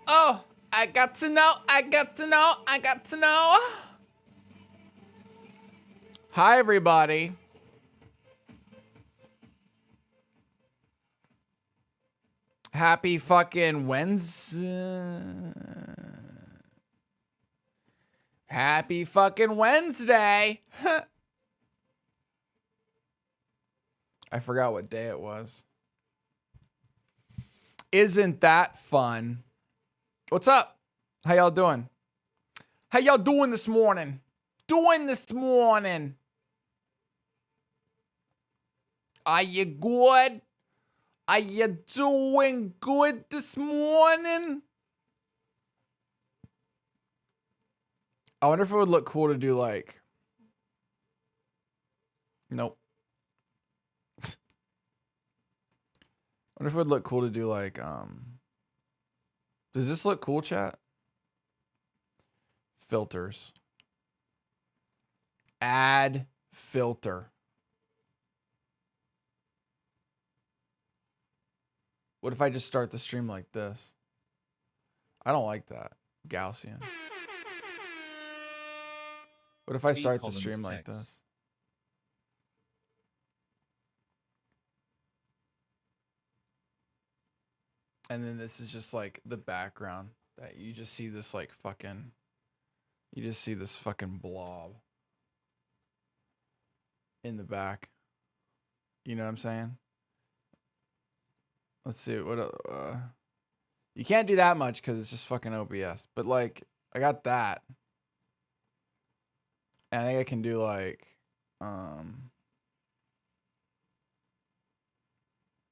Oh, I got to know. I got to know. I got to know. Hi, everybody. Happy fucking Wednesday. Happy fucking Wednesday. I forgot what day it was. Isn't that fun? What's up? How y'all doing? How y'all doing this morning? Are you good? Are you doing good this morning? I wonder if it would look cool to do like... Nope. I wonder if it would look cool to do like, Does this look cool, chat? Filters. Add filter. What if I just start the stream like this? I don't like that. Gaussian. What if I start the stream like this? And then this is just like the background that you just see this like fucking, you just see this fucking blob in the back. You know what I'm saying? Let's see what, you can't do that much because it's just fucking OBS, but like I got that. And I think I can do like,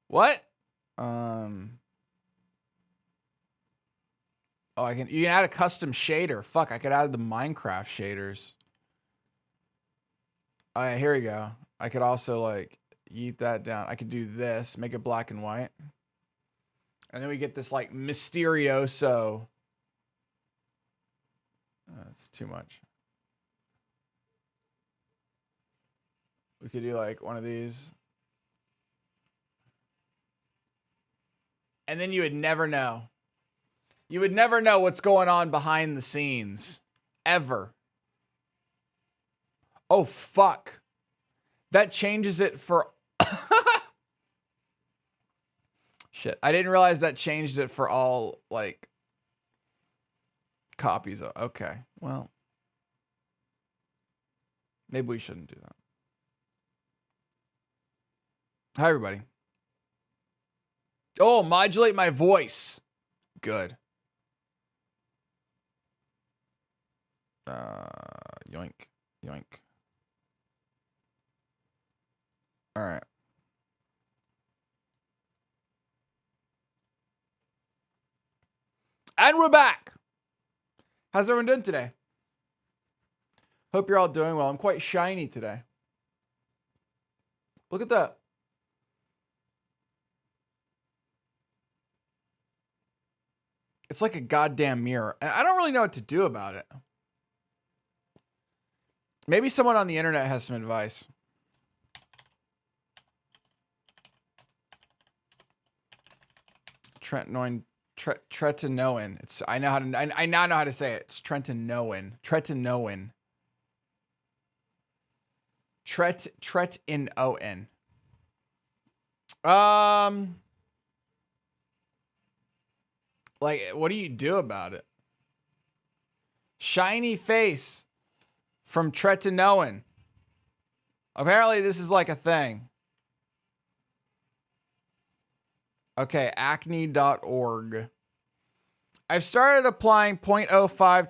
what? Oh, you can add a custom shader. Fuck, I could add the Minecraft shaders. All right, here we go. I could also like yeet that down. I could do this, make it black and white. And then we get this like Mysterioso. That's too much. We could do like one of these. And then you would never know. You would never know what's going on behind the scenes. Ever. Oh, fuck. That changes it for... Shit. I didn't realize that changed it for all, like, copies of... Okay. Well. Maybe we shouldn't do that. Hi, everybody. Oh, modulate my voice. Good. Yoink. Yoink. All right. And we're back. How's everyone doing today? Hope you're all doing well. I'm quite shiny today. Look at that. It's like a goddamn mirror. And I don't really know what to do about it. Maybe someone on the internet has some advice. Tretinoin. It's I now know how to say it. It's Tretinoin. Tretinoin. Tretinoin. Like, what do you do about it? Shiny face from Tretinoin. Apparently this is like a thing. Okay, acne.org. I've started applying 0.05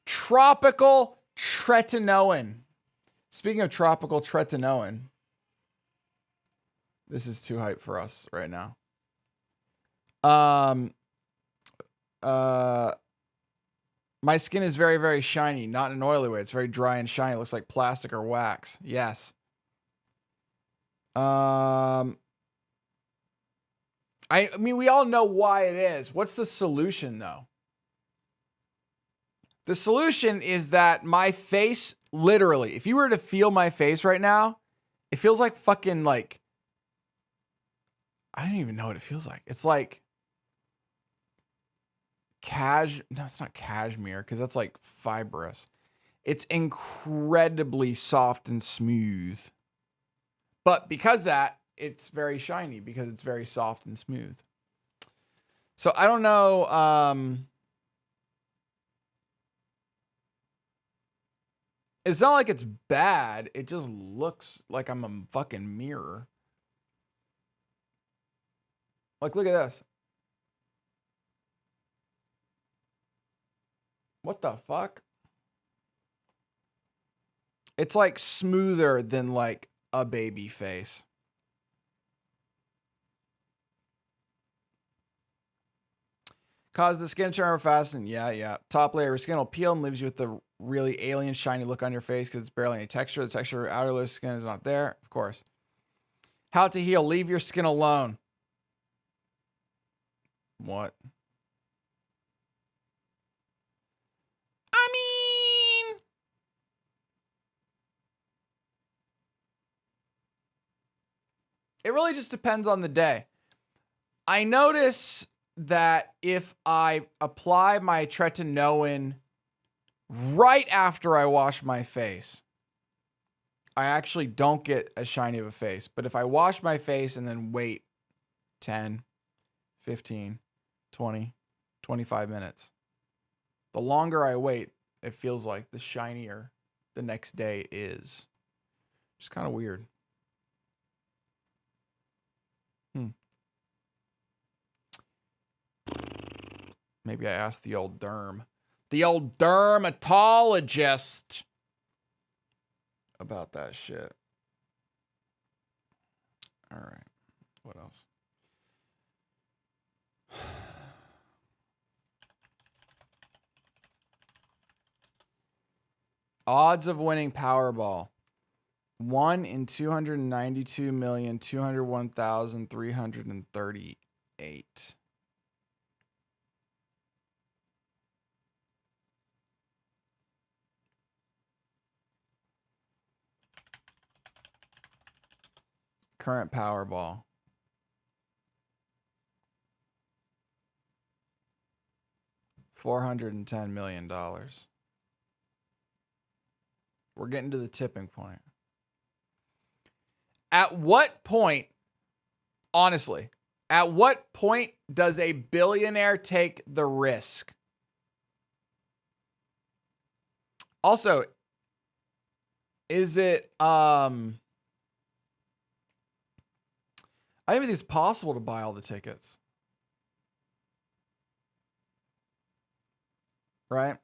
tropical tretinoin. Speaking of tropical tretinoin, this is too hype for us right now. My skin is very, very shiny, not in an oily way. It's very dry and shiny. It looks like plastic or wax. Yes. I mean, we all know why it is. What's the solution, though? The solution is that my face, literally, if you were to feel my face right now, it feels like fucking like, I don't even know what it feels like. It's like no, it's not cashmere because that's like fibrous. It's incredibly soft and smooth. But because that, it's very shiny because it's very soft and smooth. So I don't know. It's not like it's bad. It just looks like I'm a fucking mirror. Like, look at this. What the fuck? It's like smoother than like a baby face. Cause the skin to turn over fast and yeah. Top layer of skin will peel and leaves you with the really alien shiny look on your face because it's barely any texture. The texture of outer layer of skin is not there, of course. How to heal. Leave your skin alone. What? I mean, it really just depends on the day. I notice that if I apply my tretinoin right after I wash my face, I actually don't get as shiny of a face. But if I wash my face and then wait 10, 15, 20, 25 minutes, the longer I wait, it feels like the shinier the next day is. It's kind of weird. Maybe I asked the old dermatologist about that shit. All right. What else? Odds of winning Powerball. 1 in 292,201,338. Current Powerball. $410 million. We're getting to the tipping point. At what point, honestly, at what point does a billionaire take the risk? Also, is it, I don't even think it's possible to buy all the tickets. Right?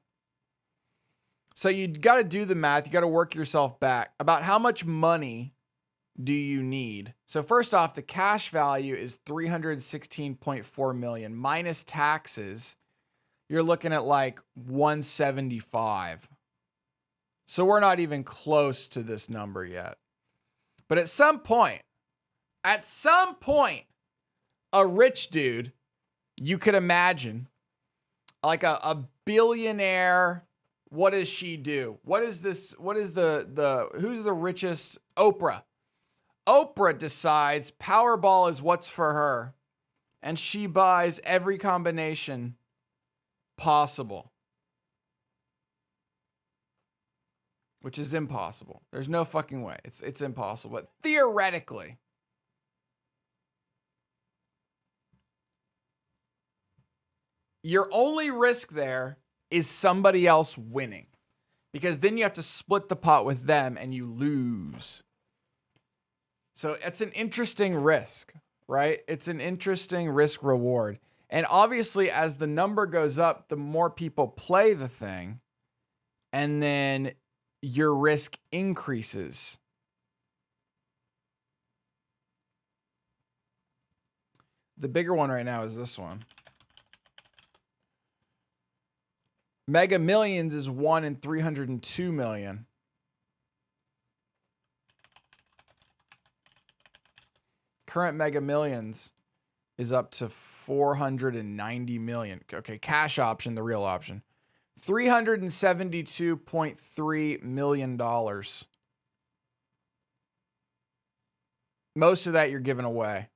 So you got to do the math. You got to work yourself back about how much money do you need? So first off, the cash value is $316.4 million minus taxes. You're looking at like 175. So we're not even close to this number yet. But at some point, a rich dude, you could imagine, like a billionaire. What does she do? What is this? What is who's the richest? Oprah. Oprah decides Powerball is what's for her, and she buys every combination possible, which is impossible. There's no fucking way. It's impossible. But theoretically, your only risk there is somebody else winning, because then you have to split the pot with them and you lose. So it's an interesting risk, right? It's an interesting risk reward. And obviously, as the number goes up, the more people play the thing, and then your risk increases. The bigger one right now is this one. Mega Millions is 1 in 302 million. Current Mega Millions is up to 490 million. Okay, cash option, the real option. $372.3 million. Most of that you're giving away.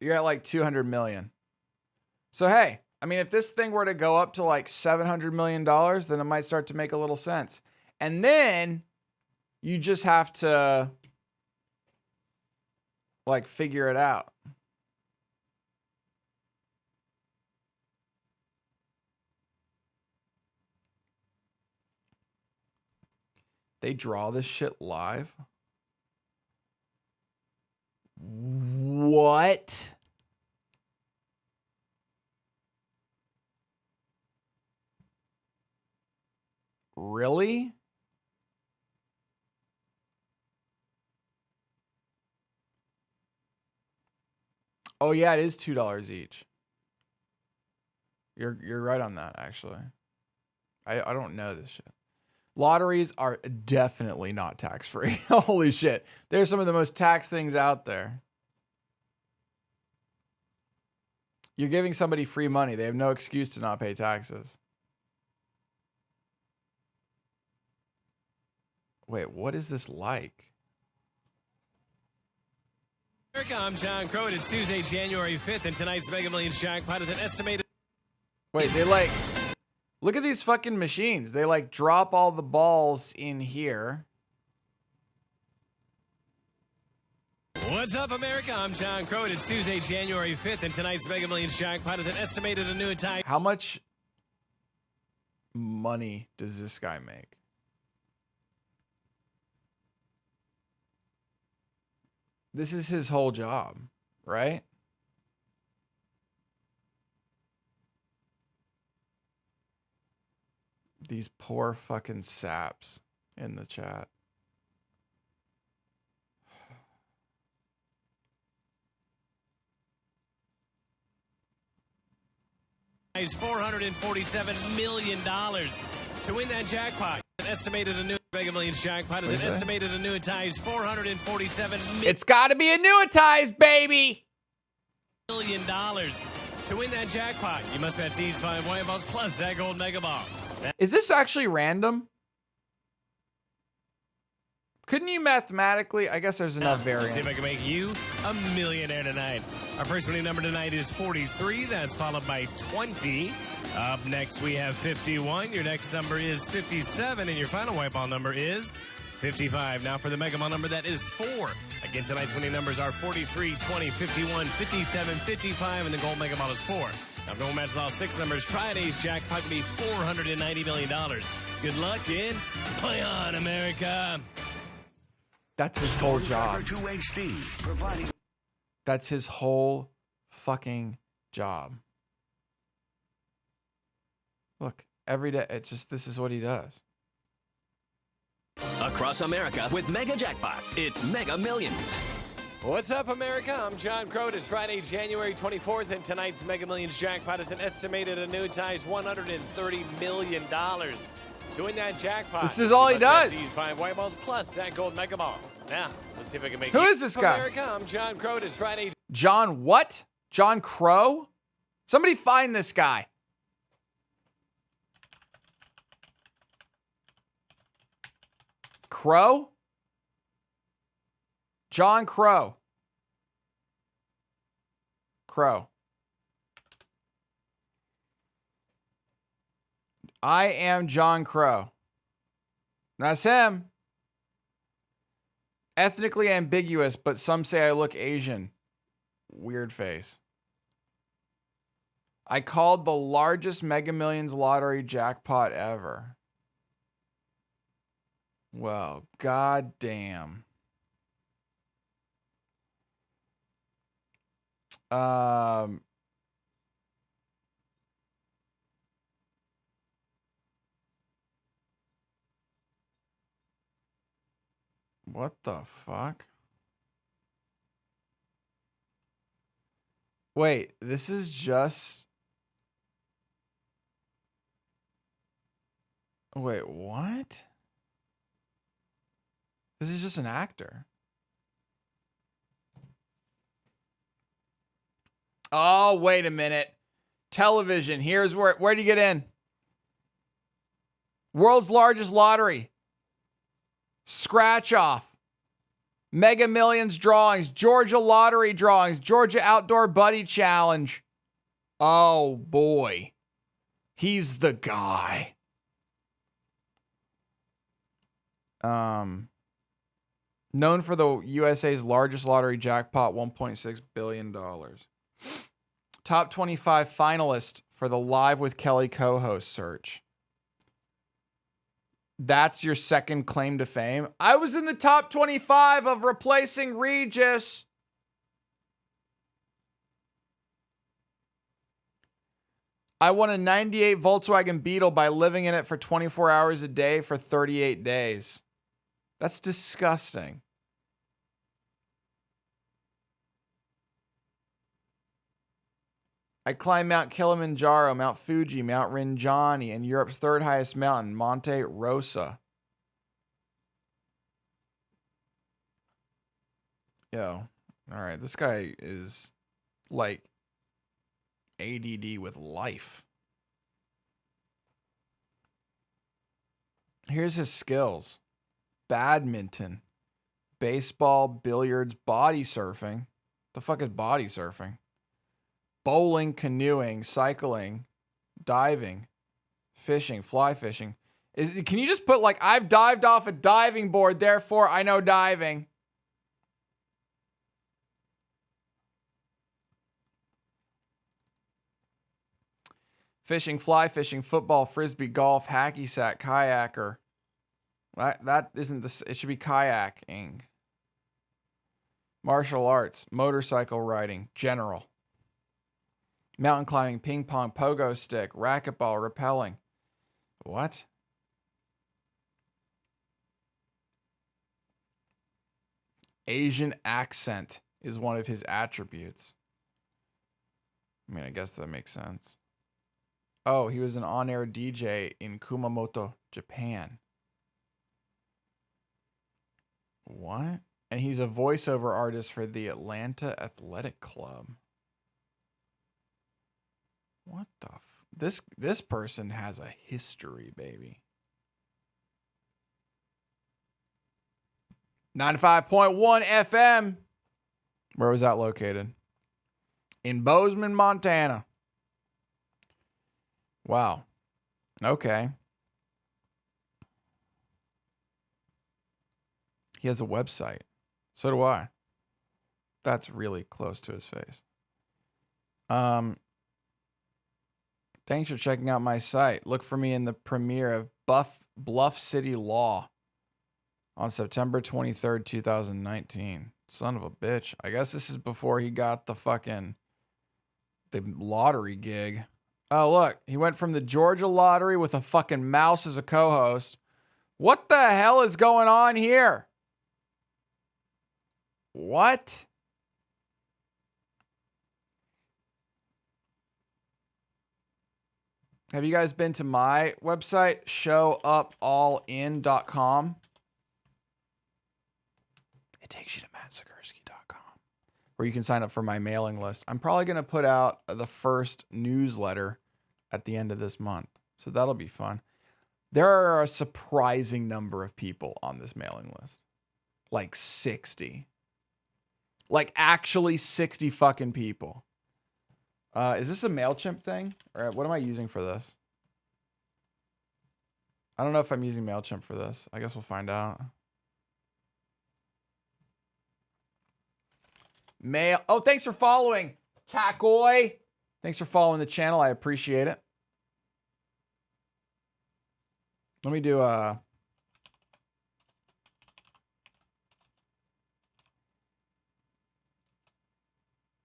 You're at like 200 million. So hey, I mean, if this thing were to go up to like $700 million, then it might start to make a little sense. And then you just have to like figure it out. They draw this shit live? What? Really? Oh yeah, it is $2 each. You're right on that, actually. I don't know this shit. Lotteries are definitely not tax-free. Holy shit. They're some of the most taxed things out there. You're giving somebody free money. They have no excuse to not pay taxes. Wait, what is this like? I'm John Crow. It is Tuesday, January 5th, and tonight's Mega Millions jackpot is an estimated... Wait, they like... Look at these fucking machines. They like drop all the balls in here. What's up, America? I'm John Crow. It is Tuesday, January 5th, and tonight's Mega Millions jackpot is an estimated annuitized... How much money does this guy make? This is his whole job, right? These poor fucking saps in the chat. $447 million to win that jackpot. An estimated Mega Millions jackpot is an estimated annuitized $447 million. It's got to be annuitized, baby. $1 million to win that jackpot. You must bet T's 5 white balls plus that gold mega ball. Is this actually random? Couldn't you mathematically? I guess there's enough variance. Let's see if I can make you a millionaire tonight. Our first winning number tonight is 43. That's followed by 20. Up next, we have 51. Your next number is 57. And your final white ball number is 55. Now for the mega ball number, that is 4. Again, tonight's winning numbers are 43, 20, 51, 57, 55. And the gold mega ball is 4. Now, if no one matches all 6 numbers, Friday's jackpot can be $490 million. Good luck and play on, America. That's his whole job. That's his whole fucking job. Look, every day, it's just, this is what he does. Across America with mega jackpots, it's Mega Millions. What's up, America? I'm John Crow. It's Friday, January 24th, and tonight's Mega Millions jackpot is an estimated annuitized $130 million. To win that jackpot, this is all he does. These 5 white balls plus that gold mega ball. Now, let's see if I can make Who is this guy? America, I'm John Crow. It's Friday. John what? John Crow? Somebody find this guy. Crow? John Crow. Crow. I am John Crow. That's him. Ethnically ambiguous, but some say I look Asian. Weird face. I called the largest Mega Millions lottery jackpot ever. Well, goddamn. What the fuck? Wait, this is just... Wait, what? This is just an actor. Oh, wait a minute. Television. Here's where do you get in? World's largest lottery. Scratch off. Mega Millions drawings. Georgia lottery drawings. Georgia Outdoor Buddy Challenge. Oh, boy. He's the guy. Known for the USA's largest lottery jackpot, $1.6 billion. Top 25 finalist for the Live with Kelly co-host search. That's your second claim to fame? I was in the top 25 of replacing Regis. I won a 98 Volkswagen Beetle by living in it for 24 hours a day for 38 days. That's disgusting. I climbed Mount Kilimanjaro, Mount Fuji, Mount Rinjani, and Europe's third highest mountain, Monte Rosa. Yo, all right, this guy is like ADD with life. Here's his skills. Badminton, baseball, billiards, body surfing. The fuck is body surfing? Bowling, canoeing, cycling, diving, fishing, fly fishing. Can you just put like, I've dived off a diving board, therefore I know diving? Fishing, fly fishing, football, frisbee, golf, hacky sack, kayaker. That isn't this. It should be kayaking. Martial arts, motorcycle riding, general. Mountain climbing, ping pong, pogo stick, racquetball, rappelling. What? Asian accent is one of his attributes. I mean, I guess that makes sense. Oh, he was an on-air DJ in Kumamoto, Japan. What? And he's a voiceover artist for the Atlanta Athletic Club. What the this person has a history, baby. 95.1 FM. Where was that located? In Bozeman, Montana. Wow. Okay. He has a website. So do I. That's really close to his face. Thanks for checking out my site. Look for me in the premiere of Bluff City Law on September 23rd, 2019. Son of a bitch. I guess this is before he got the lottery gig. Oh, look. He went from the Georgia lottery with a fucking mouse as a co-host. What the hell is going on here? What? Have you guys been to my website, showupallin.com? It takes you to mattzagursky.com, where you can sign up for my mailing list. I'm probably going to put out the first newsletter at the end of this month, so that'll be fun. There are a surprising number of people on this mailing list. Like 60. Like actually 60 fucking people. Is this a MailChimp thing? Or what am I using for this? I don't know if I'm using MailChimp for this. I guess we'll find out. Oh, thanks for following, Tacoy. Thanks for following the channel. I appreciate it. Let me do a...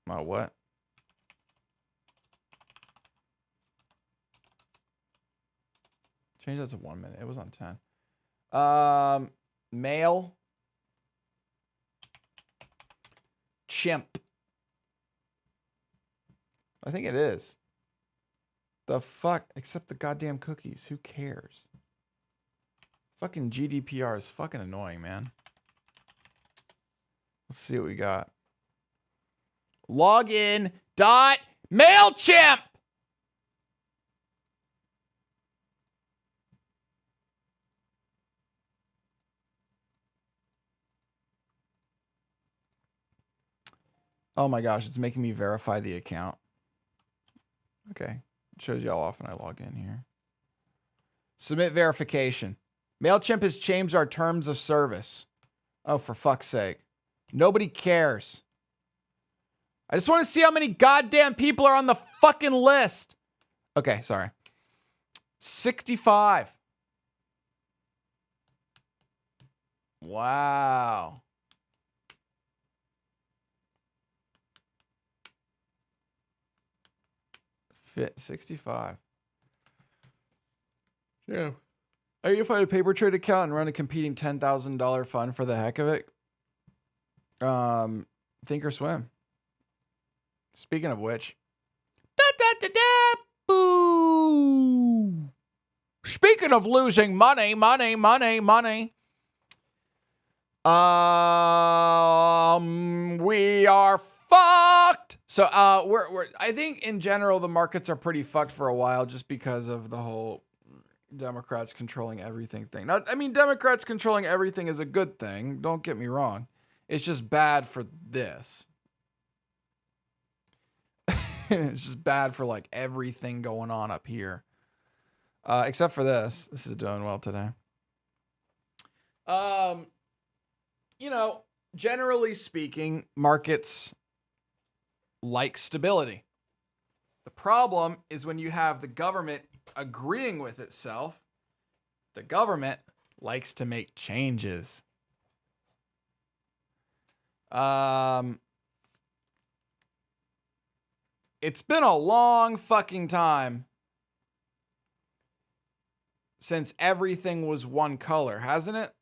Oh, what? Change that to 1 minute. It was on 10. Mail. Chimp. I think it is. The fuck? Except the goddamn cookies. Who cares? Fucking GDPR is fucking annoying, man. Let's see what we got. Login.MailChimp. Oh my gosh, it's making me verify the account. Okay. It shows you how often I log in here. Submit verification. MailChimp has changed our terms of service. Oh, for fuck's sake. Nobody cares. I just want to see how many goddamn people are on the fucking list. Okay, sorry. 65. Wow. Fit 65. Yeah. Are you gonna find a paper trade account and run a competing $10,000 fund for the heck of it? Think or swim. Speaking of which, boo. Speaking of losing money. We are fucked. So we're I think in general the markets are pretty fucked for a while just because of the whole Democrats controlling everything thing. Now, I mean, Democrats controlling everything is a good thing. Don't get me wrong. It's just bad for this. It's just bad for like everything going on up here. Except for this. This is doing well today. You know, generally speaking, markets like stability. The problem is when you have the government agreeing with itself, the government likes to make changes. It's been a long fucking time since everything was one color, hasn't it?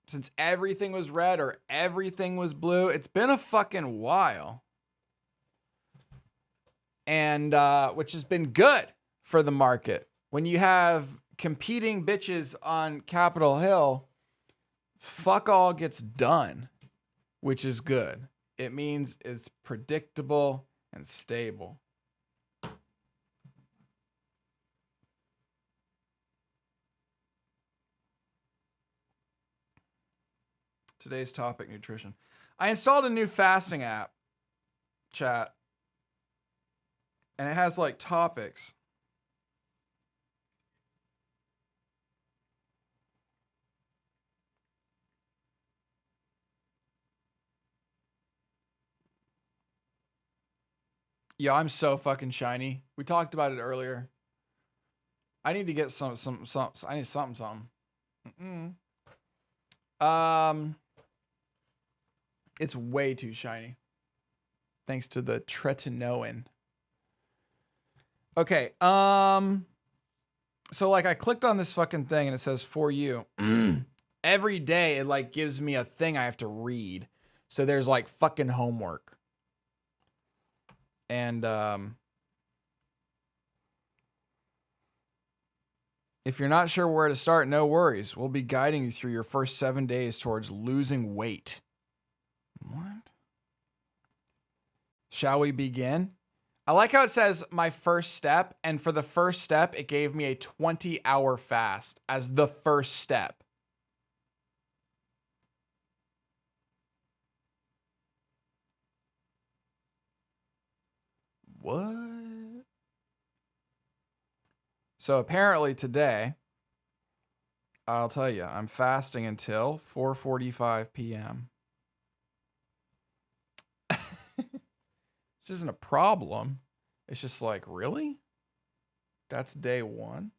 Since everything was red or everything was blue. It's been a fucking while. And which has been good for the market. When you have competing bitches on Capitol Hill, fuck all gets done, which is good. It means it's predictable and stable. Today's topic, nutrition. I installed a new fasting app, chat, and it has like topics. Yeah, I'm so fucking shiny. We talked about it earlier. I need to get some I need something. It's way too shiny. Thanks to the tretinoin. Okay, so like I clicked on this fucking thing and it says for you. Every day it like gives me a thing I have to read. So there's like fucking homework. And if you're not sure where to start, no worries. We'll be guiding you through your first 7 days towards losing weight. What? Shall we begin? I like how it says my first step, and for the first step, it gave me a 20-hour fast as the first step. What? So apparently today, I'll tell you, I'm fasting until 4:45 p.m. Which isn't a problem. It's just like, really? That's day one.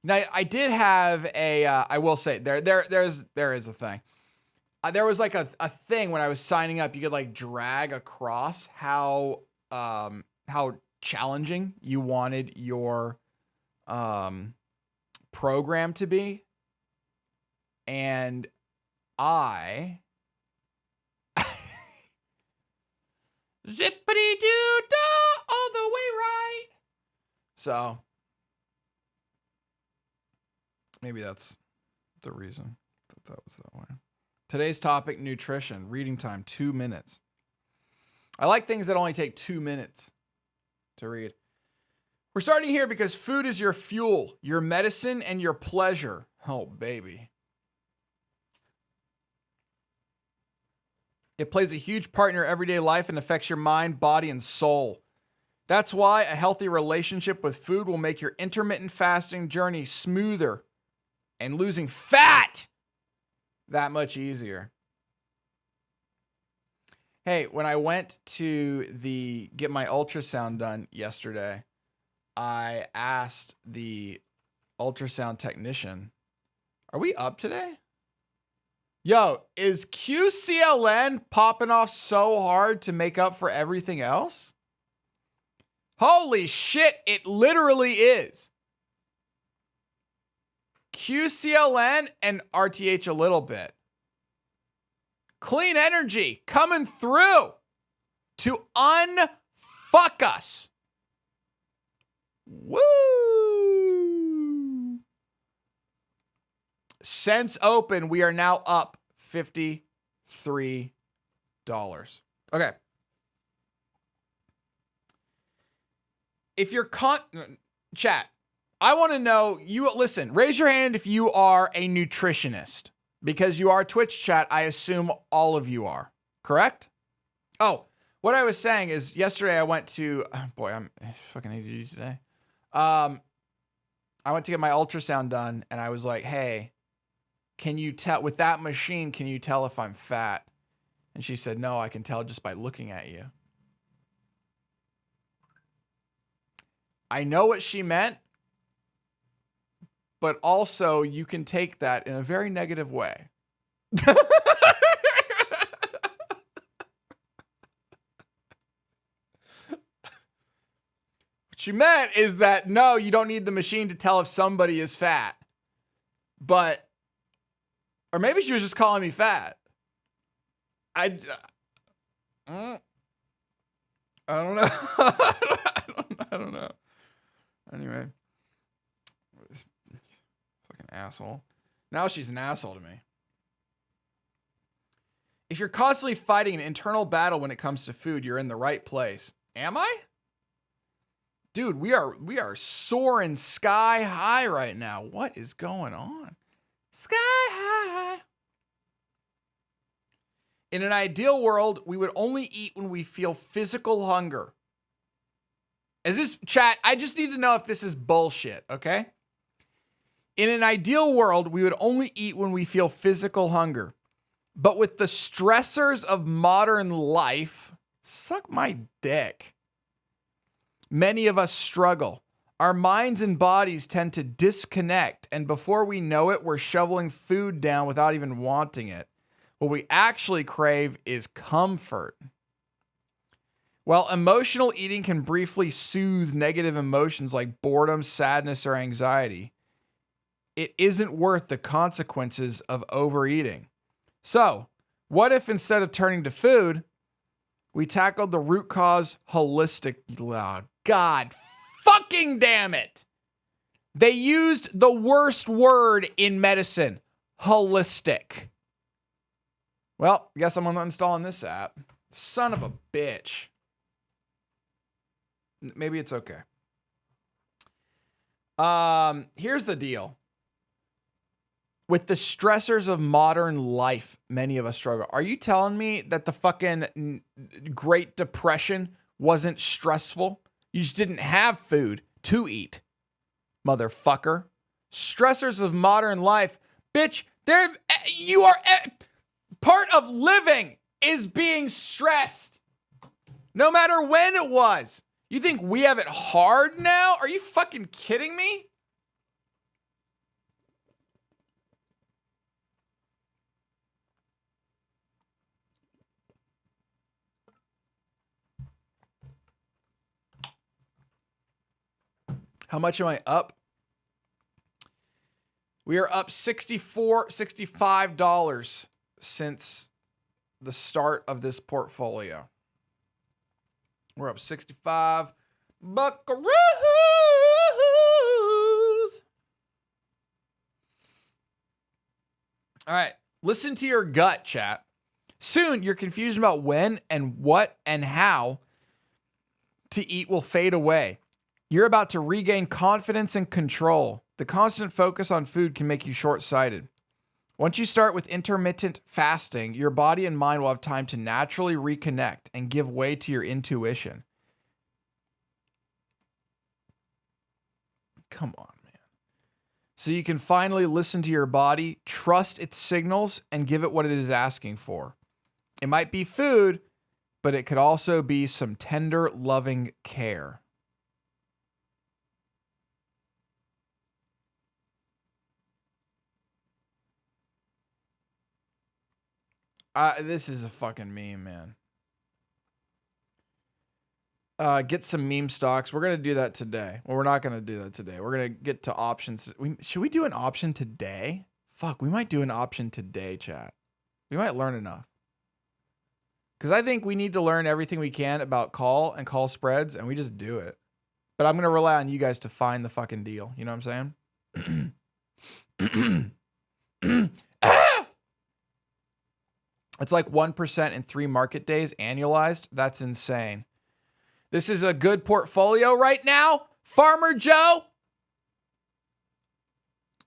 Now, I did have a, I will say, there is a thing. There was like a thing when I was signing up, you could like drag across how challenging you wanted your program to be. And I zippity-doo-dah all the way right. So maybe that's the reason that was that way. Today's topic, nutrition. Reading time, 2 minutes. I like things that only take 2 minutes to read. We're starting here because food is your fuel, your medicine, and your pleasure. Oh, baby. It plays a huge part in your everyday life and affects your mind, body, and soul. That's why a healthy relationship with food will make your intermittent fasting journey smoother and losing fat that much easier. Hey, when I went to get my ultrasound done yesterday, I asked the ultrasound technician, are we up today? Yo, is QCLN popping off so hard to make up for everything else? Holy shit, it literally is. QCLN and RTH a little bit. Clean energy coming through to unfuck us. Woo! Since open, we are now up $53. Okay. If you're chat, I want to know, listen, raise your hand if you are a nutritionist. Because you are Twitch chat, I assume all of you are. Correct? Oh, what I was saying is yesterday I went to, boy, I'm fucking ADD today. I went to get my ultrasound done and I was like, hey, can you tell, with that machine, can you tell if I'm fat? And she said, no, I can tell just by looking at you. I know what she meant, but also you can take that in a very negative way. What she meant is that, no, you don't need the machine to tell if somebody is fat. But, or maybe she was just calling me fat. I don't know. I don't know. Anyway. Fucking asshole. Now she's an asshole to me. If you're constantly fighting an internal battle when it comes to food, you're in the right place. Am I? Dude, we are soaring sky high right now. What is going on? Sky high. In an ideal world, we would only eat when we feel physical hunger. Is this chat? I just need to know if this is bullshit, okay? In an ideal world, we would only eat when we feel physical hunger. But with the stressors of modern life, suck my dick. Many of us struggle. Our minds and bodies tend to disconnect, and before we know it, we're shoveling food down without even wanting it. What we actually crave is comfort. While emotional eating can briefly soothe negative emotions like boredom, sadness, or anxiety, it isn't worth the consequences of overeating. So, what if instead of turning to food, we tackled the root cause holistic? Oh, God fucking damn it. They used the worst word in medicine, holistic. Well, I guess I'm uninstalling this app. Son of a bitch. Maybe it's okay. Here's the deal. With the stressors of modern life, many of us struggle. Are you telling me that the fucking Great Depression wasn't stressful? You just didn't have food to eat, motherfucker. Stressors of modern life. Bitch, part of living is being stressed. No matter when it was. You think we have it hard now? Are you fucking kidding me? How much am I up? We are up $65 since the start of this portfolio. We're up 65 buckaroos. All right. Listen to your gut, chat. Soon, your confusion about when and what and how to eat will fade away. You're about to regain confidence and control. The constant focus on food can make you short-sighted. Once you start with intermittent fasting, your body and mind will have time to naturally reconnect and give way to your intuition. Come on, man. So you can finally listen to your body, trust its signals, and give it what it is asking for. It might be food, but it could also be some tender, loving care. This is a fucking meme, man. Get some meme stocks. We're going to do that today. Well, we're not going to do that today. We're going to get to options. Should we do an option today? Fuck, we might do an option today, chat. We might learn enough. Because I think we need to learn everything we can about call and call spreads, and we just do it. But I'm going to rely on you guys to find the fucking deal. You know what I'm saying? It's like 1% in 3 market days annualized. That's insane. This is a good portfolio right now, Farmer Joe.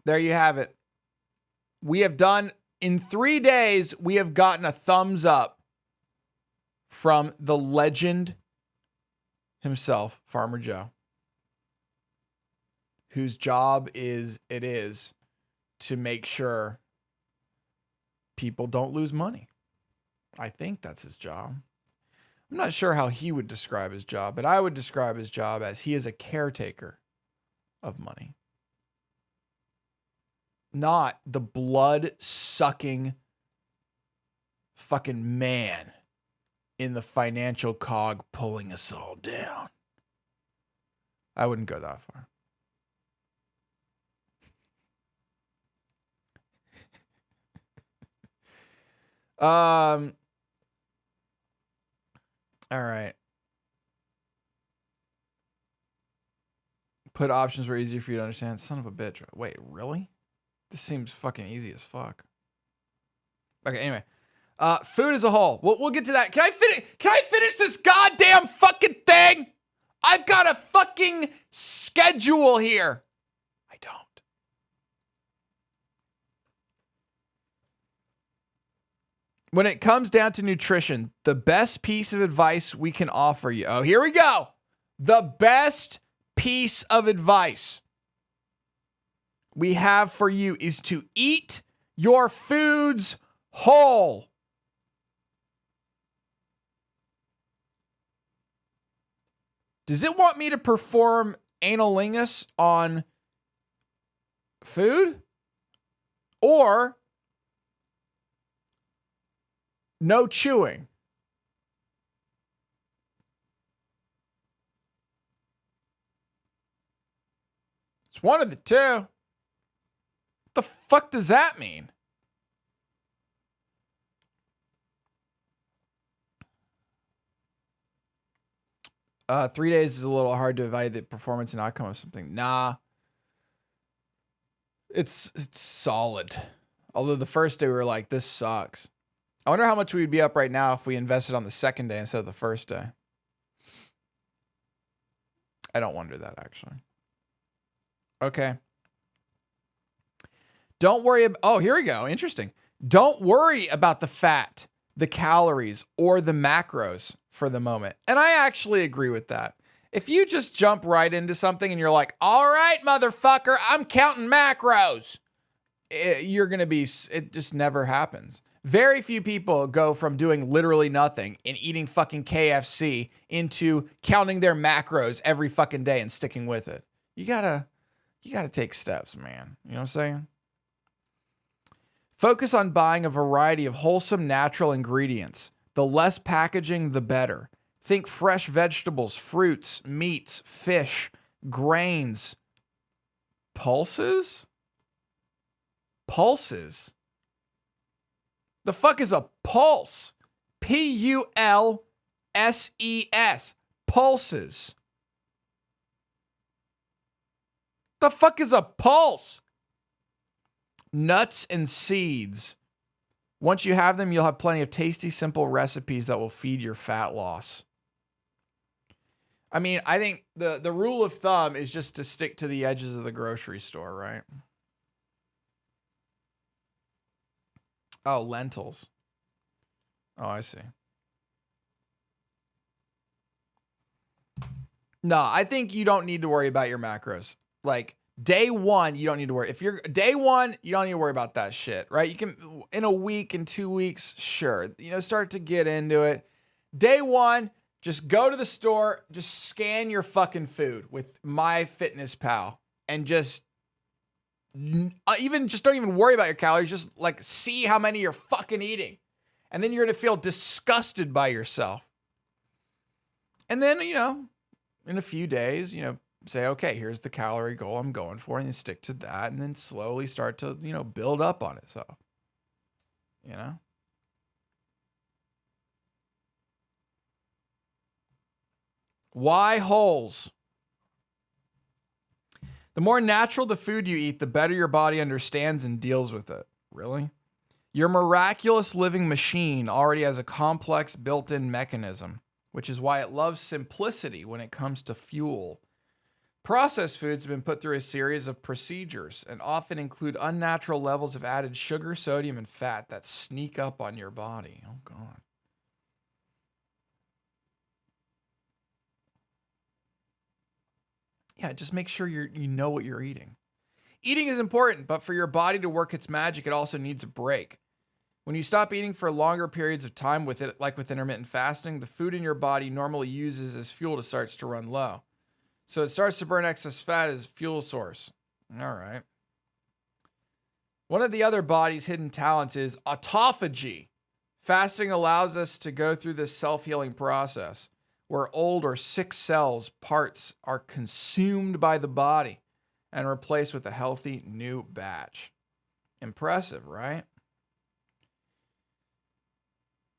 There you have it. We have done, in 3 days, we have gotten a thumbs up from the legend himself, Farmer Joe, whose job it is to make sure people don't lose money. I think that's his job. I'm not sure how he would describe his job, but I would describe his job as he is a caretaker of money. Not the blood-sucking fucking man in the financial cog pulling us all down. I wouldn't go that far. All right. Put options were easier for you to understand. Son of a bitch. Wait, really? This seems fucking easy as fuck. Okay, anyway. Food as a whole. We'll get to that. Can I finish this goddamn fucking thing? I've got a fucking schedule here. I don't. When it comes down to nutrition, the best piece of advice we can offer you. Oh, here we go. The best piece of advice we have for you is to eat your foods whole. Does it want me to perform analingus on food? Or no chewing? It's one of the two. What the fuck does that mean? Three days is a little hard to evaluate the performance and outcome of something. Nah. It's solid. Although the first day we were like, this sucks. I wonder how much we'd be up right now if we invested on the second day instead of the first day. I don't wonder that, actually. Okay. Don't worry about... Oh, here we go. Interesting. Don't worry about the fat, the calories, or the macros for the moment. And I actually agree with that. If you just jump right into something and you're like, all right, motherfucker, I'm counting macros, you're going to be... It just never happens. Very few people go from doing literally nothing and eating fucking KFC into counting their macros every fucking day and sticking with it. You gotta take steps, man. You know what I'm saying? Focus on buying a variety of wholesome natural ingredients. The less packaging, the better. Think fresh vegetables, fruits, meats, fish, grains. Pulses? Pulses? The fuck is a pulse? Pulses. Pulses. The fuck is a pulse? Nuts and seeds. Once you have them, you'll have plenty of tasty, simple recipes that will feed your fat loss. I mean, I think the rule of thumb is just to stick to the edges of the grocery store, right? Oh, lentils. Oh, I see. No, I think you don't need to worry about your macros. Like day one, you don't need to worry. If you're day one, you don't need to worry about that shit, right? You can, in a week, in 2 weeks, sure. Start to get into it. Day one, just go to the store, just scan your fucking food with MyFitnessPal and just don't even worry about your calories. Just like see how many you're fucking eating. And then you're going to feel disgusted by yourself. And then, in a few days, say, okay, here's the calorie goal I'm going for, and then stick to that, and then slowly start to, build up on itself. Why holes? The more natural the food you eat, the better your body understands and deals with it. Really? Your miraculous living machine already has a complex built-in mechanism, which is why it loves simplicity when it comes to fuel. Processed foods have been put through a series of procedures and often include unnatural levels of added sugar, sodium, and fat that sneak up on your body. Oh, God. Yeah, just make sure you know what you're eating. Eating is important, but for your body to work its magic, it also needs a break. When you stop eating for longer periods of time with it, like with intermittent fasting, the food in your body normally uses as fuel starts to run low. So it starts to burn excess fat as fuel source. All right. One of the other body's hidden talents is autophagy. Fasting allows us to go through this self-healing process where old or sick cells, parts are consumed by the body and replaced with a healthy new batch. Impressive, right?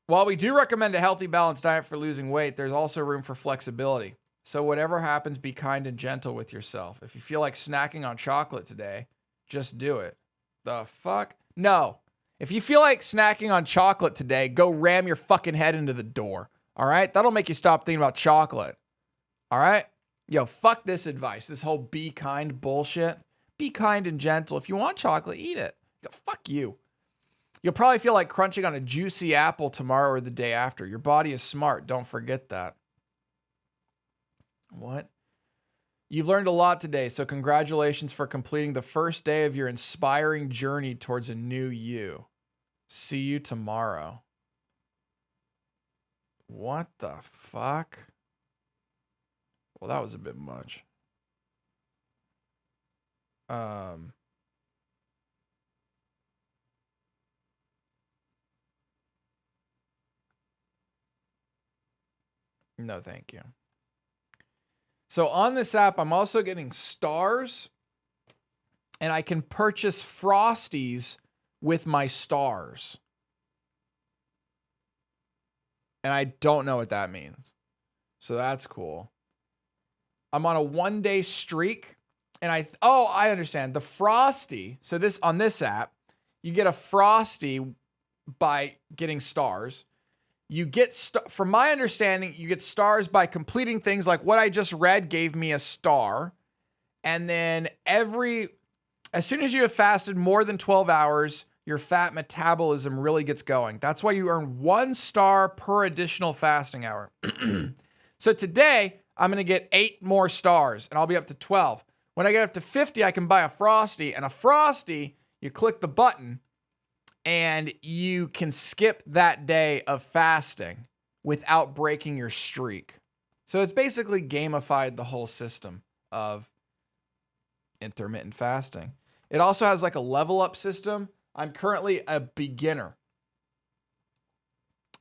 While we do recommend a healthy, balanced diet for losing weight, there's also room for flexibility. So whatever happens, be kind and gentle with yourself. If you feel like snacking on chocolate today, just do it. The fuck? No. If you feel like snacking on chocolate today, go ram your fucking head into the door. All right? That'll make you stop thinking about chocolate. All right? Yo, fuck this advice. This whole be kind bullshit. Be kind and gentle. If you want chocolate, eat it. Yo, fuck you. You'll probably feel like crunching on a juicy apple tomorrow or the day after. Your body is smart. Don't forget that. What? You've learned a lot today, so congratulations for completing the first day of your inspiring journey towards a new you. See you tomorrow. What the fuck? Well, that was a bit much. No, thank you. So on this app, I'm also getting stars, and I can purchase Frosties with my stars. And I don't know what that means. So that's cool. I'm on a 1-day streak, and I understand. The Frosty, so this on this app, you get a Frosty by getting stars. You get, from my understanding, you get stars by completing things like what I just read gave me a star. And then as soon as you have fasted more than 12 hours, your fat metabolism really gets going. That's why you earn 1 star per additional fasting hour. So today, I'm going to get 8 more stars, and I'll be up to 12. When I get up to 50, I can buy a Frosty. And a Frosty, you click the button, and you can skip that day of fasting without breaking your streak. So it's basically gamified the whole system of intermittent fasting. It also has like a level up system. I'm currently a beginner.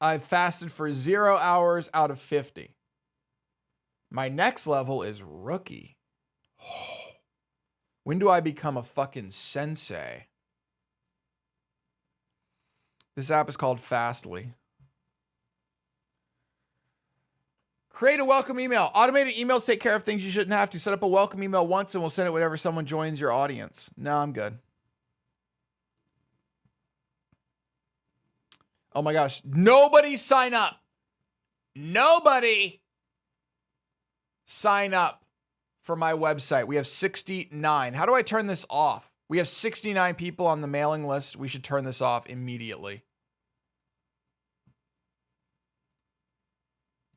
I've fasted for 0 hours out of 50. My next level is rookie. When do I become a fucking sensei? This app is called Fastly. Create a welcome email. Automated emails take care of things you shouldn't have to. Set up a welcome email once and we'll send it whenever someone joins your audience. No, I'm good. Oh my gosh. Nobody sign up. Nobody sign up for my website. We have 69. How do I turn this off? We have 69 people on the mailing list. We should turn this off immediately.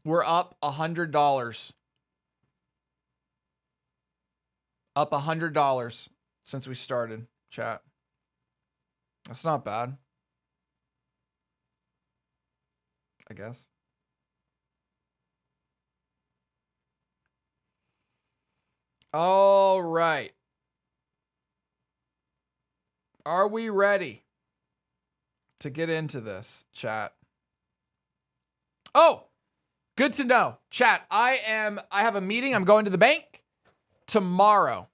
We're up $100. Up $100 since we started, chat. That's not bad. I guess. All right. Are we ready to get into this, chat? Oh, good to know. Chat, I have a meeting. I'm going to the bank tomorrow.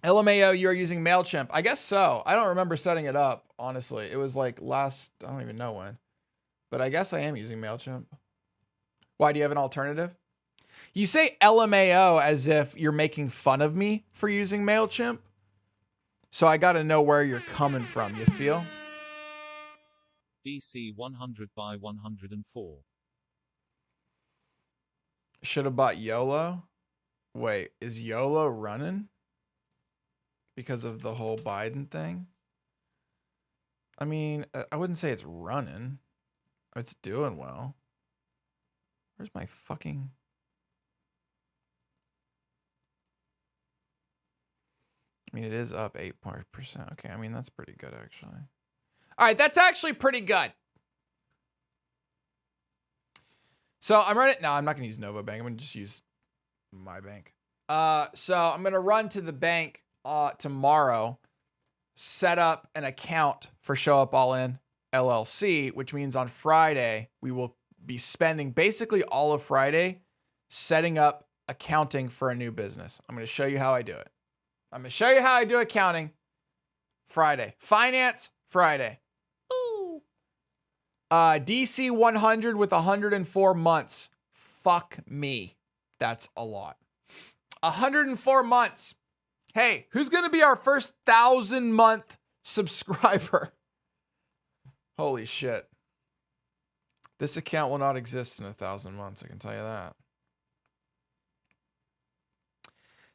LMAO, you are using MailChimp. I guess so. I don't remember setting it up, honestly. It was like I don't even know when. But I guess I am using MailChimp. Why, do you have an alternative? You say LMAO as if you're making fun of me for using MailChimp. So I got to know where you're coming from, you feel? DC 100 by 104. Should have bought YOLO. Wait, is YOLO running? Because of the whole Biden thing? I mean, I wouldn't say it's running. It's doing well. Where's my fucking... I mean, it is up 8%. Okay, I mean, that's pretty good, actually. All right, that's actually pretty good. So I'm running... No, I'm not going to use Nova Bank. I'm going to just use my bank. So I'm going to run to the bank tomorrow, set up an account for Show Up All In LLC, which means on Friday, we will be spending basically all of Friday setting up accounting for a new business. I'm going to show you how I do it. I'm going to show you how I do accounting Friday. Finance Friday. Ooh. DC 100 with 104 months. Fuck me. That's a lot. 104 months. Hey, who's going to be our first 1,000-month subscriber? Holy shit. This account will not exist in 1,000 months, I can tell you that.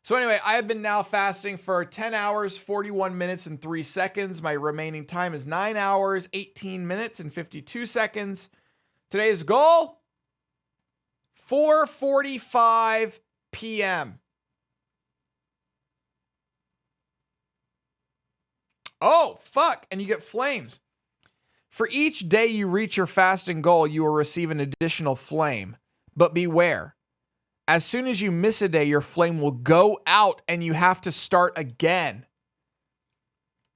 So anyway, I have been now fasting for 10 hours, 41 minutes, and 3 seconds. My remaining time is 9 hours, 18 minutes, and 52 seconds. Today's goal, 4:45 p.m. Oh, fuck. And you get flames. For each day you reach your fasting goal, you will receive an additional flame. But beware. As soon as you miss a day, your flame will go out and you have to start again.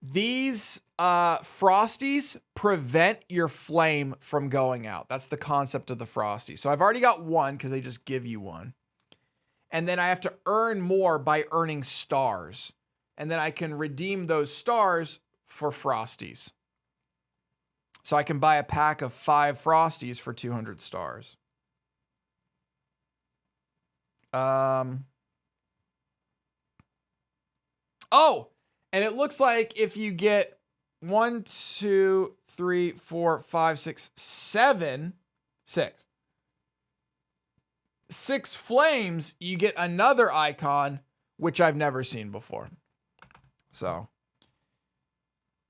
These Frosties prevent your flame from going out. That's the concept of the Frosty. So I've already got one because they just give you one. And then I have to earn more by earning stars. And then I can redeem those stars for Frosties. So I can buy a pack of 5 Frosties for 200 stars. Oh, and it looks like if you get 1, 2, 3, 4, 5, 6, 7, 6 flames, you get another icon, which I've never seen before. So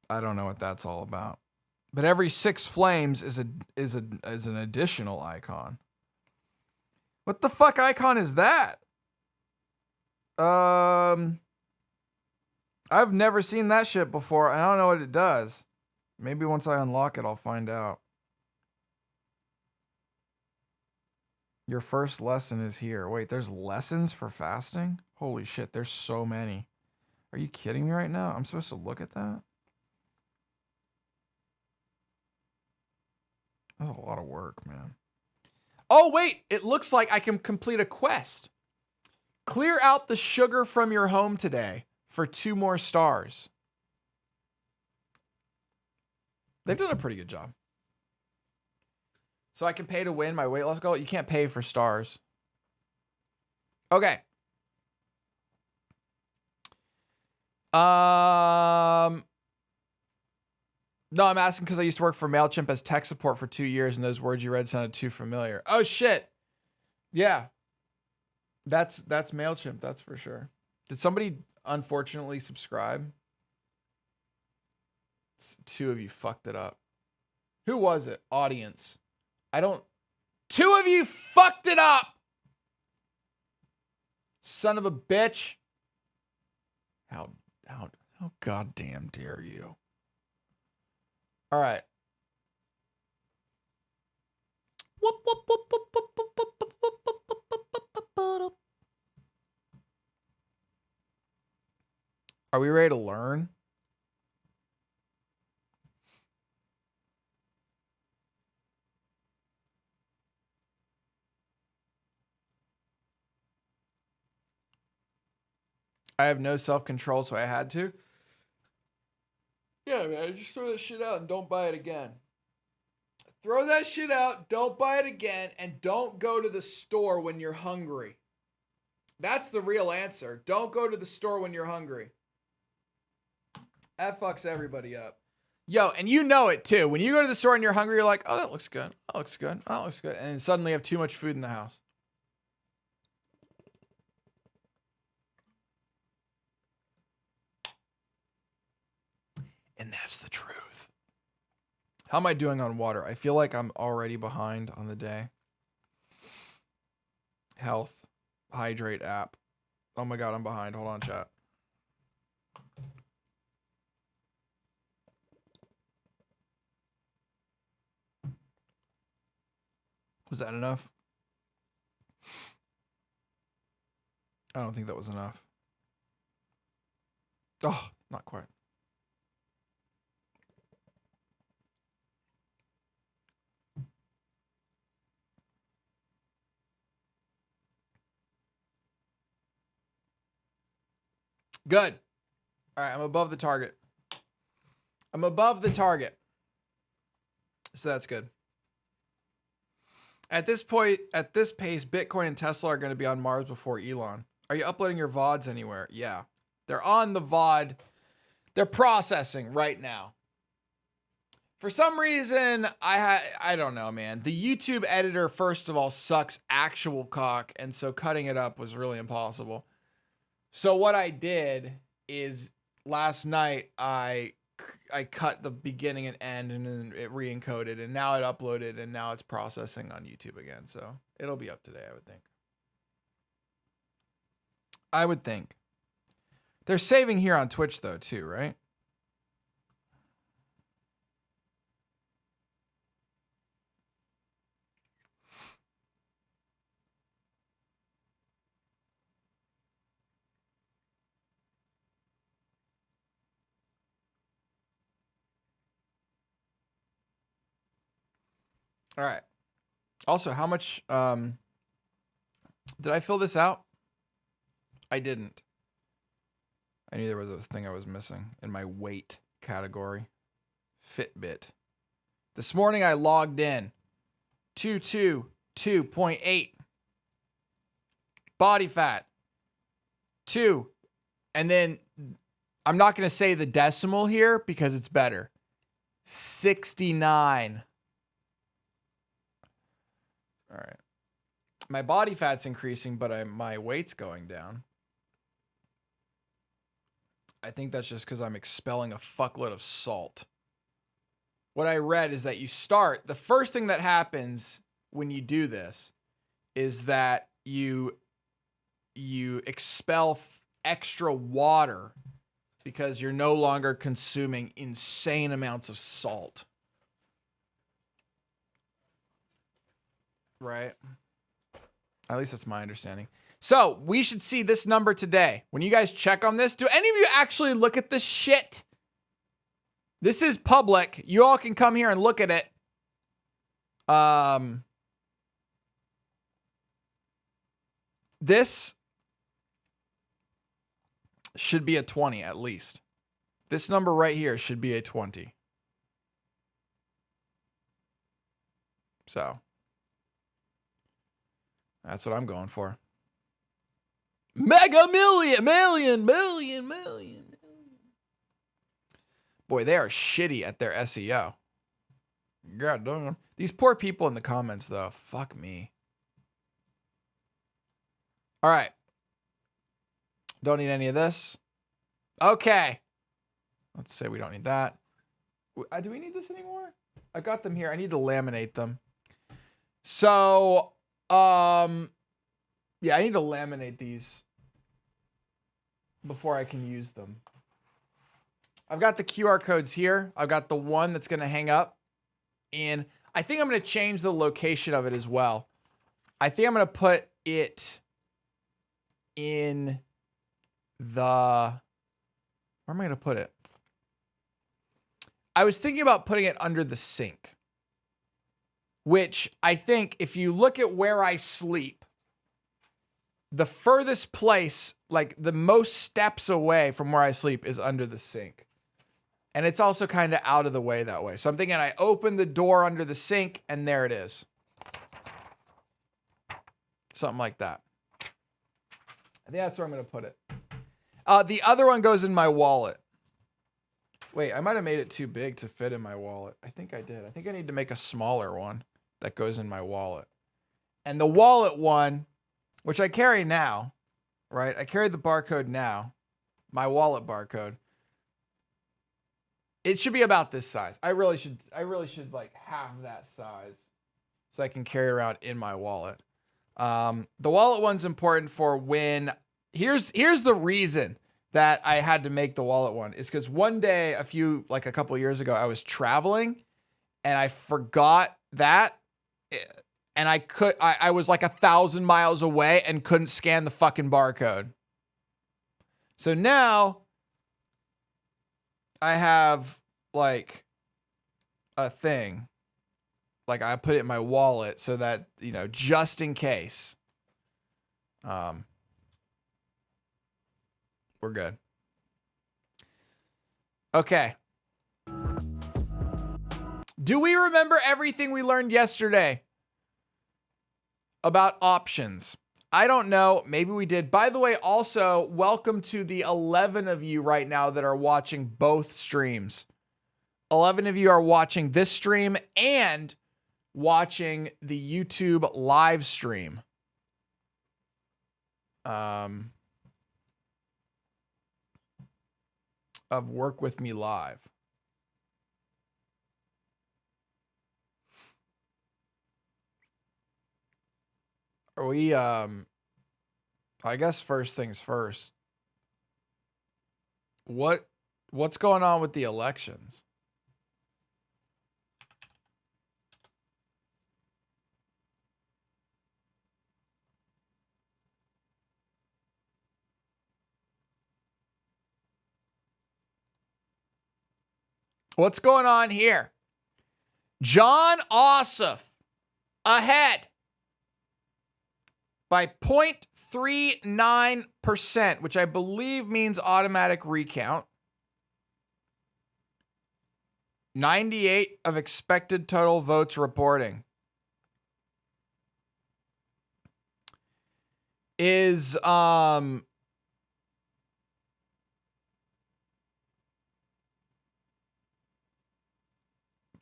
I don't know what that's all about. But every 6 flames is an additional icon. What the fuck icon is that? I've never seen that shit before. I don't know what it does. Maybe once I unlock it, I'll find out. Your first lesson is here. Wait, there's lessons for fasting? Holy shit, there's so many. Are you kidding me right now? I'm supposed to look at that? That's a lot of work, man. Oh, wait, it looks like I can complete a quest. Clear out the sugar from your home today for 2 more stars. They've done a pretty good job. So I can pay to win my weight loss goal. You can't pay for stars. Okay. No, I'm asking because I used to work for MailChimp as tech support for 2 years, and those words you read sounded too familiar. Oh, shit. Yeah. That's MailChimp, that's for sure. Did somebody unfortunately subscribe? 2 of you fucked it up. Who was it? Audience. 2 of you fucked it up! Son of a bitch. How goddamn dare you? All right. Are we ready to learn? I have no self-control, so I had to. Yeah, man, just throw that shit out and don't buy it again. Throw that shit out, don't buy it again, and don't go to the store when you're hungry. That's the real answer. Don't go to the store when you're hungry. That fucks everybody up. Yo, and you know it too. When you go to the store and you're hungry, you're like, oh, that looks good. That looks good. That looks good. And then suddenly you have too much food in the house. And that's the truth. How am I doing on water? I feel like I'm already behind on the day. Health. Hydrate app. Oh my God, I'm behind. Hold on, chat. Was that enough? I don't think that was enough. Oh, not quite. Good. All right, I'm above the target. I'm above the target. So that's good. At this point, at this pace, Bitcoin and Tesla are going to be on Mars before Elon. Are you uploading your VODs anywhere? Yeah. They're on the VOD. They're processing right now. For some reason, I don't know, man. The YouTube editor, first of all, sucks actual cock, and so cutting it up was really impossible. So what I did is last night I cut the beginning and end, and then it re-encoded, and now it uploaded, and now it's processing on YouTube again. So it'll be up today, I would think. I would think. They're saving here on Twitch though, too, right? All right. Also, how much did I fill this out? I didn't. I knew there was a thing I was missing in my weight category. Fitbit. This morning I logged in. 222.8. Body fat. 2. And then I'm not going to say the decimal here because it's better. 69. All right. My body fat's increasing, but my weight's going down. I think that's just because I'm expelling a fuckload of salt. What I read is that the first thing that happens when you do this is that you expel extra water because you're no longer consuming insane amounts of salt. Right? At least that's my understanding. So we should see this number today. When you guys check on this, do any of you actually look at this shit? This is public. You all can come here and look at it. This should be a 20 at least. This number right here should be a 20. So that's what I'm going for. Mega million. Boy, they are shitty at their SEO. God damn. These poor people in the comments, though. Fuck me. All right. Don't need any of this. Okay. Let's say we don't need that. Do we need this anymore? I got them here. I need to laminate them. So, yeah, I need to laminate these. before I can use them. I've got the QR codes here. I've got the one that's going to hang up. And I think I'm going to change the location of it as well. I think I'm going to put it in the... Where am I going to put it? I was thinking about putting it under the sink. Which I think if you look at where I sleep, the furthest place, like the most steps away from where I sleep is under the sink. And it's also kind of out of the way that way. So I'm thinking I open the door under the sink and there it is. Something like that. I think that's where I'm going to put it. The other one goes in my wallet. Wait, I might have made it too big to fit in my wallet. I think I did. I think I need to make a smaller one that goes in my wallet. And the wallet one, which I carry now, right? I carry the barcode now, my wallet barcode. It should be about this size. I really should like have that size so I can carry it around in my wallet. The wallet one's important for when, here's the reason that I had to make the wallet one is because one day, a couple years ago, I was traveling and I forgot that. And I was like 1,000 miles away and couldn't scan the fucking barcode. So now I have like a thing, like I put it in my wallet so that, you know, just in case, we're good. Okay. Do we remember everything we learned yesterday about options? I don't know. Maybe we did. By the way, also, welcome to the 11 of you right now that are watching both streams. 11 of you are watching this stream and watching the YouTube live stream. Of Work With Me Live. Are we, I guess first things first. What's going on with the elections? What's going on here? John Ossoff ahead by 0.39%, which I believe means automatic recount. 98 of expected total votes reporting. Is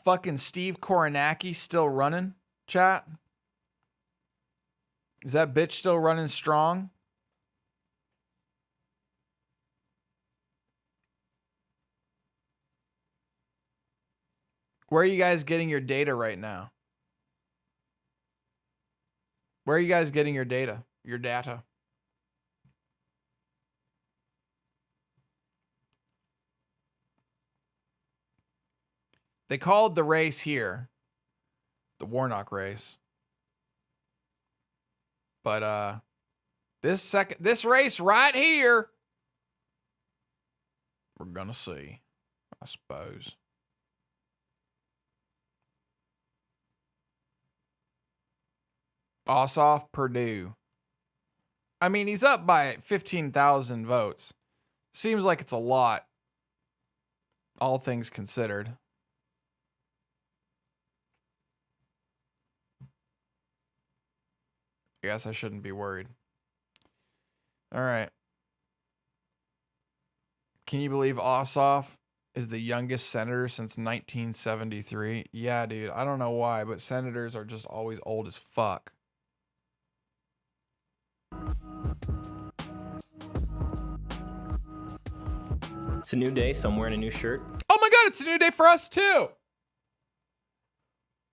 fucking Steve Koronaki still running, chat? Is that bitch still running strong? Where are you guys getting your data right now? Where are you guys getting your data? Your data? They called the race here the Warnock race. But this race right here, we're gonna see, I suppose. Ossoff, Purdue. I mean, he's up by 15,000 votes. Seems like it's a lot, all things considered. I guess I shouldn't be worried. All right. Can you believe Ossoff is the youngest senator since 1973? Yeah, dude. I don't know why, but senators are just always old as fuck. It's a new day, so I'm wearing a new shirt. Oh my god, it's a new day for us too!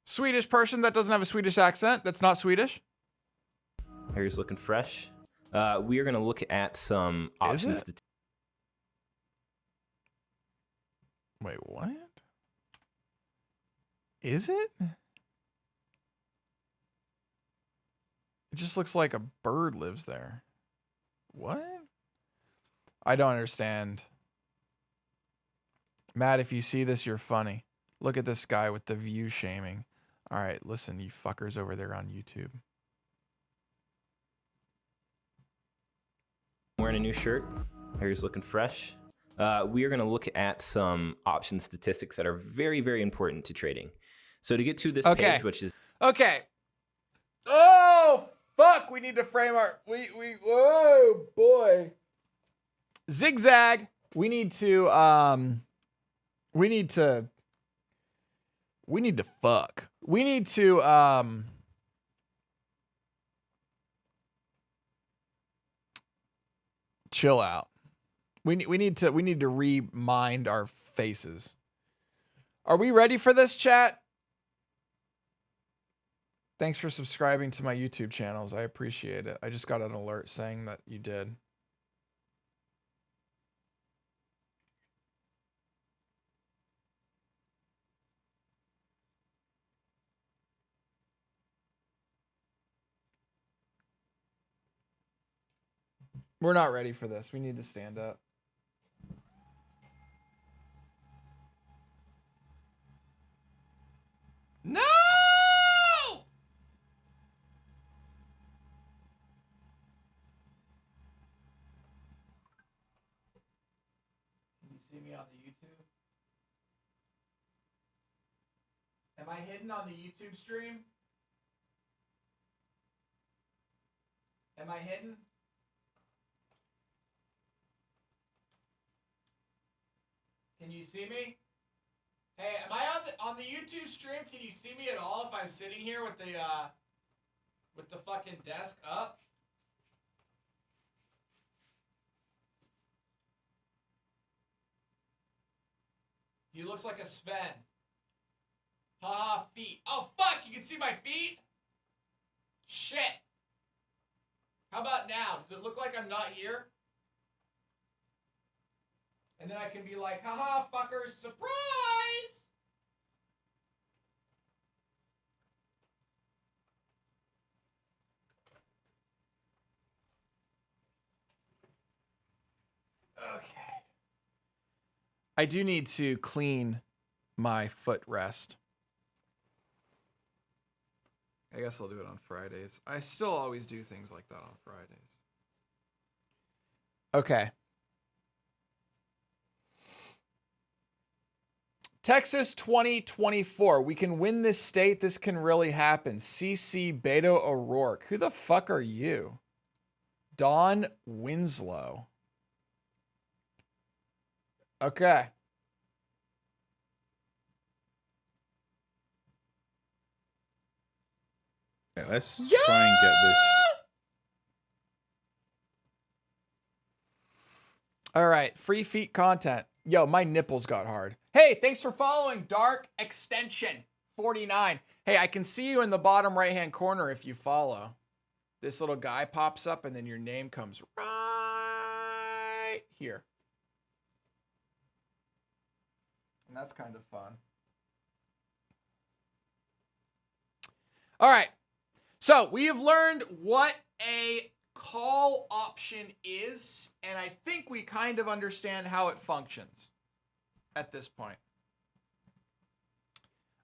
Swedish person that doesn't have a Swedish accent, that's not Swedish. Hair's looking fresh. We are going to look at some options. Wait, what? Is it? It just looks like a bird lives there. What? I don't understand. Matt, if you see this, you're funny. Look at this guy with the view shaming. All right, listen, you fuckers over there on YouTube. Wearing a new shirt. Hair's looking fresh. We are going to look at some option statistics that are very, very important to trading. So to get to this page, which is okay. Oh fuck! We need to frame our oh boy. Zigzag. We need to fuck. We need to chill out. We need to remind our faces. Are we ready for this, chat? Thanks for subscribing to my YouTube channels. I appreciate it. I just got an alert saying that you did. We're not ready for this. We need to stand up. No! Can you see me on the YouTube? Am I hidden on the YouTube stream? Am I hidden? Can you see me? Hey, am I on the YouTube stream? Can you see me at all if I'm sitting here with the fucking desk up? He looks like a Sven. Haha, feet. Oh fuck, you can see my feet? Shit. How about now? Does it look like I'm not here? And then I can be like, haha, fuckers, surprise! Okay. I do need to clean my footrest. I guess I'll do it on Fridays. I still always do things like that on Fridays. Okay. Texas 2024. We can win this state. This can really happen. CC Beto O'Rourke. Who the fuck are you? Don Winslow. Okay. Okay, let's try and get this. All right. Free feet content. Yo, my nipples got hard. Hey, thanks for following Dark Extension 49. Hey, I can see you in the bottom right-hand corner if you follow. This little guy pops up and then your name comes right here. And that's kind of fun. All right. So we have learned what a call option is, and I think we kind of understand how it functions at this point.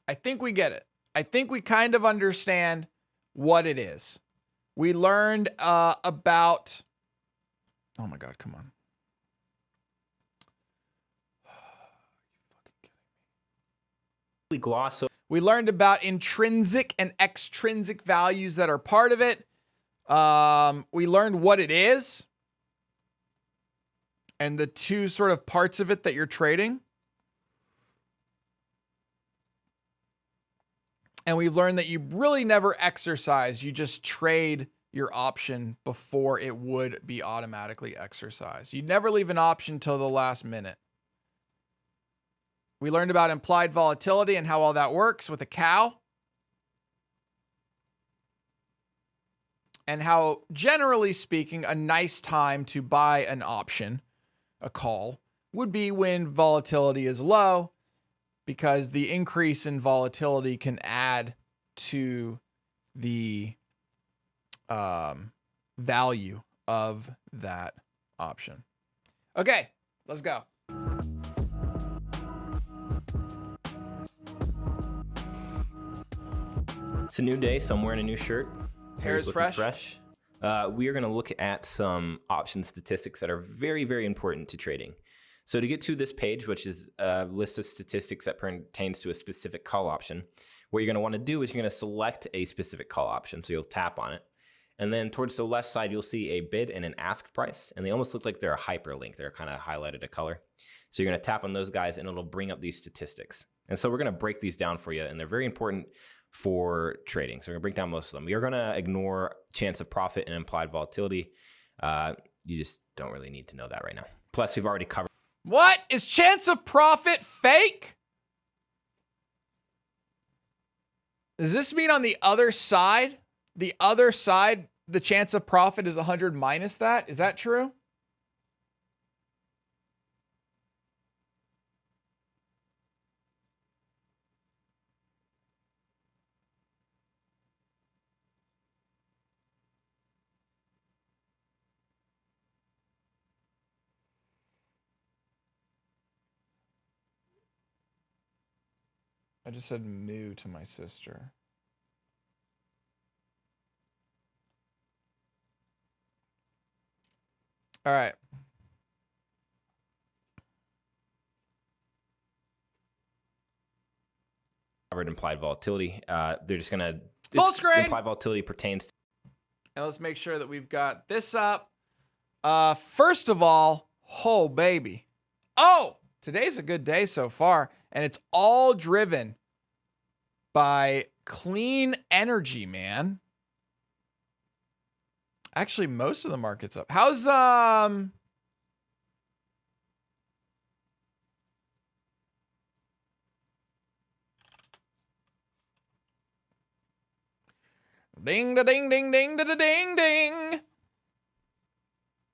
I think we get it. I think we kind of understand what it is. We learned about... Oh my God, come on. gloss over. We learned about intrinsic and extrinsic values that are part of it. We learned what it is and the two sort of parts of it that you're trading. And we've learned that you really never exercise. You just trade your option before it would be automatically exercised. You'd never leave an option till the last minute. We learned about implied volatility and how all that works with a cow. And how, generally speaking, a nice time to buy an option, a call, would be when volatility is low, because the increase in volatility can add to the value of that option. Okay, let's go. It's a new day, so I'm wearing a new shirt. Hair is looking fresh. We are going to look at some option statistics that are very, very important to trading. So to get to this page, which is a list of statistics that pertains to a specific call option, what you're going to want to do is you're going to select a specific call option. So you'll tap on it. And then towards the left side, you'll see a bid and an ask price. And they almost look like they're a hyperlink. They're kind of highlighted a color. So you're going to tap on those guys and it'll bring up these statistics. And so we're going to break these down for you. And they're very important for trading. So we're going to break down most of them. We are going to ignore chance of profit and implied volatility. You just don't really need to know that right now. Plus, we've already covered. What? Is chance of profit fake? Does this mean on the other side? The other side, the chance of profit is 100 minus that? Is that true? I just said moo to my sister. All right. Covered implied volatility. They're just going to... Full screen! Implied volatility pertains to... And let's make sure that we've got this up. First of all, oh, baby. Oh, today's a good day so far. And it's all driven by clean energy, man. Actually, most of the market's up. How's ding da ding ding ding da da ding ding.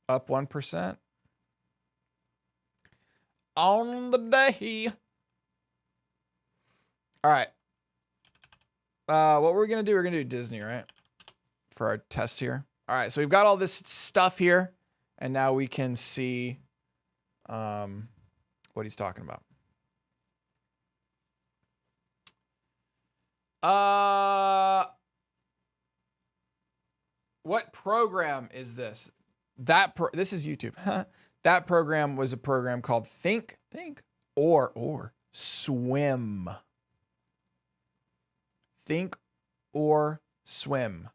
Up 1%. On the day. All right. What we're going to do, we're going to do Disney, right? For our test here. All right, so we've got all this stuff here, and now we can see what he's talking about. What program is this? This is YouTube. That program was a program called Think or Swim. Think or Swim.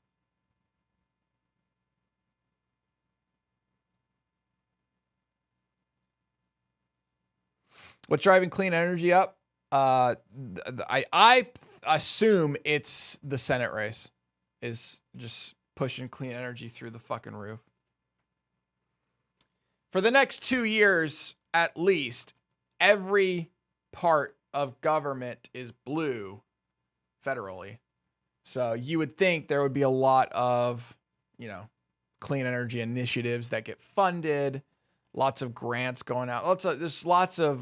What's driving clean energy up? I assume it's the Senate race is just pushing clean energy through the fucking roof. For the next 2 years, at least, every part of government is blue federally. So you would think there would be a lot of, clean energy initiatives that get funded. Lots of grants going out. There's lots of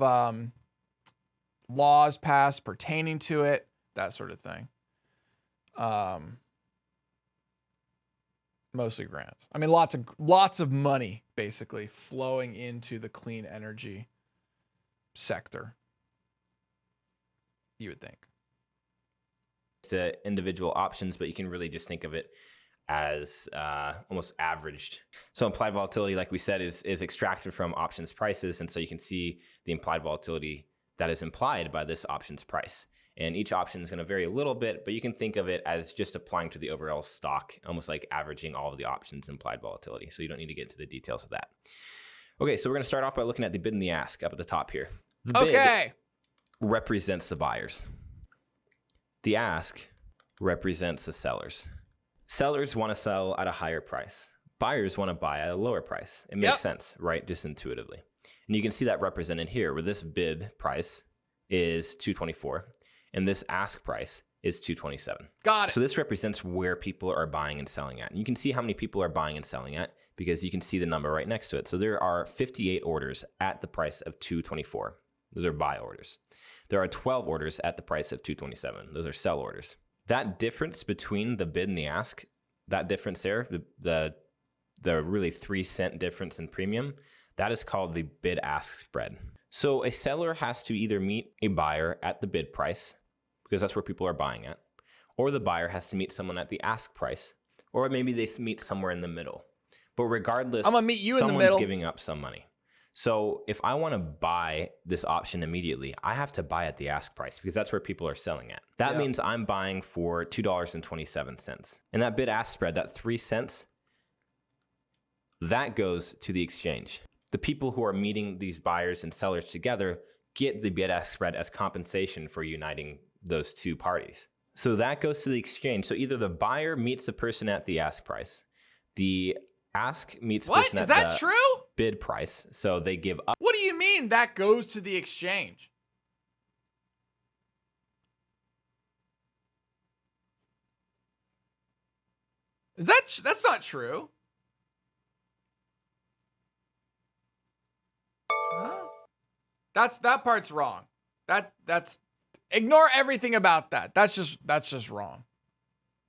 laws passed pertaining to it, that sort of thing. Mostly grants. I mean, lots of money basically flowing into the clean energy sector. You would think. To individual options, but you can really just think of it as almost averaged. So implied volatility, like we said, is extracted from options prices. And so you can see the implied volatility that is implied by this options price. And each option is going to vary a little bit, but you can think of it as just applying to the overall stock, almost like averaging all of the options implied volatility. So you don't need to get into the details of that. Okay, so we're going to start off by looking at the bid and the ask up at the top here. The bid represents the buyers. The ask represents the sellers. Sellers want to sell at a higher price. Buyers want to buy at a lower price. It makes sense, right? Just intuitively. And you can see that represented here, where this bid price is $224 and this ask price is $227. Got it. So this represents where people are buying and selling at. And you can see how many people are buying and selling at because you can see the number right next to it. So there are 58 orders at the price of $224. Those are buy orders. There are 12 orders at the price of $227. Those are sell orders. That difference between the bid and the ask, that difference there, the really 3-cent difference in premium, that is called the bid-ask spread. So a seller has to either meet a buyer at the bid price, because that's where people are buying at, or the buyer has to meet someone at the ask price, or maybe they meet somewhere in the middle. But regardless, I'm gonna meet you in the someone's middle. giving up some money. So if I want to buy this option immediately, I have to buy at the ask price because that's where people are selling at. That means I'm buying for $2.27. And that bid-ask spread, that 3 cents, that goes to the exchange. The people who are meeting these buyers and sellers together get the bid-ask spread as compensation for uniting those two parties. So that goes to the exchange. So either the buyer meets the person at the ask price, the ask meets the person at the Is that true? bid price. So they give up. What do you mean that goes to the exchange? That's not true? Huh? That part's wrong. That's ignore everything about that. That's just wrong.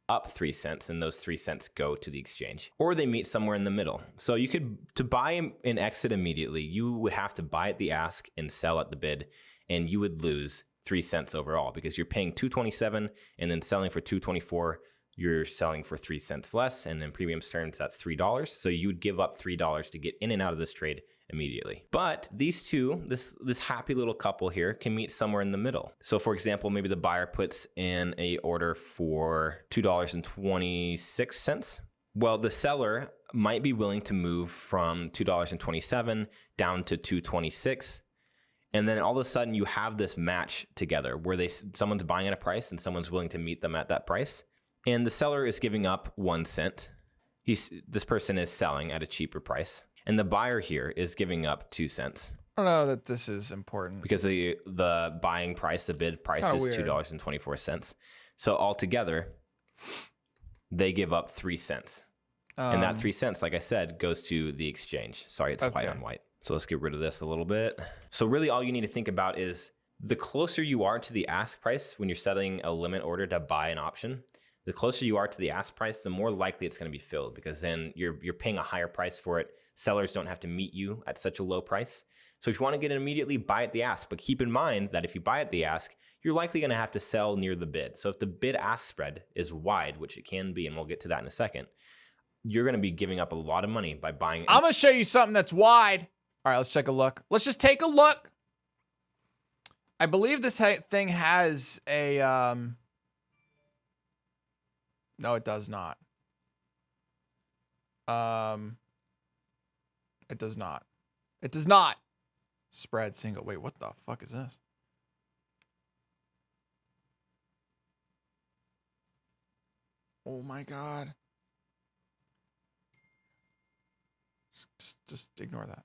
Up 3 cents, and those 3 cents go to the exchange, or they meet somewhere in the middle. So you could, to buy and exit immediately, you would have to buy at the ask and sell at the bid, and you would lose 3 cents overall because you're paying $2.27 and then selling for $2.24. You're selling for 3 cents less, and in premium terms, that's $3. So you would give up $3 to get in and out of this trade immediately. But these two, this happy little couple here, can meet somewhere in the middle. So for example, maybe the buyer puts in a order for $2.26. Well, the seller might be willing to move from $2.27 down to $2.26. And then all of a sudden you have this match together where someone's buying at a price and someone's willing to meet them at that price. And the seller is giving up 1 cent. This person is selling at a cheaper price. And the buyer here is giving up 2 cents. I don't know that this is important. Because the buying price, the bid price is $2.24. So altogether, they give up 3 cents. And that 3 cents, like I said, goes to the exchange. Sorry, it's white on white. So let's get rid of this a little bit. So really all you need to think about is the closer you are to the ask price when you're setting a limit order to buy an option, the closer you are to the ask price, the more likely it's going to be filled because then you're paying a higher price for it. Sellers don't have to meet you at such a low price. So if you want to get it immediately, buy at the ask. But keep in mind that if you buy at the ask, you're likely going to have to sell near the bid. So if the bid-ask spread is wide, which it can be, and we'll get to that in a second, you're going to be giving up a lot of money by buying. I'm going to show you something that's wide. All right, let's take a look. Let's just take a look. I believe this thing has a... No, it does not. It does not. It does not. Spread single. Wait, what the fuck is this? Oh my God. Just ignore that.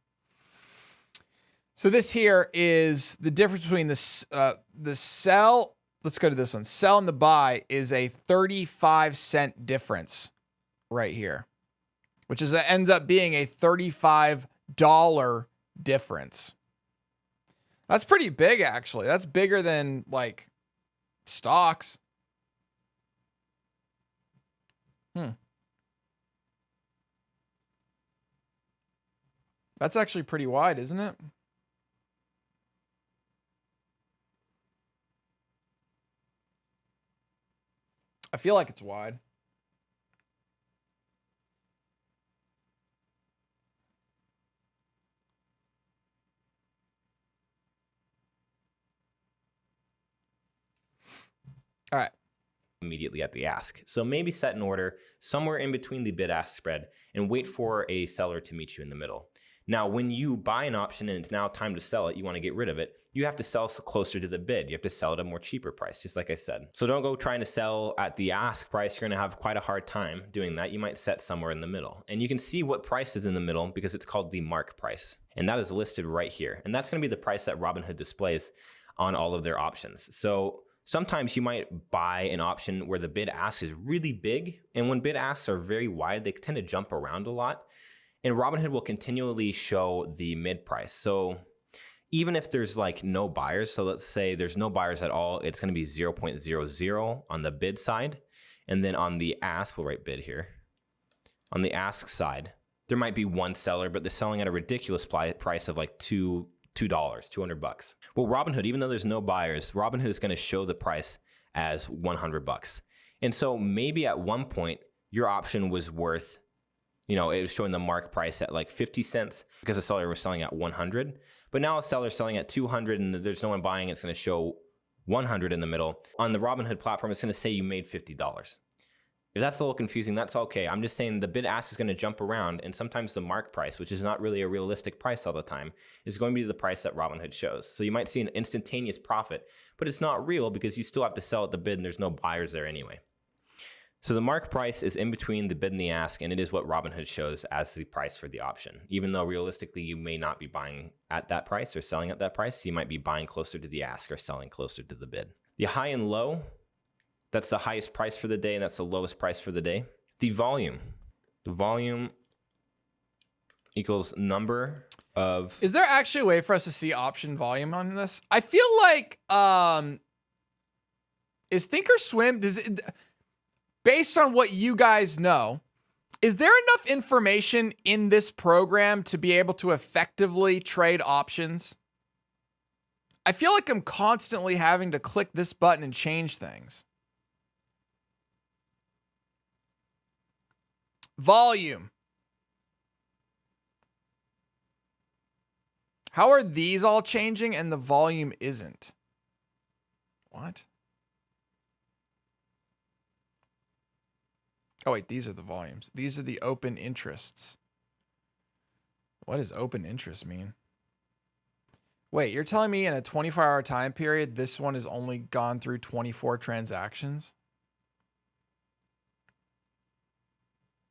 So this here is the difference between the sell. Let's go to this one. Sell and the buy is a 35-cent difference right here, which ends up being a $35 difference. That's pretty big, actually. That's bigger than like stocks. That's actually pretty wide, isn't it? I feel like it's wide. All right. Immediately at the ask. So maybe set an order somewhere in between the bid-ask spread and wait for a seller to meet you in the middle. Now, when you buy an option and it's now time to sell it, you want to get rid of it, you have to sell closer to the bid. You have to sell at a more cheaper price, just like I said. So don't go trying to sell at the ask price. You're going to have quite a hard time doing that. You might set somewhere in the middle. And you can see what price is in the middle because it's called the mark price. And that is listed right here. And that's going to be the price that Robinhood displays on all of their options. So sometimes you might buy an option where the bid ask is really big. And when bid asks are very wide, they tend to jump around a lot. And Robinhood will continually show the mid price. So even if there's like no buyers, so let's say there's no buyers at all, it's going to be 0.00 on the bid side. And then on the ask, we'll write bid here. On the ask side, there might be one seller, but they're selling at a ridiculous price of like $2, $200. Well, Robinhood, even though there's no buyers, Robinhood is going to show the price as $100. And so maybe at one point your option was worth, it was showing the mark price at like 50 cents because the seller was selling at 100. But now a seller's selling at 200 and there's no one buying. It's going to show 100 in the middle. On the Robinhood platform, it's going to say you made $50. If that's a little confusing, that's okay. I'm just saying the bid ask is going to jump around, and sometimes the mark price, which is not really a realistic price all the time, is going to be the price that Robinhood shows. So you might see an instantaneous profit, but it's not real because you still have to sell at the bid and there's no buyers there anyway. So the mark price is in between the bid and the ask, and it is what Robinhood shows as the price for the option. Even though realistically you may not be buying at that price or selling at that price, you might be buying closer to the ask or selling closer to the bid. The high and low, that's the highest price for the day, and that's the lowest price for the day. The volume equals number of... Is there actually a way for us to see option volume on this? I feel like, is Thinkorswim, based on what you guys know, is there enough information in this program to be able to effectively trade options? I feel like I'm constantly having to click this button and change things. Volume. How are these all changing and the volume isn't? What? Oh, wait, these are the volumes. These are the open interests. What does open interest mean? Wait, you're telling me in a 24-hour time period, this one has only gone through 24 transactions?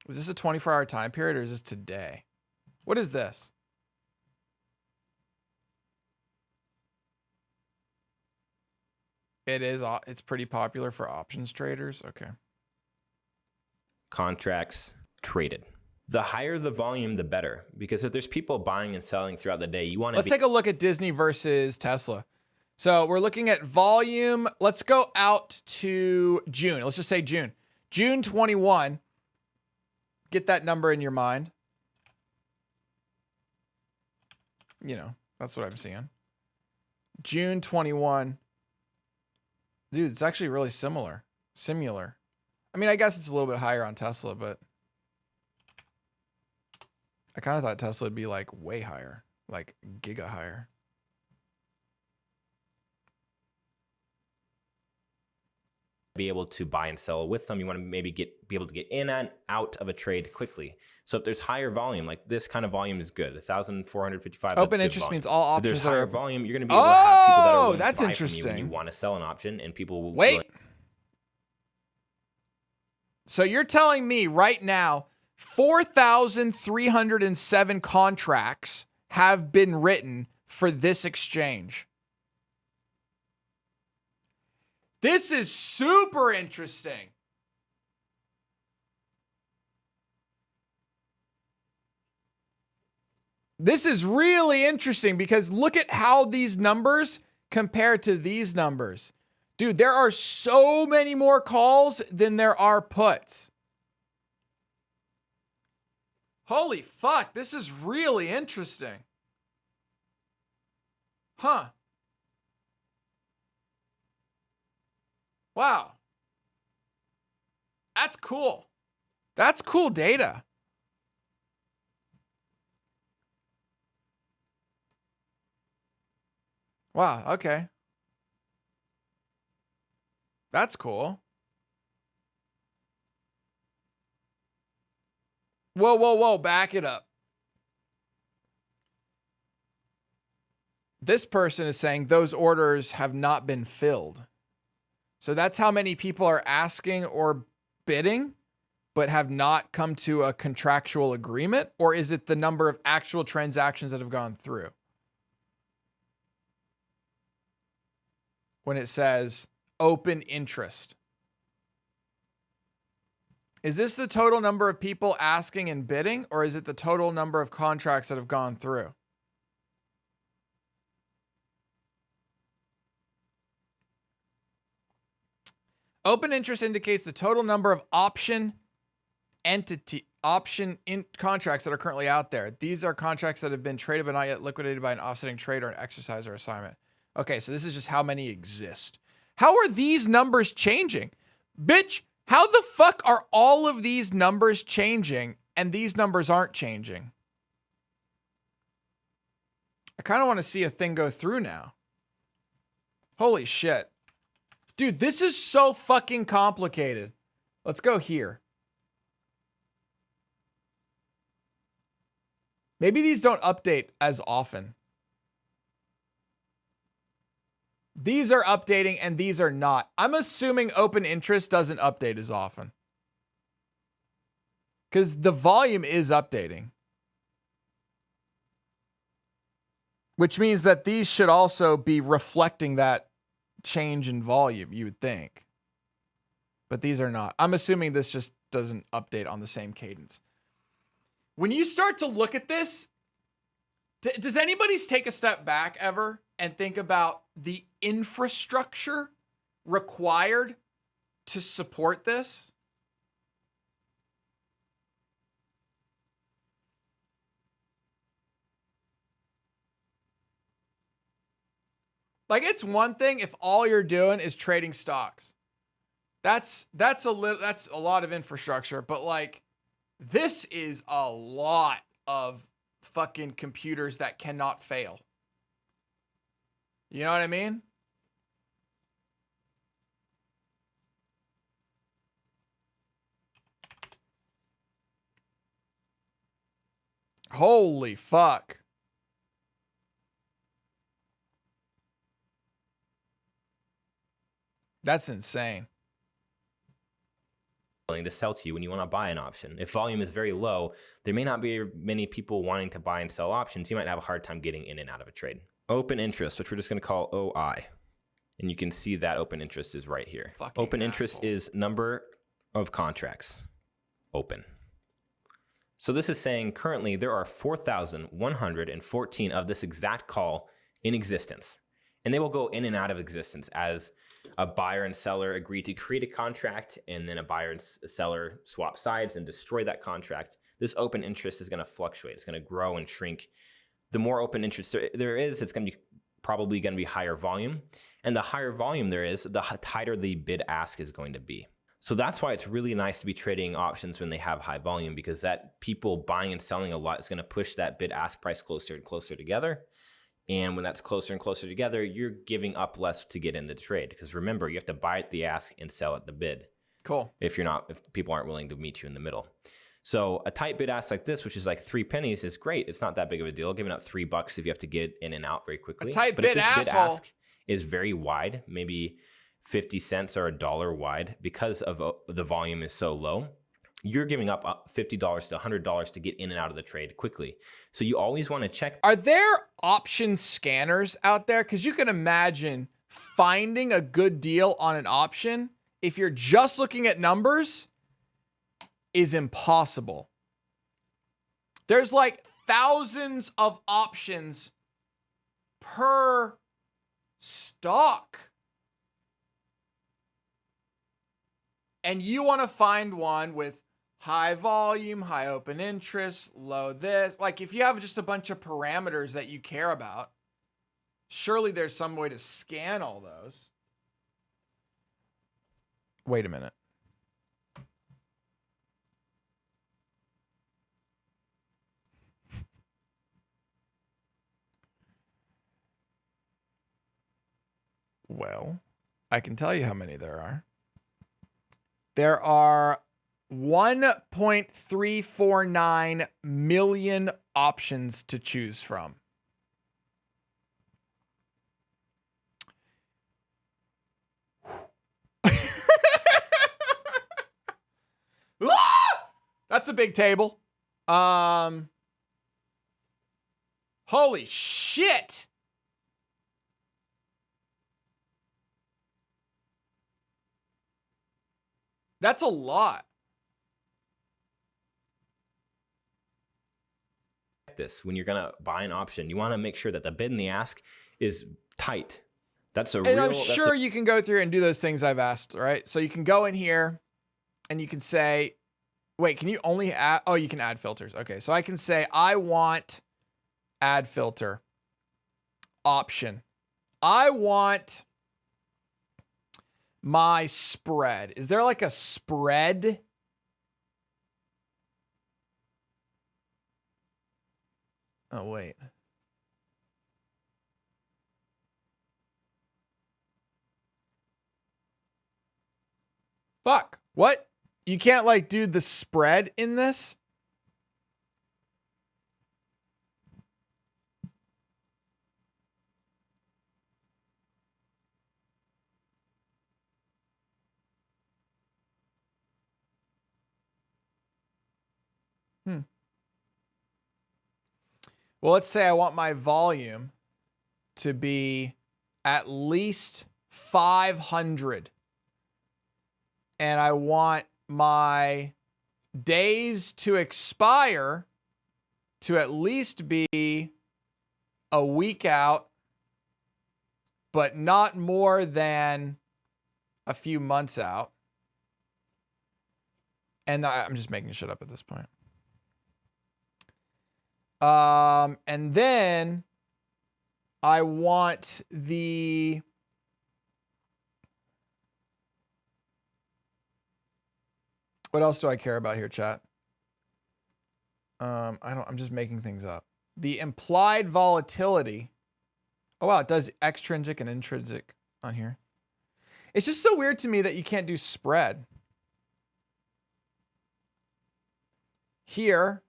Is this a 24-hour time period or is this today? What is this? It is. It's pretty popular for options traders. Okay. Contracts traded. The higher the volume, the better. Because if there's people buying and selling throughout the day, you want to... Let's take a look at Disney versus Tesla. So we're looking at volume. Let's go out to June. Let's just say June. June 21. Get that number in your mind. That's what I'm seeing. June 21. Dude, it's actually really similar. I mean, I guess it's a little bit higher on Tesla, but I kind of thought Tesla would be like way higher, like giga higher. Be able to buy and sell with them. You want to maybe be able to get in and out of a trade quickly. So if there's higher volume, like this kind of volume is good. 1,455. Open interest means all options. If there's that higher are volume, you're going to be able to have people that are willing that's to buy interesting. from you when you want to sell an option, and people will wait. So you're telling me right now, 4,307 contracts have been written for this exchange. This is super interesting. This is really interesting because look at how these numbers compare to these numbers. Dude, there are so many more calls than there are puts. Holy fuck, this is really interesting. Huh. Wow. That's cool. That's cool data. Wow, okay. That's cool. Whoa, back it up. This person is saying those orders have not been filled. So that's how many people are asking or bidding, but have not come to a contractual agreement? Or is it the number of actual transactions that have gone through? When it says open interest. Is this the total number of people asking and bidding, or is it the total number of contracts that have gone through? Open interest indicates the total number of option contracts that are currently out there. These are contracts that have been traded but not yet liquidated by an offsetting trade or an exercise or assignment. Okay, so this is just how many exist. How are these numbers changing? Bitch, how the fuck are all of these numbers changing and these numbers aren't changing? I kind of want to see a thing go through now. Holy shit. Dude, this is so fucking complicated. Let's go here. Maybe these don't update as often. These are updating and these are not. I'm assuming open interest doesn't update as often. Because the volume is updating. Which means that these should also be reflecting that change in volume, you would think. But these are not. I'm assuming this just doesn't update on the same cadence. When you start to look at this, does anybody take a step back ever and think about the infrastructure required to support this? Like, it's one thing if all you're doing is trading stocks. That's a lot of infrastructure, but like, this is a lot of fucking computers that cannot fail. You know what I mean? Holy fuck. That's insane. Willing to sell to you when you want to buy an option. If volume is very low, there may not be many people wanting to buy and sell options. You might have a hard time getting in and out of a trade. Open interest, which we're just going to call OI. And you can see that open interest is right here. Fucking open interest asshole. is number of contracts open. So this is saying currently there are 4,114 of this exact call in existence. And they will go in and out of existence as a buyer and seller agree to create a contract, and then a buyer and seller swap sides and destroy that contract. This open interest is going to fluctuate. It's going to grow and shrink. The more open interest there is, it's going to be probably going to be higher volume. And the higher volume there is, the tighter the bid ask is going to be. So that's why it's really nice to be trading options when they have high volume, because that people buying and selling a lot is going to push that bid ask price closer and closer together. And when that's closer and closer together, you're giving up less to get in the trade. Because remember, you have to buy at the ask and sell at the bid. Cool. If people aren't willing to meet you in the middle. So a tight bid ask like this, which is like 3 pennies, is great. It's not that big of a deal. Giving up $3 if you have to get in and out very quickly. A tight but if bid this bid asshole ask is very wide, maybe 50 cents or $1 wide, because of the volume is so low, you're giving up $50 to $100 to get in and out of the trade quickly. So you always want to check. Are there option scanners out there? Because you can imagine finding a good deal on an option, if you're just looking at numbers, is impossible. There's like thousands of options per stock. And you want to find one with high volume, high open interest, low this. Like, if you have just a bunch of parameters that you care about, surely there's some way to scan all those. Wait a minute. Well, I can tell you how many there are. There are 1.349 million options to choose from. That's a big table. Holy shit. That's a lot. protect this when you're going to buy an option. You want to make sure that the bid and the ask is tight. That's a And real. I'm sure you can go through and do those things I've asked, right? So you can go in here and you can say, wait, can you only add? Oh, you can add filters. Okay, so I can say I want add filter option. I want my spread. Is there like a spread? Oh, wait. Fuck. What? You can't like do the spread in this? Well, let's say I want my volume to be at least 500. And I want my days to expire to at least be a week out, but not more than a few months out. And I'm just making shit up at this point. And then I want the what else do I care about here, chat? I'm just making things up. The implied volatility. Oh wow, it does extrinsic and intrinsic on here. It's just so weird to me that you can't do spread. Here,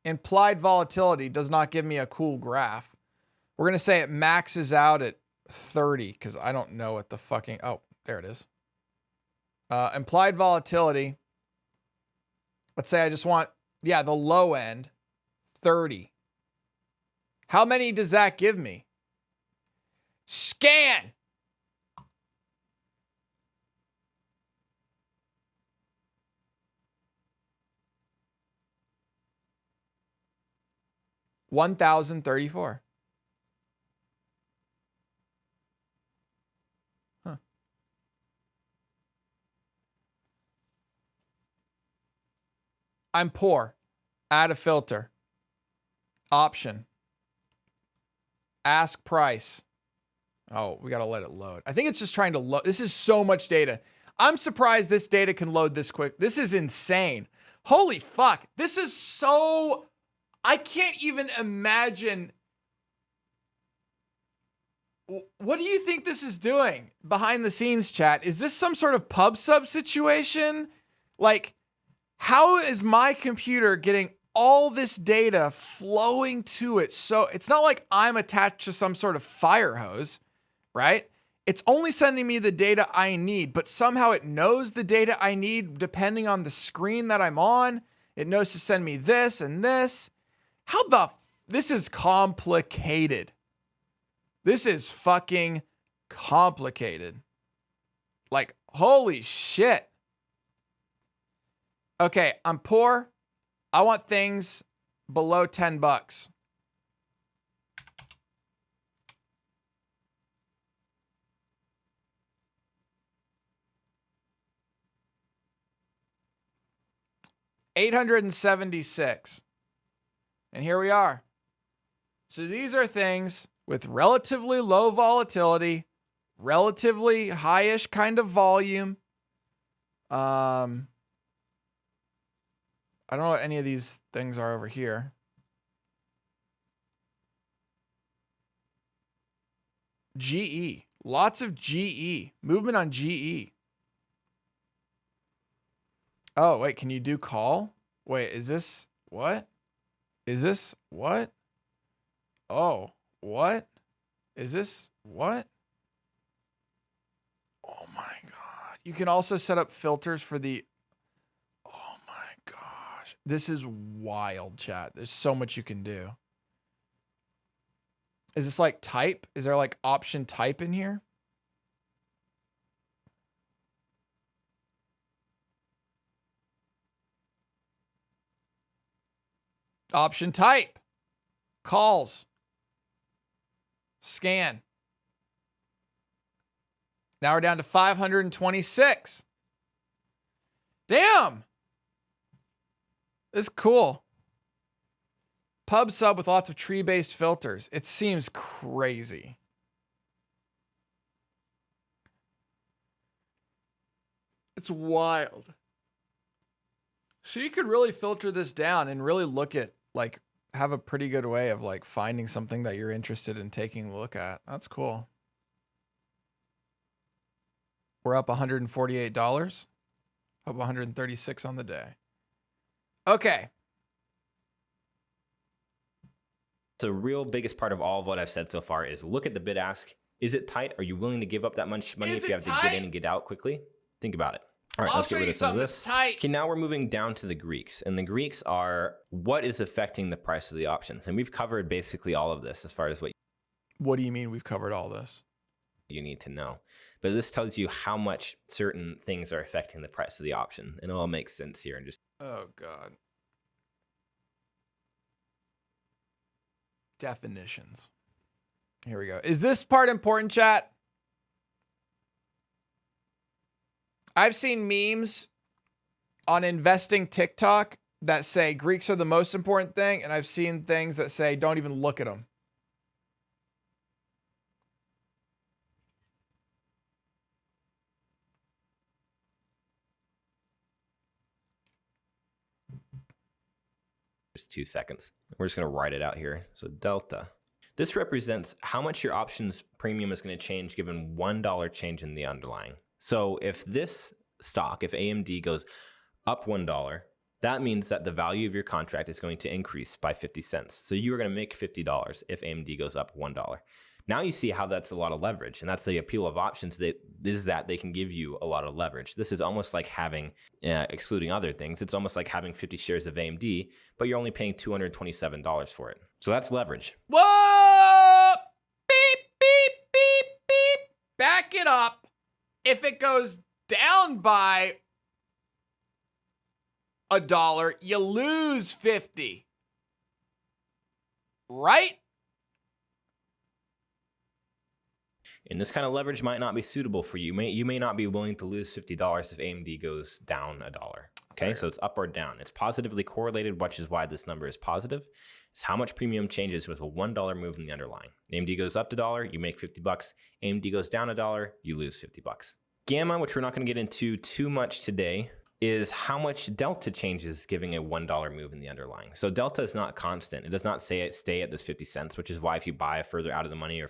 implied volatility does not give me a cool graph. We're going to say it maxes out at 30 because I don't know what the fucking... Oh, there it is. Implied volatility. Let's say I just want, the low end, 30. How many does that give me? Scan! $1,034. Huh. I'm poor. Add a filter. Option. Ask price. Oh, we got to let it load. I think it's just trying to load. This is so much data. I'm surprised this data can load this quick. This is insane. Holy fuck. This is so... I can't even imagine. What do you think this is doing behind the scenes, chat? Is this some sort of pub sub situation? Like, how is my computer getting all this data flowing to it? So it's not like I'm attached to some sort of fire hose, right? It's only sending me the data I need, but somehow it knows the data I need depending on the screen that I'm on. It knows to send me this and this. This is complicated. This is fucking complicated. Like, holy shit. Okay, I'm poor. I want things below $10. $876. And here we are. So these are things with relatively low volatility, relatively high-ish kind of volume. I don't know what any of these things are over here. GE. Lots of GE. Movement on GE. Oh, wait, can you do call? Wait, is this what? Is this what? Oh, what? Is this what? Oh my God. You can also set up filters for the... Oh my gosh. This is wild, chat. There's so much you can do. Is this like type? Is there like option type in here? Option type. Calls. Scan. Now we're down to 526. Damn. This is cool. Pub sub with lots of tree-based filters. It seems crazy. It's wild. So you could really filter this down and really look at, like, have a pretty good way of, like, finding something that you're interested in taking a look at. That's cool. We're up $148. Up 136 on the day. Okay. The real biggest part of all of what I've said so far is look at the bid ask. Is it tight? Are you willing to give up that much money if you have to get in and get out quickly? Think about it. All right, let's get rid of some of this. Okay, now we're moving down to the Greeks. And the Greeks are what is affecting the price of the options. And we've covered basically all of this as far as What do you mean we've covered all this? You need to know. But this tells you how much certain things are affecting the price of the option. And it all makes sense here. And just Oh, God. Definitions. Here we go. Is this part important, chat? I've seen memes on investing TikTok that say Greeks are the most important thing, and I've seen things that say don't even look at them. just 2 seconds. We're just going to write it out here. So delta. This represents how much your options premium is going to change given $1 change in the underlying. So if this stock, if AMD goes up $1, that means that the value of your contract is going to increase by 50 cents. So you are going to make $50 if AMD goes up $1. Now you see how that's a lot of leverage, and that's the appeal of options, that they can give you a lot of leverage. This is almost like having, excluding other things, it's almost like having 50 shares of AMD, but you're only paying $227 for it. So that's leverage. Whoa! Beep, beep, beep, beep. Back it up. If it goes down by $1, you lose 50. Right? And this kind of leverage might not be suitable for you. You may not be willing to lose $50 if AMD goes down $1. Okay, so it's up or down. It's positively correlated, which is why this number is positive. It's how much premium changes with a $1 move in the underlying. AMD goes up $1, you make $50. AMD goes down $1, you lose $50. Gamma, which we're not going to get into too much today, is how much delta changes giving a $1 move in the underlying. So delta is not constant. It does not say it stay at this 50 cents, which is why if you buy further out of the money or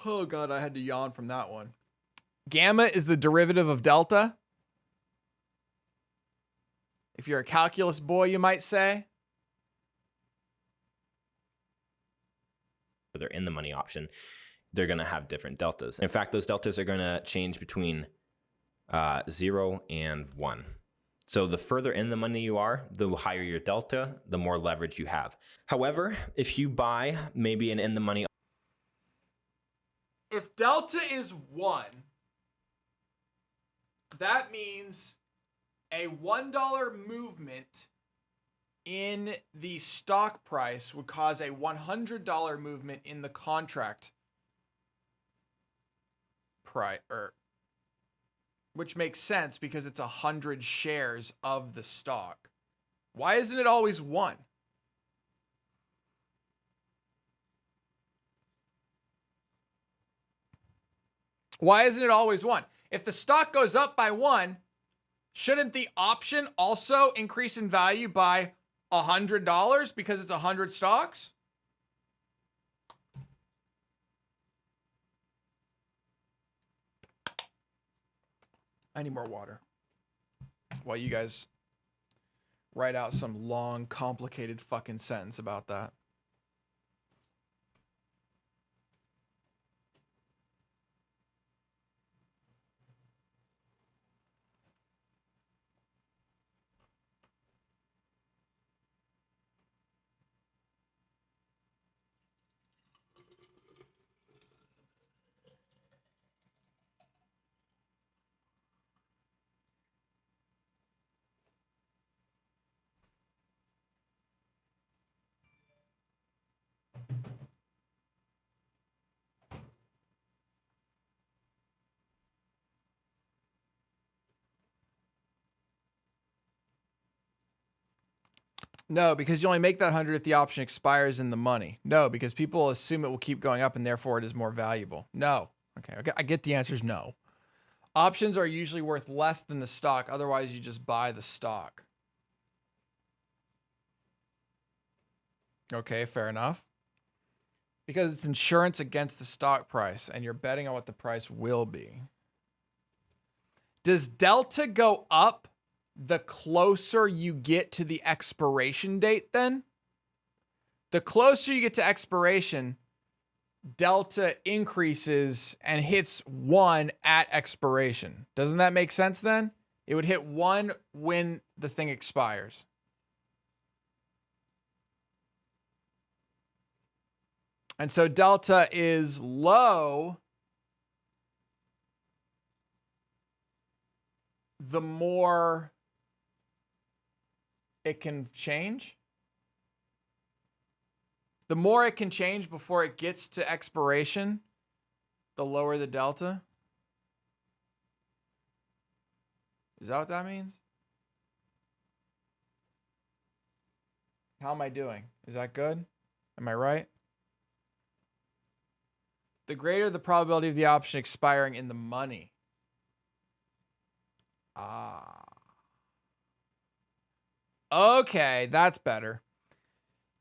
Oh, God, I had to yawn from that one. Gamma is the derivative of delta. If you're a calculus boy, you might say. they're in the money option, they're going to have different deltas. In fact, those deltas are going to change between 0 and 1. So the further in the money you are, the higher your delta, the more leverage you have. However, if you buy maybe an in the money, if delta is 1, that means a $1 movement in the stock price would cause a $100 movement in the contract price, which makes sense because it's 100 shares of the stock. Why isn't it always 1? Why isn't it always 1? If the stock goes up by 1, shouldn't the option also increase in value by $100 because it's 100 stocks? I need more water. While you guys write out some long, complicated fucking sentence about that. No, because you only make that 100 if the option expires in the money. No, because people assume it will keep going up and therefore it is more valuable. No. Okay, I get the answer is no. Options are usually worth less than the stock. Otherwise, you just buy the stock. Okay, fair enough. Because it's insurance against the stock price and you're betting on what the price will be. Does delta go up the closer you get to the expiration date then? The closer you get to expiration, delta increases and hits 1 at expiration. Doesn't that make sense then? It would hit 1 when the thing expires. And so delta is low the more it can change. The more it can change before it gets to expiration, the lower the delta. Is that what that means? How am I doing? Is that good? Am I right? The greater the probability of the option expiring in the money. Ah. Okay, that's better.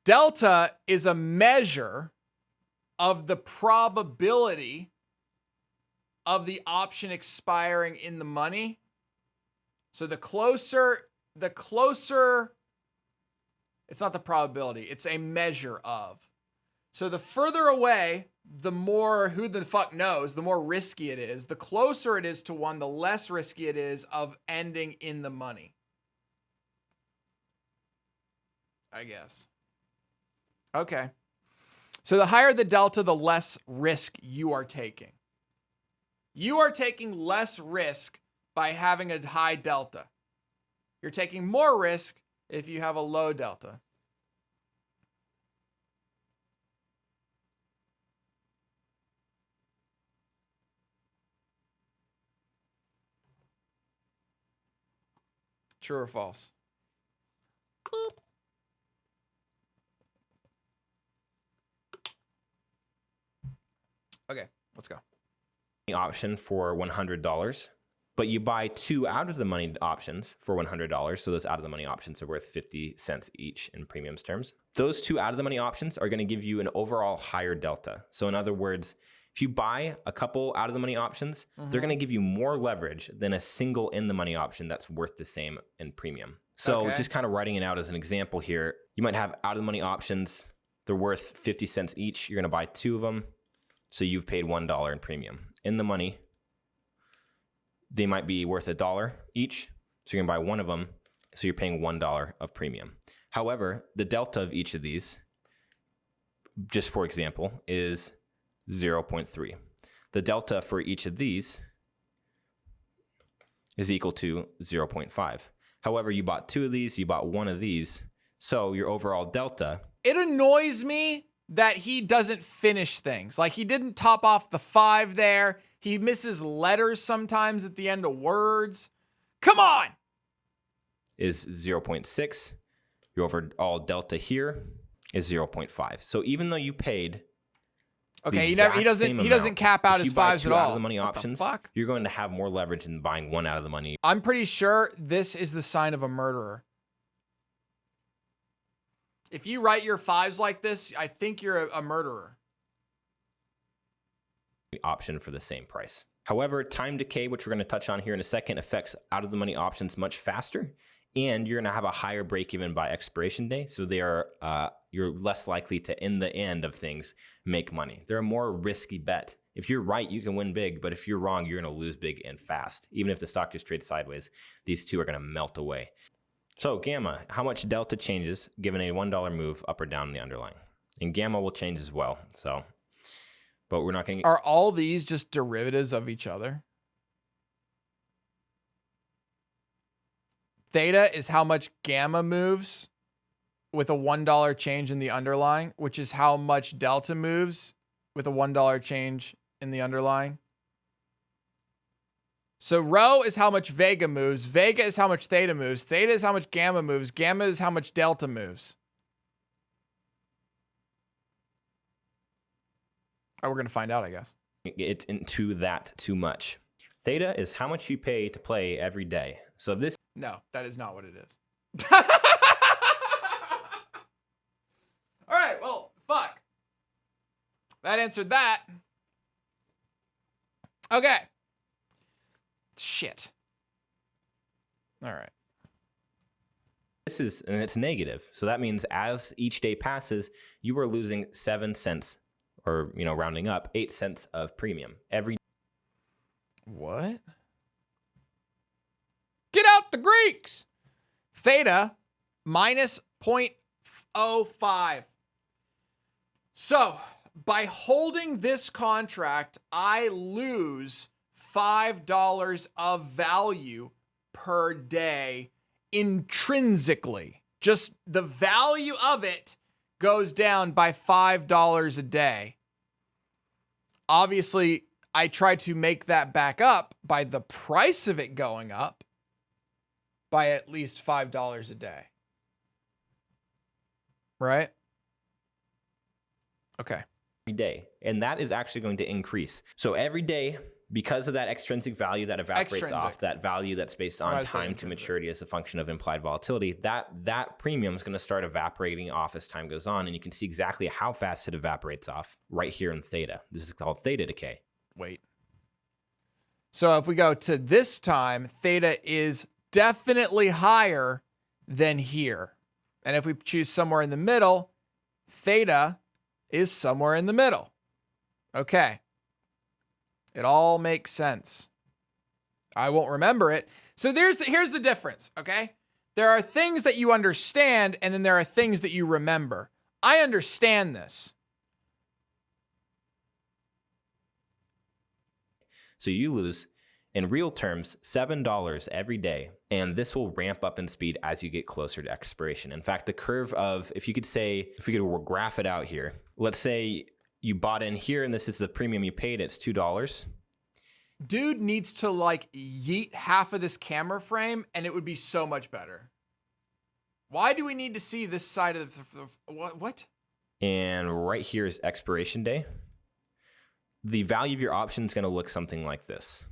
Delta is a measure of the probability of the option expiring in the money. So the closer, it's not the probability, it's a measure of. So the further away, the more who the fuck knows, the more risky it is. The closer it is to 1, the less risky it is of ending in the money. I guess. Okay. So the higher the delta, the less risk you are taking. You are taking less risk by having a high delta. You're taking more risk if you have a low delta. True or false? Boop. Okay, let's go. Option for $100, but you buy 2 out of the money options for $100. So those out of the money options are worth 50 cents each in premiums terms. Those 2 out of the money options are going to give you an overall higher delta. So in other words, if you buy a couple out of the money options, they're going to give you more leverage than a single in the money option that's worth the same in premium. So just kind of writing it out as an example here, you might have out of the money options. They're worth 50 cents each. You're going to buy 2 of them. So you've paid $1 in premium. In the money, they might be worth $1 each. So you're going to buy 1 of them. So you're paying $1 of premium. However, the delta of each of these, just for example, is 0.3. The delta for each of these is equal to 0.5. However, you bought 2 of these, you bought 1 of these. So your overall delta. It annoys me that he doesn't finish things. Like, he didn't top off the 5 there. He misses letters sometimes at the end of words. Come on! Is 0.6. Your overall delta here is 0.5. So even though you paid okay, he doesn't cap out his 5s at all. Out of the money options, you're going to have more leverage than buying 1 out of the money. I'm pretty sure this is the sign of a murderer. If you write your 5s like this, I think you're a murderer. Option for the same price. However, time decay, which we're going to touch on here in a second, affects out of the money options much faster, and you're going to have a higher break even by expiration day. So they are you're less likely to, in the end of things, make money. They're a more risky bet. If you're right, you can win big, but if you're wrong, you're going to lose big and fast. Even if the stock just trades sideways, these two are going to melt away. So gamma, how much delta changes given a $1 move up or down in the underlying? And gamma will change as well. So, but we're not going to. Are all these just derivatives of each other? Theta is how much gamma moves with a $1 change in the underlying, which is how much delta moves with a $1 change in the underlying. So rho is how much vega moves. Vega is how much theta moves. Theta is how much gamma moves. Gamma is how much delta moves. Oh, we're going to find out, I guess. It's into that too much. Theta is how much you pay to play every day. So if this No, that is not what it is. All right, well, fuck. That answered that. Okay. Shit. All right. and it's negative. So that means as each day passes, you are losing 7 cents, or, you know, rounding up, 8 cents of premium every. What? Get out the Greeks. Theta minus 0.05. So by holding this contract, I lose $5 of value per day intrinsically. Just the value of it goes down by $5 a day. Obviously, I try to make that back up by the price of it going up by at least $5 a day. Right? Okay. Every day. And that is actually going to increase. So every day, because of that extrinsic value that evaporates off, that value that's based on time to maturity as a function of implied volatility, that premium is going to start evaporating off as time goes on. And you can see exactly how fast it evaporates off right here in theta. This is called theta decay. Wait. So if we go to this time, theta is definitely higher than here. And if we choose somewhere in the middle, theta is somewhere in the middle. Okay. It all makes sense. I won't remember it. So here's the difference, okay? There are things that you understand, and then there are things that you remember. I understand this. So you lose, in real terms, $7 every day, and this will ramp up in speed as you get closer to expiration. In fact, the curve of, if we could graph it out here, let's say you bought in here and this is the premium you paid, it's $2. Dude needs to like yeet half of this camera frame and it would be so much better. Why do we need to see this side of the what? And right here is expiration day. The value of your option is going to look something like this.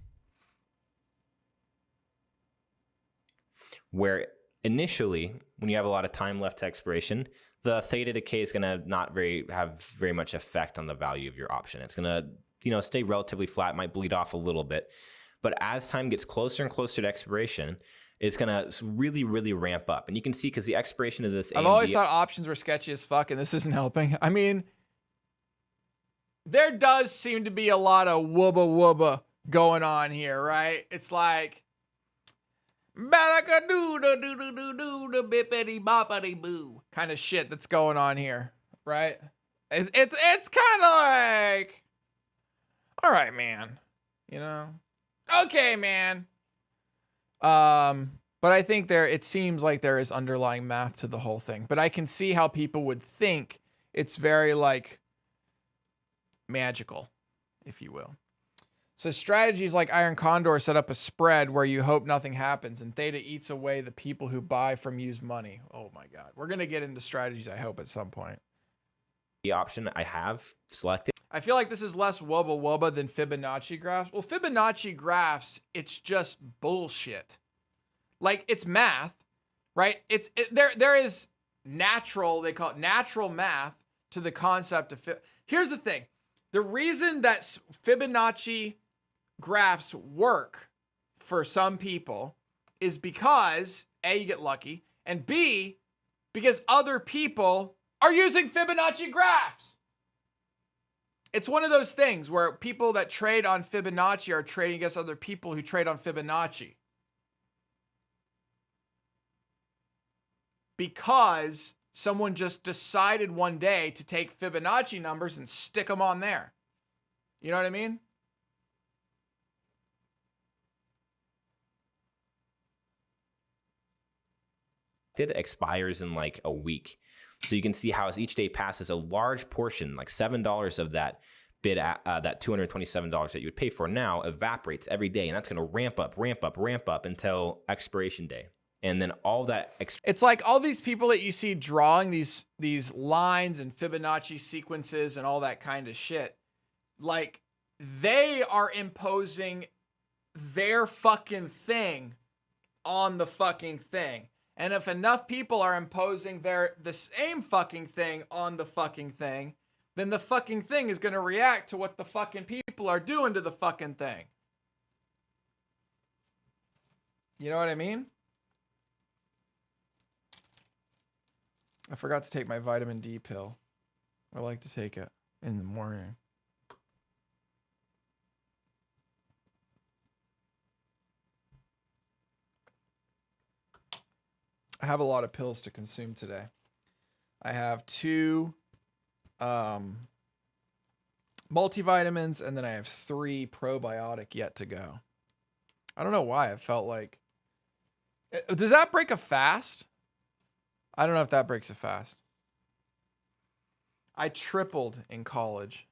Where initially, when you have a lot of time left to expiration, the theta decay is going to not have very much effect on the value of your option. It's going to, stay relatively flat, might bleed off a little bit. But as time gets closer and closer to expiration, it's going to really, really ramp up. And you can see, because the expiration of this I've always thought options were sketchy as fuck, and this isn't helping. I mean, there does seem to be a lot of wubba wubba going on here, right? It's like, kind of shit that's going on here, right? It's kind of like, all right, man, okay, man. But I think it seems like there is underlying math to the whole thing. But I can see how people would think it's very like magical, if you will. So strategies like Iron Condor set up a spread where you hope nothing happens, and theta eats away the people who buy from used money. Oh my God. We're going to get into strategies, I hope, at some point. The option I have selected. I feel like this is less wubba wubba than Fibonacci graphs. Well, Fibonacci graphs, it's just bullshit. Like, it's math, right? There is natural, they call it natural math to the concept of Here's the thing. The reason that Fibonacci graphs work for some people is because A, you get lucky, and B, because other people are using Fibonacci graphs. It's one of those things where people that trade on Fibonacci are trading against other people who trade on Fibonacci. Because someone just decided one day to take Fibonacci numbers and stick them on there. You know what I mean? It expires in like a week. So you can see how as each day passes, a large portion, like $7 of that, bid at that $227 that you would pay for now evaporates every day, and that's going to ramp up until expiration day. And then all that It's like all these people that you see drawing these lines and Fibonacci sequences and all that kind of shit, like they are imposing their fucking thing on the fucking thing. And if enough people are imposing the same fucking thing on the fucking thing, then the fucking thing is going to react to what the fucking people are doing to the fucking thing. You know what I mean? I forgot to take my vitamin D pill. I like to take it in the morning. I have a lot of pills to consume today. I have 2 multivitamins, and then I have 3 probiotic yet to go. I don't know why I felt like... Does that break a fast? I don't know if that breaks a fast. I tripled in college.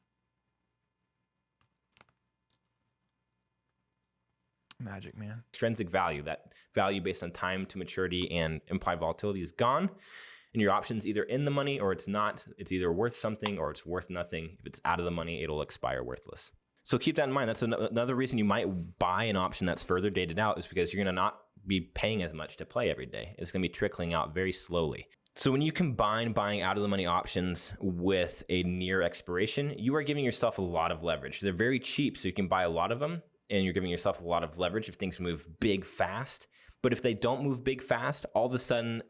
Magic, man. extrinsic value, that value based on time to maturity and implied volatility, is gone. And your option's either in the money or it's not. It's either worth something or it's worth nothing. If it's out of the money, it'll expire worthless. So keep that in mind. That's another reason you might buy an option that's further dated out, is because you're going to not be paying as much to play every day. It's going to be trickling out very slowly. So when you combine buying out of the money options with a near expiration, you are giving yourself a lot of leverage. They're very cheap, so you can buy a lot of them, and you're giving yourself a lot of leverage if things move big fast. But if they don't move big fast, all of a sudden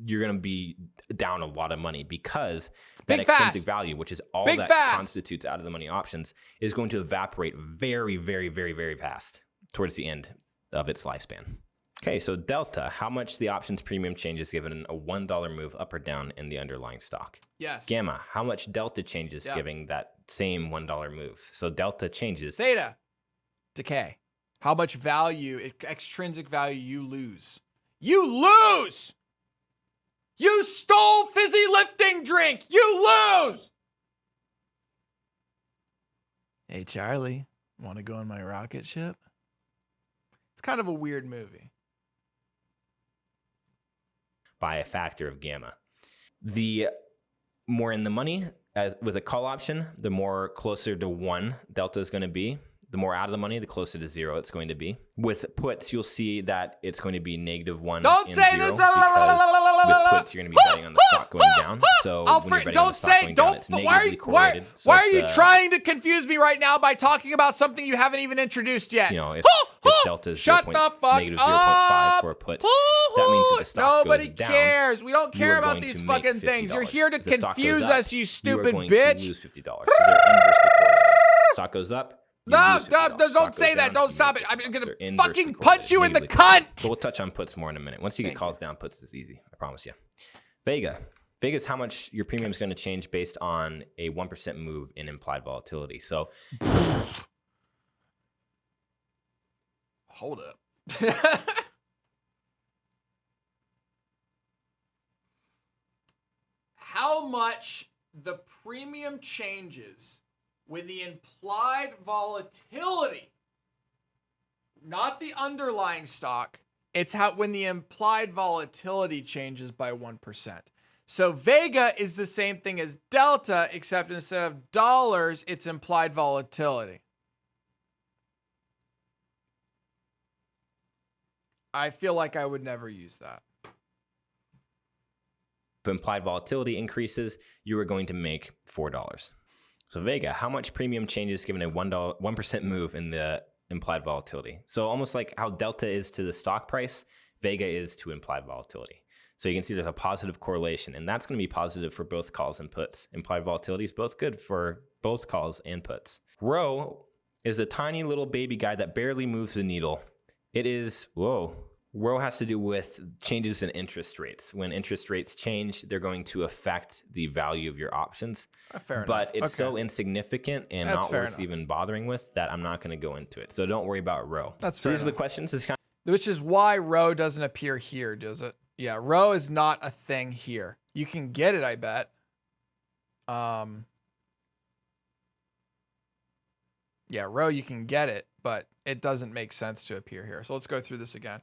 you're going to be down a lot of money, because that extrinsic value, which is all that constitutes out of the money options, is going to evaporate very, very, very, very fast towards the end of its lifespan. Okay, so delta, how much the options premium changes given a $1 move up or down in the underlying stock. Yes. Gamma, how much delta changes giving that same $1 move. So delta changes. Theta, decay. How much value, extrinsic value you lose. You lose! You stole fizzy lifting drink! You lose! Hey, Charlie, want to go on my rocket ship? It's kind of a weird movie. By a factor of gamma. The more in the money, as with a call option, the more closer to 1 delta is going to be. The more out of the money, the closer to 0 it's going to be. With puts, you'll see that it's going to be -1 Don't and say 0, this. because with puts, you're going to be betting on the stock going down. So when you're betting on the stock going down, it's negatively correlated. So why are you trying to confuse me right now by talking about something you haven't even introduced yet? You know, if delta is Shut the fuck -0.5 for a put, that means that the stock Nobody goes down. cares. We don't care about these fucking things. You're here to confuse us, you stupid bitch. You are going to lose $50. So they're inversely correlated. Stock goes up. No, don't say that. Don't stop it. I'm going to fucking punch you in the cunt. So we'll touch on puts more in a minute. Once you get calls down, puts is easy. I promise you. Vega. Vega is how much your premium is going to change based on a 1% move in implied volatility. So hold up. How much the premium changes when the implied volatility, not the underlying stock, it's how when the implied volatility changes by 1%. So Vega is the same thing as delta, except instead of dollars, it's implied volatility. I feel like I would never use that. if implied volatility increases, you are going to make $4. So Vega, how much premium changes given a 1% move in the implied volatility? So almost like how delta is to the stock price, Vega is to implied volatility. So you can see there's a positive correlation, and that's going to be positive for both calls and puts. Implied volatility is both good for both calls and puts. Rho is a tiny little baby guy that barely moves the needle. It is, Rho has to do with changes in interest rates. When interest rates change, they're going to affect the value of your options. Fair but enough. it's so insignificant and not worth enough. even bothering with that I'm not going to go into it. So don't worry about Rho. That's so fair these are the enough. questions. Which is why Rho doesn't appear here, does it? Yeah, Rho is not a thing here. You can get it, I bet. Yeah, row, you can get it, but it doesn't make sense to appear here. So let's go through this again.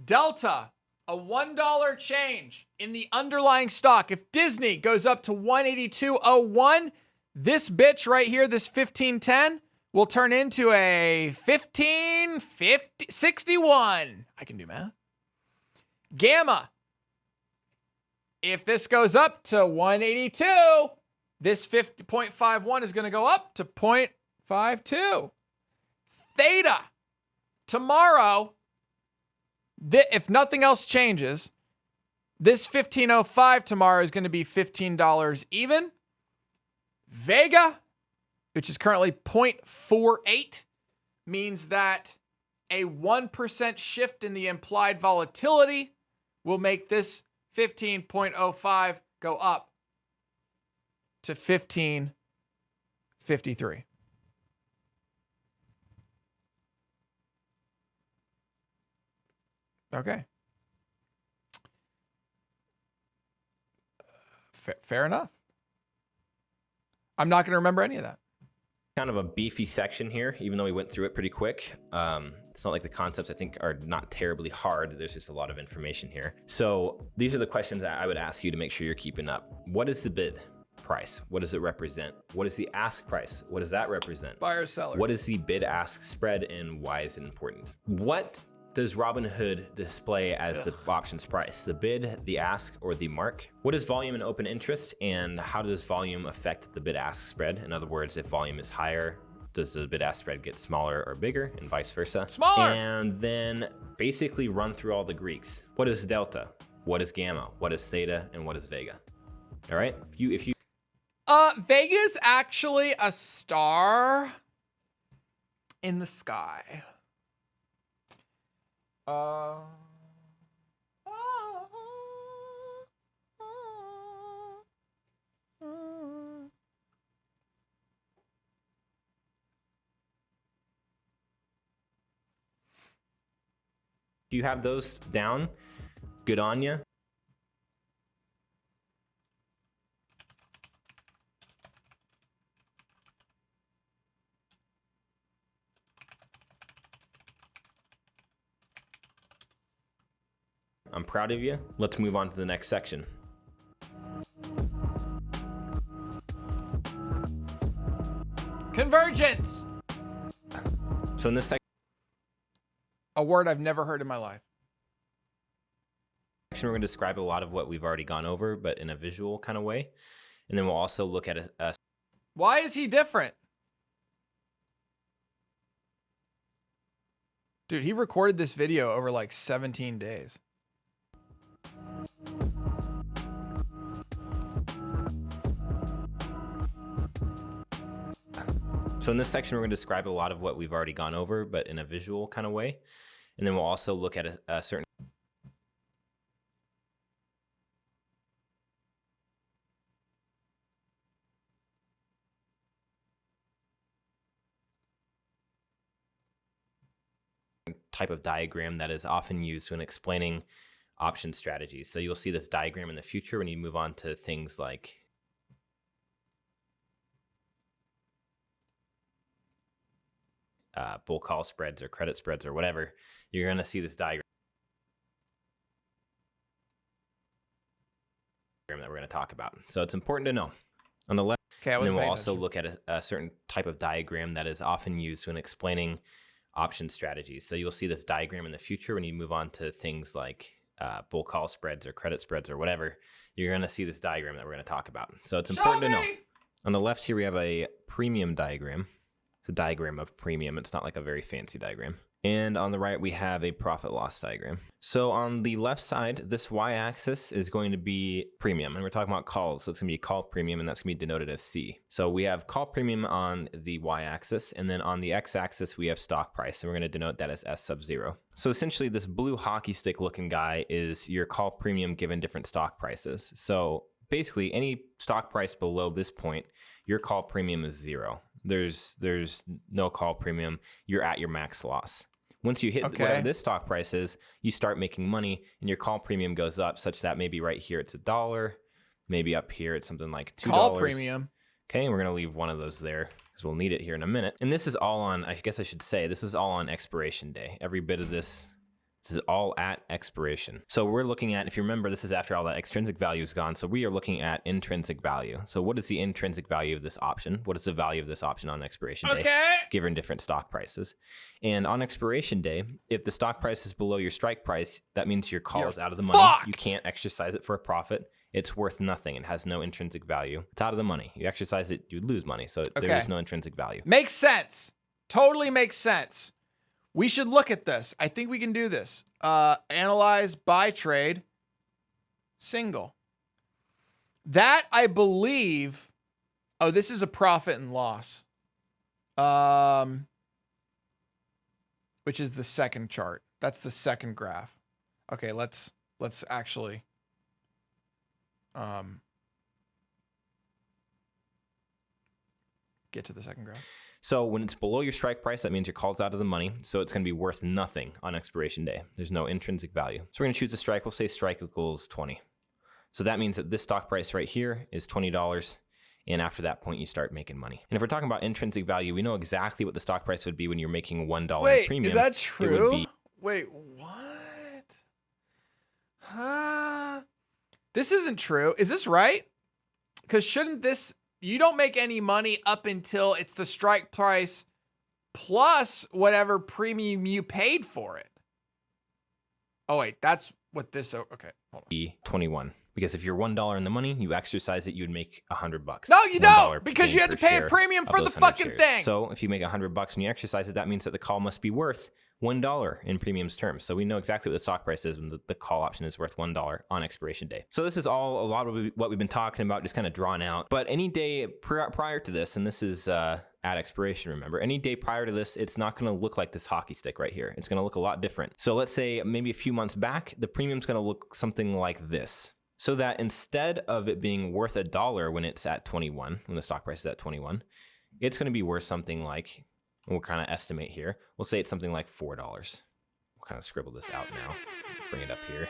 Delta, a $1 change in the underlying stock. If Disney goes up to 182.01, this bitch right here, this 1510, will turn into a 1561. I can do math. Gamma, if this goes up to 182, this 0.51 is going to go up to 0.52. Theta, tomorrow, if nothing else changes, this 1505 tomorrow is going to be $15 even. Vega, which is currently 0.48, means that a 1% shift in the implied volatility will make this 15.05 go up to 1553. Okay. Fair enough. I'm not going to remember any of that. Kind of a beefy section here, even though we went through it pretty quick. It's not like the concepts, I think, are not terribly hard. There's just a lot of information here. So these are the questions that I would ask you to make sure you're keeping up. What is the bid price? What does it represent? What is the ask price? What does that represent? Buyer, seller. What is the bid-ask spread, and why is it important? What does Robinhood display as the options price? The bid, the ask, or the mark? What is volume and open interest, and how does volume affect the bid-ask spread? In other words, if volume is higher, does the bid-ask spread get smaller or bigger, and vice versa? Smaller! And then basically run through all the Greeks. What is delta? What is gamma? What is theta? And what is vega? All right? If you Vega's actually a star in the sky. Do you have those down? Good on ya. I'm proud of you. Let's move on to the next section. Convergence. So in this section, A word I've never heard in my life. we're going to describe a lot of what we've already gone over, but in a visual kind of way. And then we'll also look at a Why is he different? Dude, he recorded this video over like 17 days. So in this section, we're going to describe a lot of what we've already gone over, but in a visual kind of way. And then we'll also look at a certain type of diagram that is often used when explaining option strategies. So you'll see this diagram in the future when you move on to things like bull call spreads or credit spreads or whatever. You're going to see this diagram that we're going to talk about. So it's important to know. On the left, Okay, and then we'll also look at a certain type of diagram that is often used when explaining option strategies. So you'll see this diagram in the future when you move on to things like bull call spreads or credit spreads or whatever. You're going to see this diagram that we're going to talk about. So it's important to know. On the left here, we have a premium diagram. It's a diagram of premium. It's not like a very fancy diagram. And on the right, we have a profit loss diagram. So on the left side, this y-axis is going to be premium, and we're talking about calls. So it's going to be call premium, and that's going to be denoted as C. So we have call premium on the y-axis, and then on the x-axis, we have stock price, and we're going to denote that as S sub 0. So essentially, this blue hockey stick looking guy is your call premium given different stock prices. So basically, any stock price below this point, your call premium is 0. There's no call premium. You're at your max loss. Once you hit whatever this stock price is, you start making money, and your call premium goes up such that maybe right here it's $1, maybe up here it's something like $2. Call premium. Okay, and we're gonna leave one of those there because because we'll need it here in a minute. And this is all on, I guess I should say, this is all on expiration day. Every bit of this is all at expiration. So we're looking at, if you remember, this is after all that extrinsic value is gone. So we are looking at intrinsic value. So what is the intrinsic value of this option? What is the value of this option on expiration day, given different stock prices? And on expiration day, if the stock price is below your strike price, that means your call is out of the money. You can't exercise it for a profit. It's worth nothing. It has no intrinsic value. It's out of the money. You exercise it, you lose money. So there is no intrinsic value. Makes sense. Totally makes sense. We should look at this. I think we can do this. Analyze buy trade single. That I believe. Oh, this is a profit and loss. Which is the second chart. That's the second graph. Okay, let's actually get to the second graph. So when it's below your strike price, that means your call's out of the money. So it's going to be worth nothing on expiration day. There's no intrinsic value. So we're going to choose a strike. We'll say strike equals 20. So that means that this stock price right here is $20. And after that point, you start making money. And if we're talking about intrinsic value, we know exactly what the stock price would be when you're making $1 in premium. Is that true? Wait, what? Huh? This isn't true. Is this right? Because shouldn't this... You don't make any money up until it's the strike price plus whatever premium you paid for it. Oh, wait. That's what this... Okay. Hold on. 21. Because if you're $1 in the money, you exercise it, you would make $100. No, you don't, because you had to pay a premium for the fucking thing. So if you make $100 when you exercise it, that means that the call must be worth $1 in premiums terms. So we know exactly what the stock price is when the call option is worth $1 on expiration day. So this is all a lot of what we've been talking about, just kind of drawn out. But any day prior to this, and this is at expiration, remember, any day prior to this, it's not going to look like this hockey stick right here. It's going to look a lot different. So let's say maybe a few months back, the premium's going to look something like this. So that instead of it being worth $1 when it's at 21, when the stock price is at 21, it's going to be worth something like, we'll kind of estimate here, we'll say it's something like $4. We'll kind of scribble this out now, bring it up here.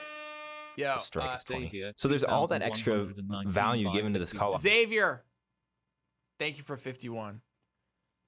Yeah. The strike is 20. So there's all that extra value given to this call. Xavier, thank you for 51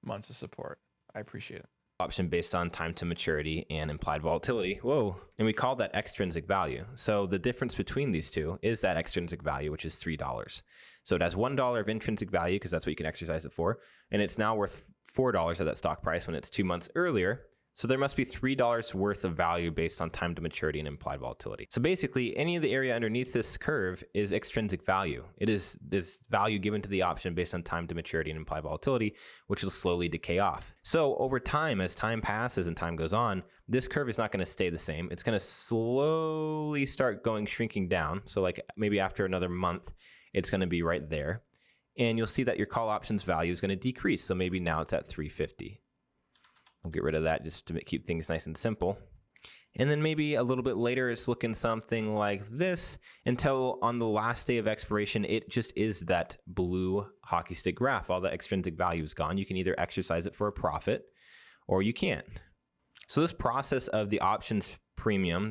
months of support. I appreciate it. Option based on time to maturity and implied volatility. Whoa. And we call that extrinsic value. So the difference between these two is that extrinsic value, which is $3. So it has $1 of intrinsic value because that's what you can exercise it for. And it's now worth $4 at that stock price when it's 2 months earlier. So there must be $3 worth of value based on time to maturity and implied volatility. So basically, any of the area underneath this curve is extrinsic value. It is this value given to the option based on time to maturity and implied volatility, which will slowly decay off. So over time, as time passes and time goes on, this curve is not going to stay the same. It's going to slowly start shrinking down. So like maybe after another month, it's going to be right there. And you'll see that your call options value is going to decrease. So maybe now it's at 350. I'll get rid of that just to keep things nice and simple. And then maybe a little bit later, it's looking something like this until on the last day of expiration, it just is that blue hockey stick graph. All that extrinsic value is gone. You can either exercise it for a profit or you can't. So this process of the options premium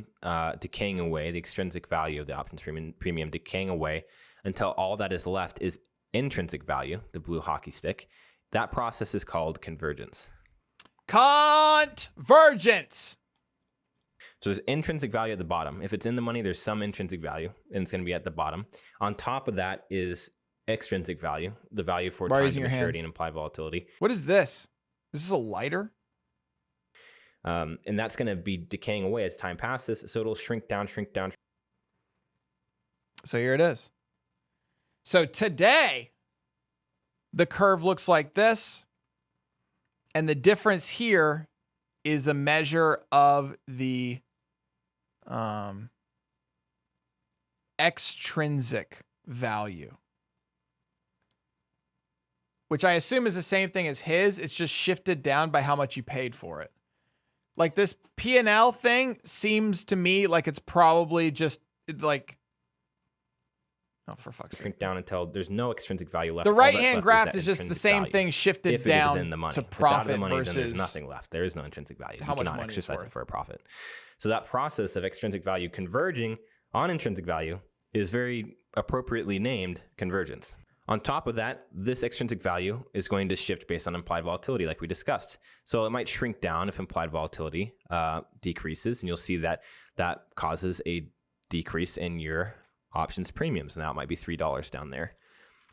decaying away, the extrinsic value of the options premium decaying away until all that is left is intrinsic value, the blue hockey stick. That process is called convergence. Convergence. So there's intrinsic value at the bottom. If it's in the money, there's some intrinsic value, and it's going to be at the bottom. On top of that is extrinsic value, the value for time to maturity and implied volatility. What is this? Is this a lighter? And that's going to be decaying away as time passes, so it'll shrink down, shrink down. So here it is. So today, the curve looks like this. And the difference here is a measure of the extrinsic value, which I assume is the same thing as his. It's just shifted down by how much you paid for it. Like this P&L thing seems to me like it's probably just like, oh, for fuck's sake. Shrink down until there's no extrinsic value left. The right-hand graph is just the same thing shifted down in the money. to profit money, versus then there's nothing left. There is no intrinsic value. How you much cannot money exercise it's it for a profit. So that process of extrinsic value converging on intrinsic value is very appropriately named convergence. On top of that, this extrinsic value is going to shift based on implied volatility, like we discussed. So it might shrink down if implied volatility decreases, and you'll see that that causes a decrease in your options premiums. Now it might be $3 down there.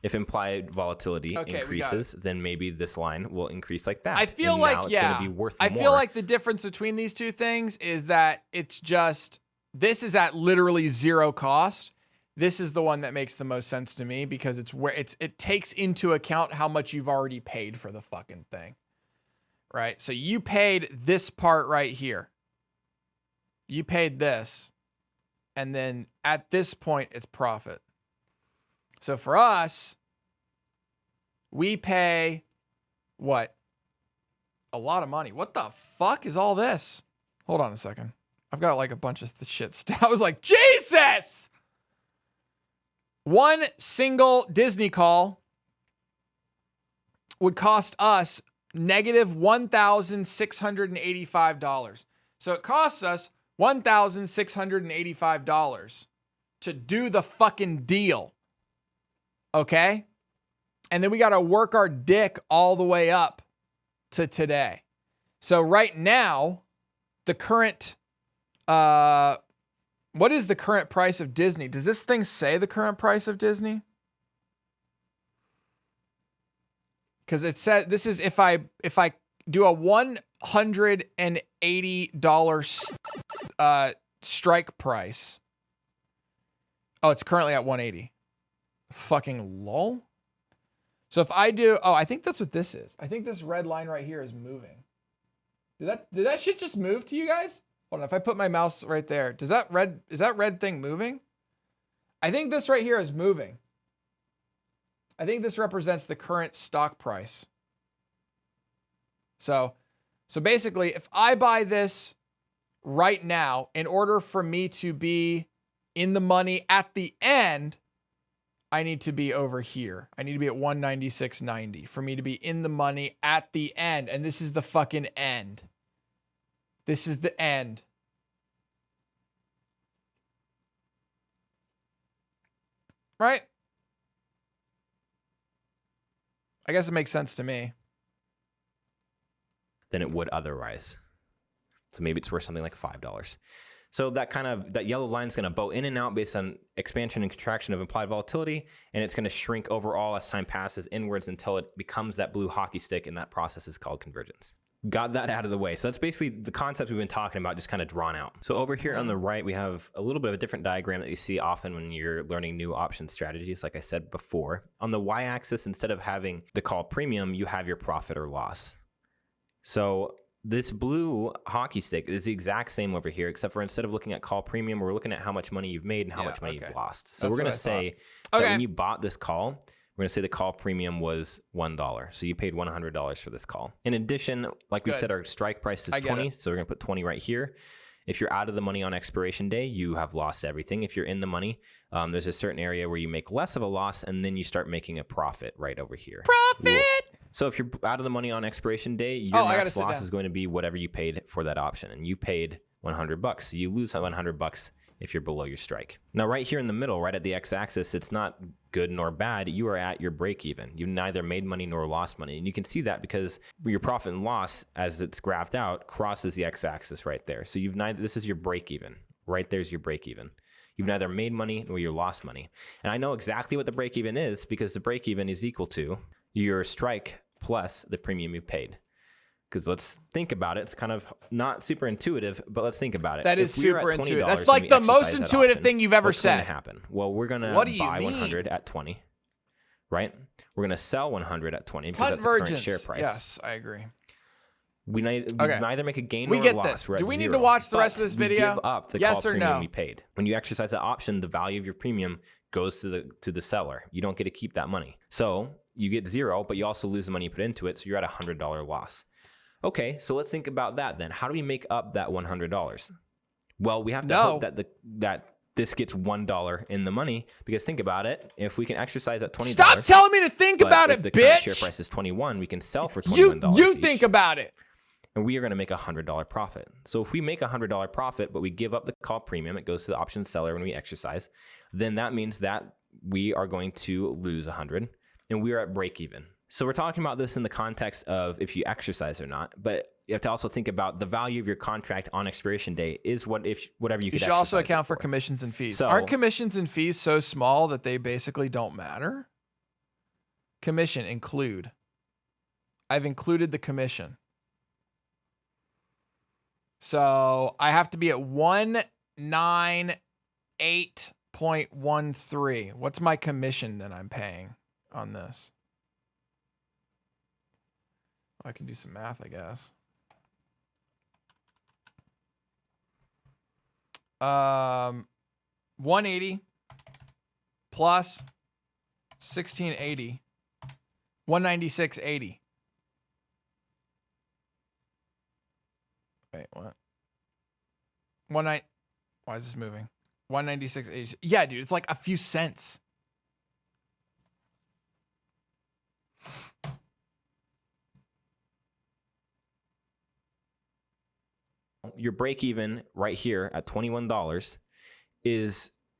If implied volatility increases, then maybe this line will increase like that. I feel and like, now it's going to be worth I more. feel like the difference between these two things is that it's just, this is at literally zero cost. This is the one that makes the most sense to me because it's where it takes into account how much you've already paid for the fucking thing. Right? So you paid this part right here. You paid this. And then at this point, it's profit. So for us, we pay what? A lot of money. What the fuck is all this? Hold on a second. I've got like a bunch of shit. I was like, Jesus! One single Disney call would cost us negative $1,685. So it costs us $1,685 to do the fucking deal. Okay? And then we got to work our dick all the way up to today. So right now, the current, what is the current price of Disney? Does this thing say the current price of Disney? Because it says, this is if I do a $180 strike price. Oh, it's currently at 180. Fucking lol. So if I do, I think that's what this is. I think this red line right here is moving. Did that shit just move to you guys? Hold on, if I put my mouse right there, is that red thing moving? I think this right here is moving. I think this represents the current stock price. So basically, if I buy this right now, in order for me to be in the money at the end, I need to be over here. I need to be at 196.90 for me to be in the money at the end. And this is the fucking end. This is the end. Right? I guess it makes sense to me. Than it would otherwise. So maybe it's worth something like $5. So that yellow line is going to bow in and out based on expansion and contraction of implied volatility, and it's going to shrink overall as time passes inwards until it becomes that blue hockey stick, and that process is called convergence. Got that out of the way. So that's basically the concept we've been talking about, just kind of drawn out. So over here on the right, we have a little bit of a different diagram that you see often when you're learning new option strategies, like I said before. On the y-axis, instead of having the call premium, you have your profit or loss. So this blue hockey stick is the exact same over here, except for instead of looking at call premium, we're looking at how much money you've made and how much money you've lost. So we're going to say that when you bought this call, we're going to say the call premium was $1. So you paid $100 for this call. In addition, like we said, our strike price is 20. So we're going to put 20 right here. If you're out of the money on expiration day, you have lost everything. If you're in the money, there's a certain area where you make less of a loss, and then you start making a profit right over here. Profit! So if you're out of the money on expiration day, your max loss is going to be whatever you paid for that option. And you paid $100. So you lose $100 if you're below your strike. Now, right here in the middle, right at the x-axis, it's not good nor bad. You are at your break even. You neither made money nor lost money. And you can see that because your profit and loss, as it's graphed out, crosses the x-axis right there. So this is your break even. Right there's your break even. You've neither made money nor you lost money. And I know exactly what the break even is because the break even is equal to your strike plus the premium you paid. Because let's think about it. It's kind of not super intuitive, but let's think about it. That is super intuitive. That's like the most intuitive thing you've ever said. What's going to happen? Well, we're going to buy 100 at 20, right? We're going to sell 100 at 20 because that's the current share price. Yes, I agree. We neither make a gain nor a loss. Do we need to watch the rest of this video? Give up the call premium we paid. When you exercise that option, the value of your premium goes to the seller. You don't get to keep that money. So you get zero, but you also lose the money you put into it. So you're at $100 loss. Okay, so let's think about that then. How do we make up that $100? Well, we have to hope that this gets $1 in the money, because think about it. If we can exercise at $20. Stop telling me to think about it, the bitch. current share price is $21. We can sell for $21. You think about it. And we are going to make a $100 profit. So if we make a $100 profit, but we give up the call premium, it goes to the option seller when we exercise, then that means that we are going to lose 100. and we are at break even. So we're talking about this in the context of if you exercise or not, but you have to also think about the value of your contract on expiration day is whatever you You could should also exercise it account for commissions and fees. So- Aren't commissions and fees so small that they basically don't matter? Commission include. I've included the commission. So I have to be at 198.13. What's my commission that I'm paying on this? I can do some math, I guess. 180 plus 1680, 196.80. Wait, what? Why is this moving? 196.80. Yeah, dude, it's like a few cents. Your break even right here at $21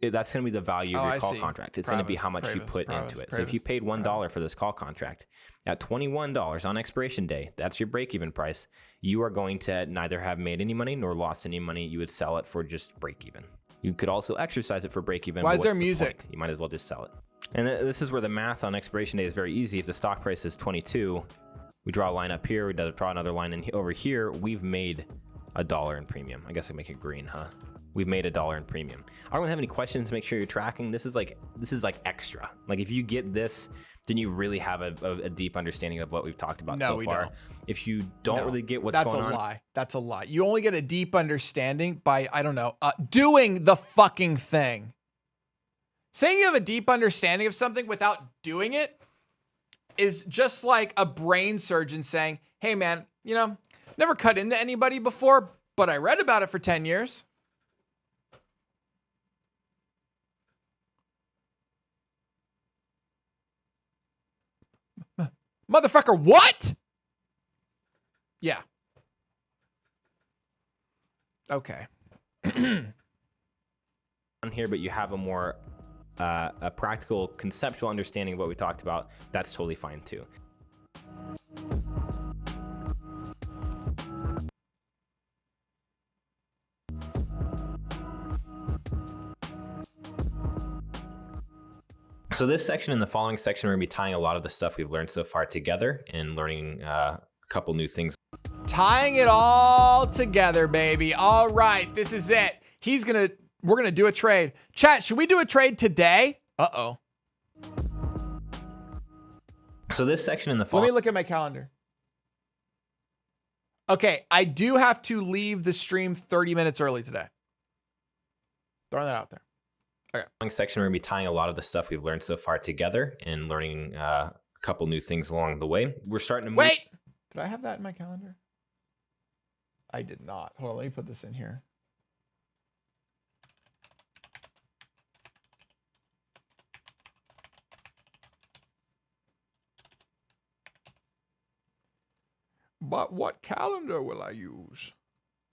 that's going to be the value of your call contract. It's going to be how much you put into it. So if you paid $1 for this call contract at $21 on expiration day, that's your break even price. You are going to neither have made any money nor lost any money. You would sell it for just break even. You could also exercise it for break even. Why is there what's the music? point? You might as well just sell it. And this is where the math on expiration day is very easy. If the stock price is 22, we draw a line up here, we draw another line in over here, we've made $1 in premium. I guess I make it green, huh? We've made $1 in premium. I don't have any questions. Make sure you're tracking. This is like extra. Like if you get this, then you really have a deep understanding of what we've talked about so far. Don't. If you don't really get what's going on, that's a lie. That's a lie. You only get a deep understanding by, I don't know, doing the fucking thing. Saying you have a deep understanding of something without doing it is just like a brain surgeon saying, hey man, you know, never cut into anybody before, but I read about it for 10 years. Motherfucker, what? Yeah. Okay. on here, but you have a more a practical conceptual understanding of what we talked about, that's totally fine too. So this section and the following section, we're gonna be tying a lot of the stuff we've learned so far together and learning a couple new things. Tying it all together, baby. All right, this is it. We're gonna do a trade. Chat, should we do a trade today? Uh-oh. So this section in the Let following. me look at my calendar. Okay, I do have to leave the stream 30 minutes early today. Throwing that out there. Section, we're gonna be tying a lot of the stuff we've learned so far together and learning a couple new things along the way. We're starting to move. Wait! Did I have that in my calendar? I did not. Hold on, let me put this in here. But what calendar will I use?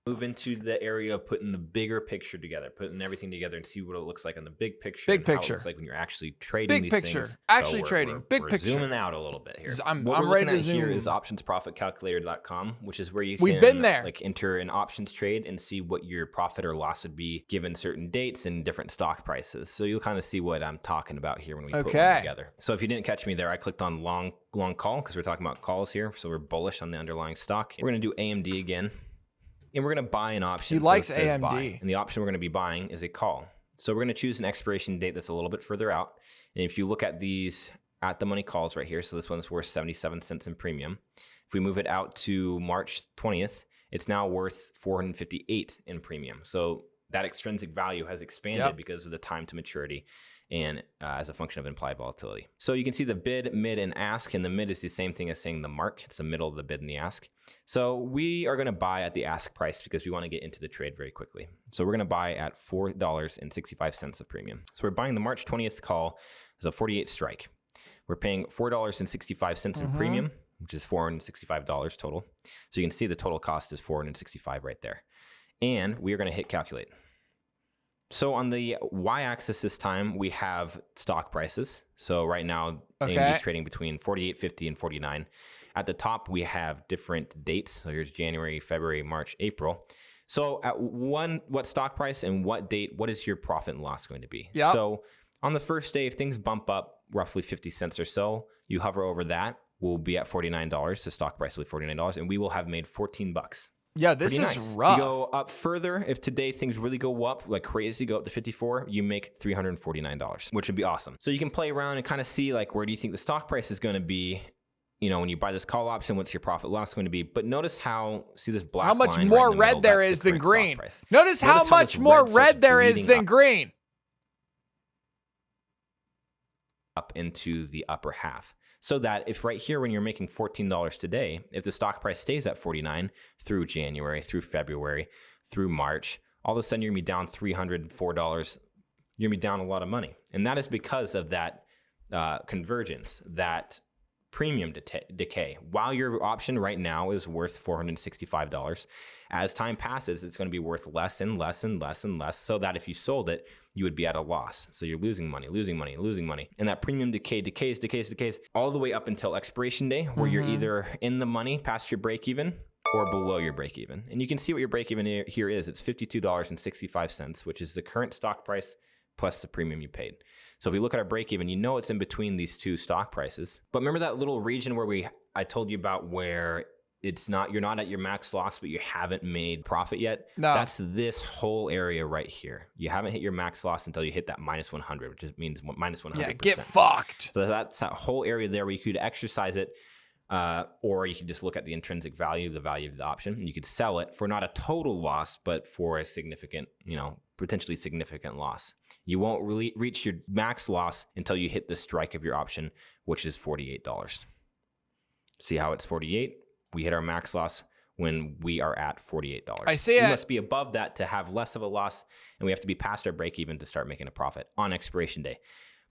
Move into the area of putting the bigger picture together, putting everything together and see what it looks like on the big picture. Big and how picture. it looks like when you're actually trading Big these picture. things. Actually we're- trading. Big we're picture. Zooming out a little bit here. I'm what we're ready looking to at here zoom. is optionsprofitcalculator.com, which is where you We've can been there. like enter an options trade and see what your profit or loss would be given certain dates and different stock prices. So you'll kind of see what I'm talking about here when we put one together. So if you didn't catch me there, I clicked on long call because we're talking about calls here. So we're bullish on the underlying stock. We're going to do AMD again. And we're going to buy an option. He likes it says AMD. buy. And the option we're going to be buying is a call. So we're going to choose an expiration date that's a little bit further out. And if you look at these at the money calls right here, so this one's worth 77 cents in premium. If we move it out to March 20th, it's now worth 458 in premium. So that extrinsic value has expanded because of the time to maturity and as a function of implied volatility. So you can see the bid, mid, and ask, and the mid is the same thing as saying the mark. It's the middle of the bid and the ask. So we are going to buy at the ask price because we want to get into the trade very quickly. So we're going to buy at $4.65 of premium. So we're buying the March 20th call as a 48 strike. We're paying $4.65 in premium, which is $465 total. So you can see the total cost is $465 right there. And we are going to hit calculate. So on the y-axis this time, we have stock prices. So right now, Okay. AMD is trading between 48.50 and 49. At the top, we have different dates. So here's January, February, March, April. So at what stock price and what date, what is your profit and loss going to be? Yep. So on the first day, if things bump up roughly 50 cents or so, you hover over that, we'll be at $49. The stock price will be $49, and we will have made $14. Yeah, this Pretty is nice. rough. You go up further. If today things really go up like crazy, go up to 54, you make $349, which would be awesome. So you can play around and kind of see like where do you think the stock price is going to be. You know, when you buy this call option, what's your profit loss going to be? But notice how, see this black how much line more right in the red middle, there that's is the than current stock green. price. Notice how this much more starts red there is bleeding than up. green. Up into the upper half. So that if right here, when you're making $14 today, if the stock price stays at 49 through January, through February, through March, all of a sudden you're going to be down $304. You're going to be down a lot of money. And that is because of that convergence, that premium decay. While your option right now is worth $465, as time passes, it's going to be worth less and less and less and less, so that if you sold it, you would be at a loss. So you're losing money, losing money, losing money. And that premium decays all the way up until expiration day, where you're either in the money past your break even or below your break even. And you can see what your break even here is. It's $52.65, which is the current stock price plus the premium you paid. So if we look at our break even, you know it's in between these two stock prices. But remember that little region where I told you about where you're not at your max loss, but you haven't made profit yet? No. That's this whole area right here. You haven't hit your max loss until you hit that minus 100, which just means minus 100%. Yeah, get fucked. So that's that whole area there where you could exercise it, or you could just look at the intrinsic value, the value of the option, and you could sell it for not a total loss, but for a significant, potentially significant loss. You won't really reach your max loss until you hit the strike of your option, which is $48. See how it's 48? We hit our max loss when we are at $48. I see we it. must be above that to have less of a loss, and we have to be past our break even to start making a profit on expiration day.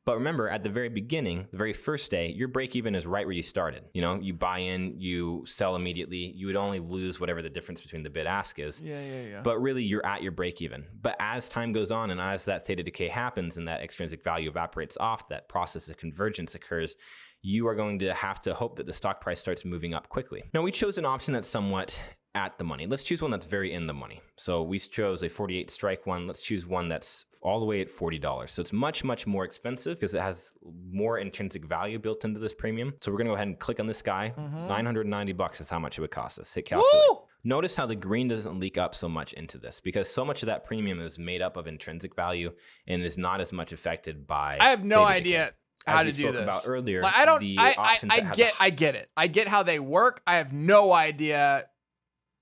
But remember, at the very beginning, the very first day, your break even is right where you started. You buy in, you sell immediately. You would only lose whatever the difference between the bid ask is. Yeah. But really, you're at your break even. But as time goes on and as that theta decay happens and that extrinsic value evaporates off, that process of convergence occurs, you are going to have to hope that the stock price starts moving up quickly. Now, we chose an option that's somewhat at the money. Let's choose one that's very in the money. So we chose a 48 strike one. Let's choose one that's all the way at $40. So it's much, much more expensive because it has more intrinsic value built into this premium. So we're going to go ahead and click on this guy. $990 is how much it would cost us. Hit calculate. Woo! Notice how the green doesn't leak up so much into this because so much of that premium is made up of intrinsic value and is not as much affected by. I have no theta idea decay. how As to we do spoke this. about earlier, Like, I don't. the I options that have the I get it. I get how they work. I have no idea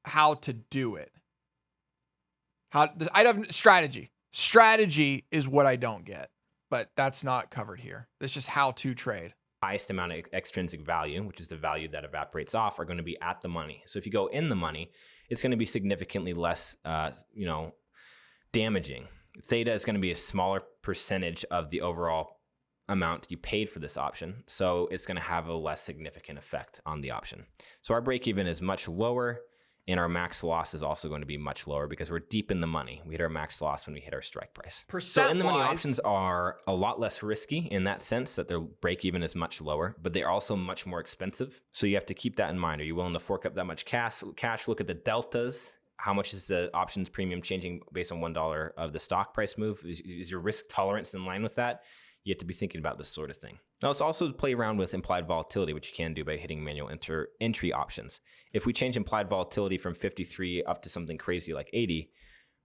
how to do it. I have strategy. Strategy is what I don't get, but that's not covered here. That's just how to trade. highest amount of extrinsic value, which is the value that evaporates off, are going to be at the money. So if you go in the money, it's going to be significantly less, damaging. Theta is going to be a smaller percentage of the overall amount you paid for this option. So it's going to have a less significant effect on the option. So our break even is much lower. And our max loss is also going to be much lower because we're deep in the money. We hit our max loss when we hit our strike price. So in the money options are a lot less risky in that sense that their break even is much lower, but they're also much more expensive. So you have to keep that in mind. Are you willing to fork up that much cash? Look at the deltas. How much is the options premium changing based on $1 of the stock price move? Is your risk tolerance in line with that? You have to be thinking about this sort of thing. Now, let's also play around with implied volatility, which you can do by hitting manual entry options. If we change implied volatility from 53 up to something crazy like 80,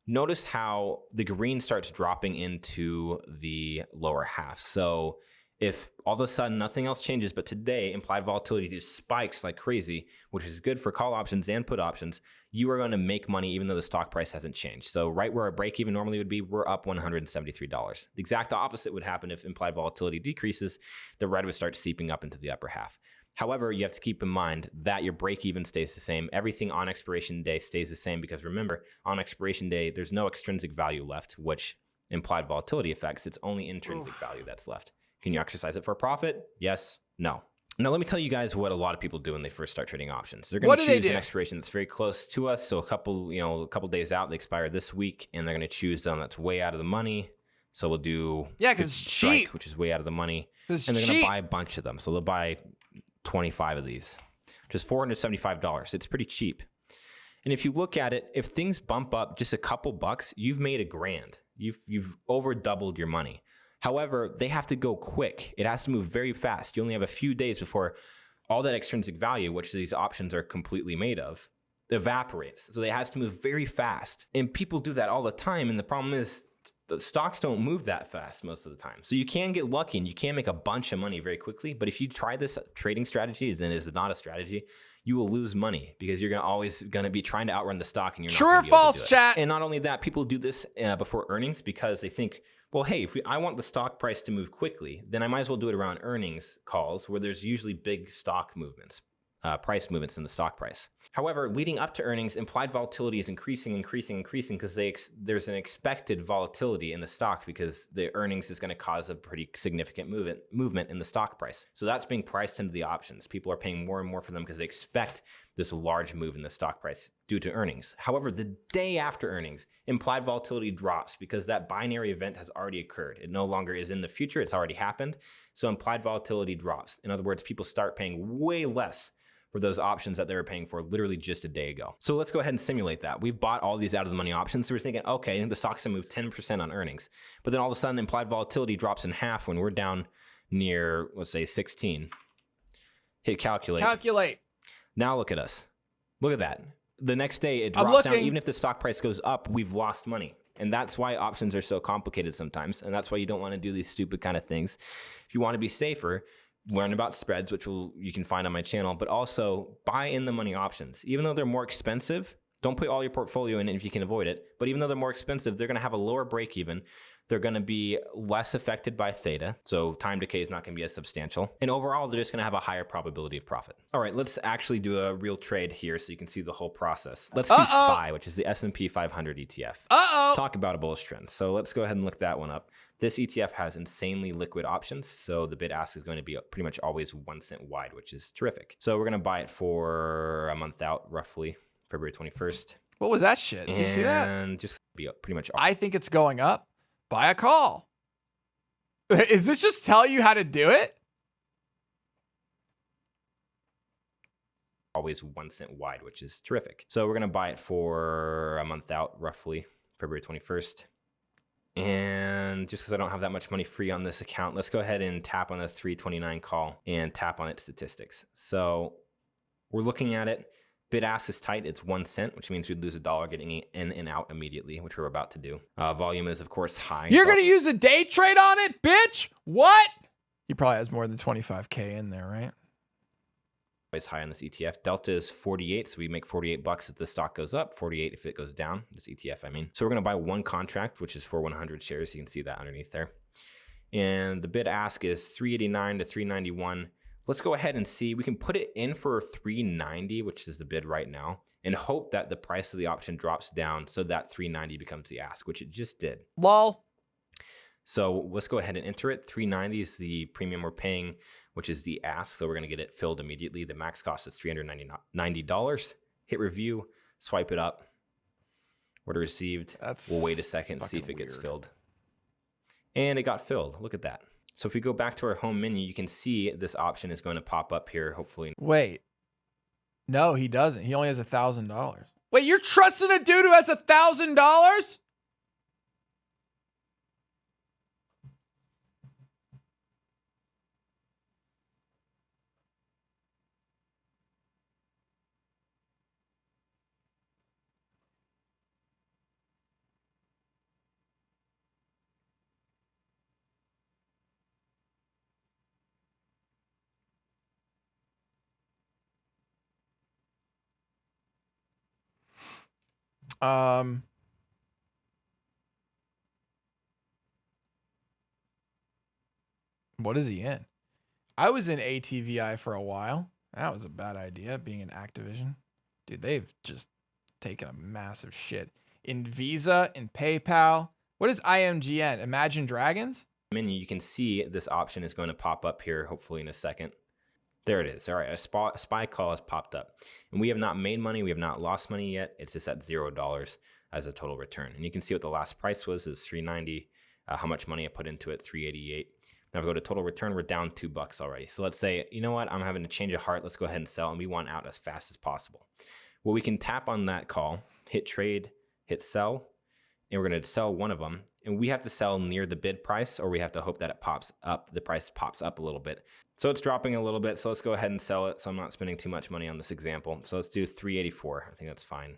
notice how the green starts dropping into the lower half. So if all of a sudden nothing else changes, but today implied volatility just spikes like crazy, which is good for call options and put options, you are going to make money even though the stock price hasn't changed. So right where our break even normally would be, we're up $173. The exact opposite would happen if implied volatility decreases. The red would start seeping up into the upper half. However, you have to keep in mind that your break even stays the same. Everything on expiration day stays the same because remember, on expiration day, there's no extrinsic value left, which implied volatility affects. It's only intrinsic value that's left. Can you exercise it for a profit? Yes, no. Now, let me tell you guys what a lot of people do when they first start trading options. They're going What to do they choose do? an expiration that's very close to us. So a couple days out, they expire this week, and they're going to choose one that's way out of the money. So we'll do 'cause it's 50 strike, cheap. which is way out of the money. It's And they're going cheap. to buy a bunch of them. So they'll buy 25 of these, which is $475. It's pretty cheap. And if you look at it, if things bump up just a couple bucks, you've made $1,000. You've over doubled your money. However, they have to go quick. It has to move very fast. You only have a few days before all that extrinsic value, which these options are completely made of, evaporates. So it has to move very fast. And people do that all the time. And the problem is the stocks don't move that fast most of the time. So you can get lucky and you can make a bunch of money very quickly. But if you try this trading strategy, then it's not a strategy, you will lose money because you're always going to be trying to outrun the stock and you're not True or gonna be able to false, do it. chat? And not only that, people do this before earnings because they think, well, hey, I want the stock price to move quickly, then I might as well do it around earnings calls where there's usually big stock movements, price movements in the stock price. However, leading up to earnings, implied volatility is increasing because there's an expected volatility in the stock because the earnings is going to cause a pretty significant movement in the stock price. So that's being priced into the options. People are paying more and more for them because they expect this large move in the stock price due to earnings. However, the day after earnings, implied volatility drops because that binary event has already occurred. It no longer is in the future, it's already happened. So implied volatility drops. In other words, people start paying way less for those options that they were paying for literally just a day ago. So let's go ahead and simulate that. We've bought all these out of the money options. So we're thinking, okay, the stock's gonna move 10% on earnings. But then all of a sudden, implied volatility drops in half when we're down near, let's say 16. Hit calculate. Calculate. Now look at us. Look at that. The next day it drops down. looking. Even if the stock price goes up, we've lost money. And that's why options are so complicated sometimes. And that's why you don't want to do these stupid kind of things. If you want to be safer, learn about spreads, which you can find on my channel, but also buy in the money options. Even though they're more expensive, don't put all your portfolio in it if you can avoid it. But even though they're more expensive, they're going to have a lower break even. They're going to be less affected by theta. So time decay is not going to be as substantial. And overall, they're just going to have a higher probability of profit. All right, let's actually do a real trade here so you can see the whole process. Let's do SPY, which is the S&P 500 ETF. Talk about a bullish trend. So let's go ahead and look that one up. This ETF has insanely liquid options. So the bid ask is going to be pretty much always 1 cent wide, which is terrific. So we're going to buy it for a month out, roughly February 21st. What was that shit? Did you see that? And just be pretty much I think it's going up. Buy a call. Is this just tell you how to do it? always 1 cent wide, which is terrific. So we're going to buy it for a month out, roughly February 21st. And just because I don't have that much money free on this account, let's go ahead and tap on the 329 call and tap on its statistics. So we're looking at it. Bid ask is tight. It's 1 cent, which means we'd lose $1 getting in and out immediately, which we're about to do. Volume is, of course, high. You're going to use a day trade on it, bitch? What? He probably has more than 25K in there, right? Always high on this ETF. Delta is 48, so we make $48 if the stock goes up, 48 if it goes down. This ETF, I mean. So we're going to buy one contract, which is for 100 shares. You can see that underneath there. And the bid ask is 389 to 391. Let's go ahead and see. We can put it in for 390, which is the bid right now, and hope that the price of the option drops down so that 390 becomes the ask, which it just did. Lol. So let's go ahead and enter it. 390 is the premium we're paying, which is the ask. So we're going to get it filled immediately. The max cost is $390. Hit review, swipe it up. Order received. We'll wait a second, see if it gets filled. And it got filled. Look at that. So if we go back to our home menu, you can see this option is going to pop up here, hopefully. Wait. No, he doesn't. He only has $1,000. Wait, you're trusting a dude who has $1,000? What is he in? I was in ATVI for a while. That was a bad idea, being in Activision. Dude, they've just taken a massive shit. In Visa, in PayPal. What is IMGN? Imagine Dragons? Menu, you can see this option is going to pop up here, hopefully in a second. There it is. All right, a SPY call has popped up. And we have not made money. We have not lost money yet. It's just at $0 as a total return. And you can see what the last price was. It was $3.90. How much money I put into it, $3.88. Now if we go to total return, we're down $2 already. So let's say, you know what, I'm having a change of heart. Let's go ahead and sell, and we want out as fast as possible. Well, we can tap on that call, hit trade, hit sell, and we're going to sell one of them. And we have to sell near the bid price, or we have to hope that it pops up. The price pops up a little bit. So it's dropping a little bit. So let's go ahead and sell it. So I'm not spending too much money on this example. So let's do $3.84. I think that's fine.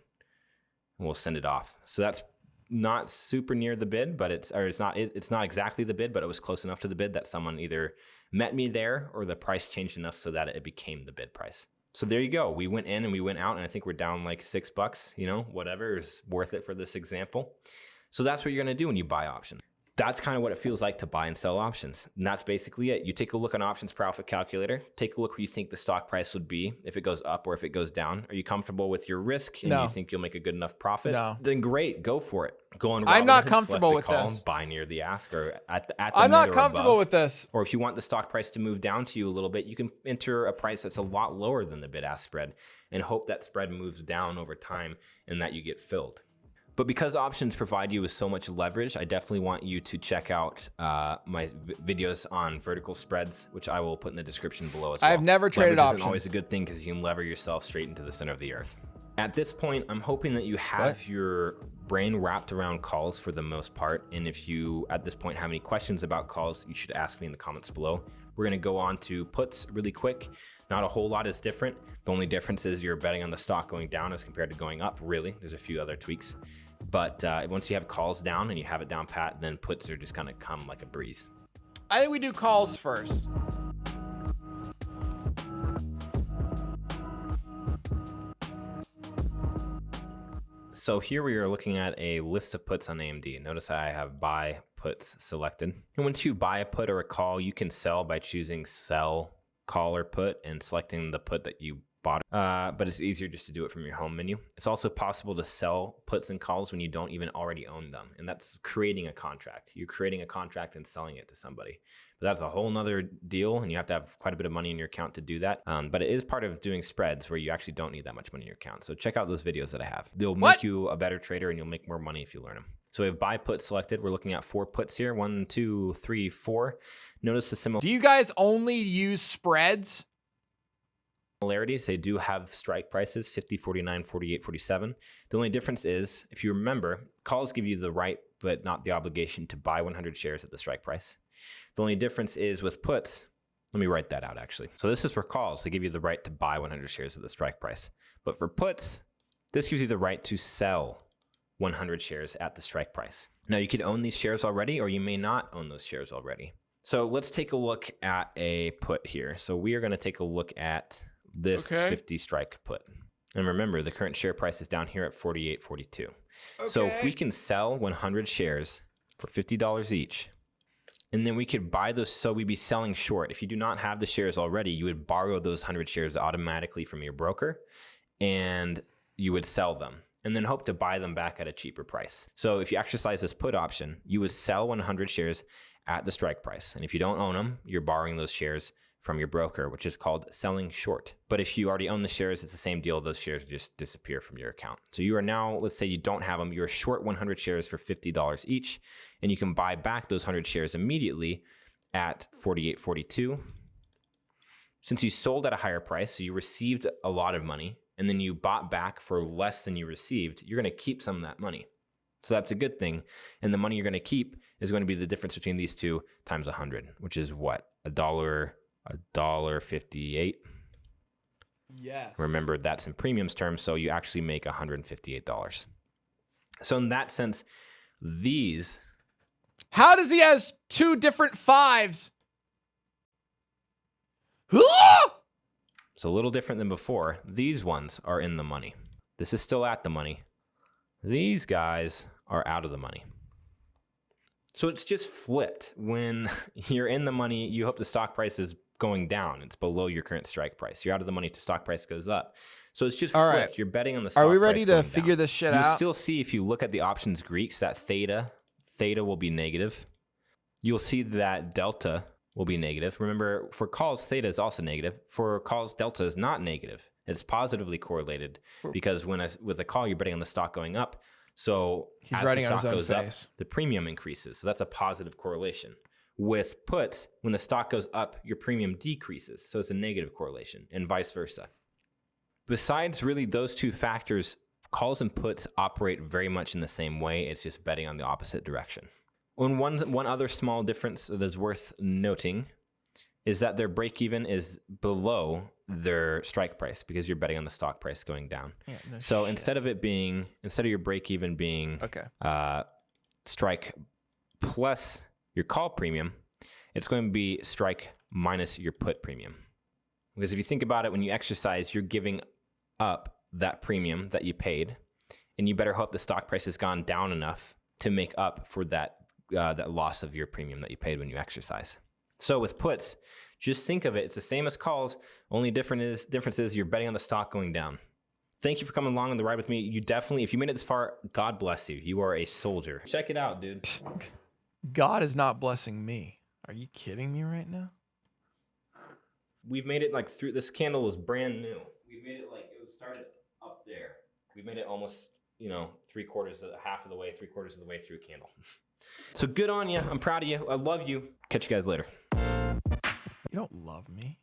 And we'll send it off. So that's not super near the bid, but it's not exactly the bid, but it was close enough to the bid that someone either met me there or the price changed enough so that it became the bid price. So there you go. We went in and we went out, and I think we're down like $6, you know, whatever is worth it for this example. So that's what you're going to do when you buy options. That's kind of what it feels like to buy and sell options. And that's basically it. You take a look on options profit calculator, take a look where you think the stock price would be if it goes up or if it goes down. Are you comfortable with your risk and you think you'll make a good enough profit? No. Then great, go for it. Go on. I'm not comfortable with this. Buy near the ask or at the I'm mid not or comfortable above. with this. Or if you want the stock price to move down to you a little bit, you can enter a price that's a lot lower than the bid-ask spread and hope that spread moves down over time and that you get filled. But because options provide you with so much leverage, I definitely want you to check out my videos on vertical spreads, which I will put in the description below as well. I've never traded leverage options. isn't always a good thing because you can lever yourself straight into the center of the earth. At this point, I'm hoping that you have your brain wrapped around calls for the most part. And if you, at this point, have any questions about calls, you should ask me in the comments below. We're going to go on to puts really quick. Not a whole lot is different. The only difference is you're betting on the stock going down as compared to going up, really. There's a few other tweaks. But once you have calls down and you have it down pat, then puts are just going to come like a breeze. I think we do calls first. So here we are looking at a list of puts on AMD. Notice I have buy puts selected. And once you buy a put or a call, you can sell by choosing sell, call, or put and selecting the put that you bought. But it's easier just to do it from your home menu. It's also possible to sell puts and calls when you don't even already own them. And that's creating a contract. You're creating a contract and selling it to somebody. But that's a whole nother deal, and you have to have quite a bit of money in your account to do that. But it is part of doing spreads where you actually don't need that much money in your account. So check out those videos that I have. They'll make you a better trader, and you'll make more money if you learn them. So we have buy put selected. We're looking at 4 puts here. 1, 2, 3, 4. Notice the similar. Do you guys only use spreads? Similarities. They do have strike prices 50, 49, 48, 47. The only difference is, if you remember, calls give you the right but not the obligation to buy 100 shares at the strike price. The only difference is with puts. Let me write that out actually. So this is for calls. They give you the right to buy 100 shares at the strike price. But for puts, this gives you the right to sell 100 shares at the strike price. Now you could own these shares already, or you may not own those shares already. So let's take a look at a put here. So we are going to take a look at this 50 strike put. And remember, the current share price is down here at 48.42. So if we can sell 100 shares for $50 each, and then we could buy those, so we'd be selling short. If you do not have the shares already, you would borrow those 100 shares automatically from your broker, and you would sell them, and then hope to buy them back at a cheaper price. So if you exercise this put option, you would sell 100 shares at the strike price. And if you don't own them, you're borrowing those shares from your broker, which is called selling short. But if you already own the shares, it's the same deal. Those shares just disappear from your account. So you are now, let's say you don't have them, you're short 100 shares for $50 each, and you can buy back those 100 shares immediately at 48.42. Since you sold at a higher price, so you received a lot of money, and then you bought back for less than you received, you're going to keep some of that money. So that's a good thing. And the money you're going to keep is going to be the difference between these two times 100, which is what? $1.58. Yes. Remember, that's in premiums terms, so you actually make $158. So in that sense, these. How does he has 2 different 5s? It's a little different than before. These ones are in the money. This is still at the money. These guys are out of the money. So it's just flipped. When you're in the money, you hope the stock price is going down. It's below your current strike price. You're out of the money to stock price goes up. So it's just flipped. Right. You're betting on the stock price. Are we ready to going figure down. this shit You out? still see, if you look at the options Greeks, that theta will be negative. You'll see that delta will be negative. Remember, for calls, theta is also negative. For calls, delta is not negative. It's positively correlated because with a call, you're betting on the stock going up. So He's as writing the on his stock own goes up, face. the premium increases. So that's a positive correlation. With puts, when the stock goes up, your premium decreases. So it's a negative correlation, and vice versa. Besides really those two factors, calls and puts operate very much in the same way. It's just betting on the opposite direction. And one other small difference that's worth noting is that their break even is below their strike price because you're betting on the stock price going down. Yeah, no so shit. instead of your break even being strike plus your call premium, it's going to be strike minus your put premium. Because if you think about it, when you exercise, you're giving up that premium that you paid, and you better hope the stock price has gone down enough to make up for that loss of your premium that you paid when you exercise. So with puts, just think of it. It's the same as calls. Only difference is you're betting on the stock going down. Thank you for coming along on the ride with me. You definitely, if you made it this far, God bless you. You are a soldier. Check it out, dude. God is not blessing me. Are you kidding me right now? We've made it like through, this candle was brand new. We made it like, it started up there. We made it almost, half of the way, 3/4 of the way through candle. So good on you. I'm proud of you. I love you. Catch you guys later. You don't love me.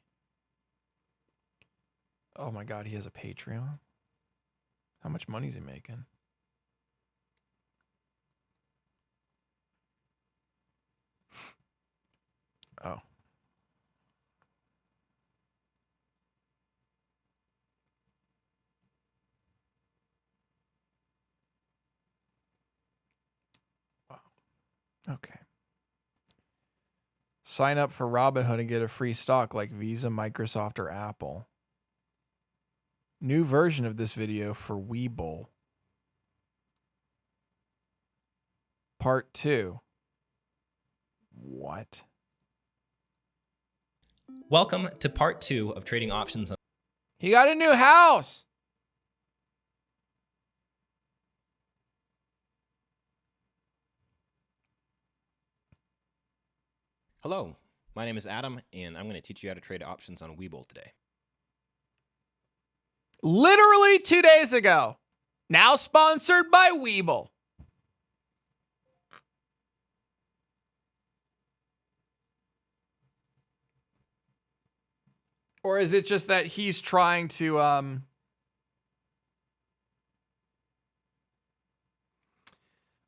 Oh my God, he has a Patreon. How much money is he making? Oh. Wow. Okay. Sign up for Robinhood and get a free stock like Visa, Microsoft, or Apple. New version of this video for Webull. Part 2. What? Welcome to part 2 of trading options. He got a new house. Hello, my name is Adam, and I'm going to teach you how to trade options on Webull today. Literally 2 days ago. Now sponsored by Webull. Or is it just that he's trying to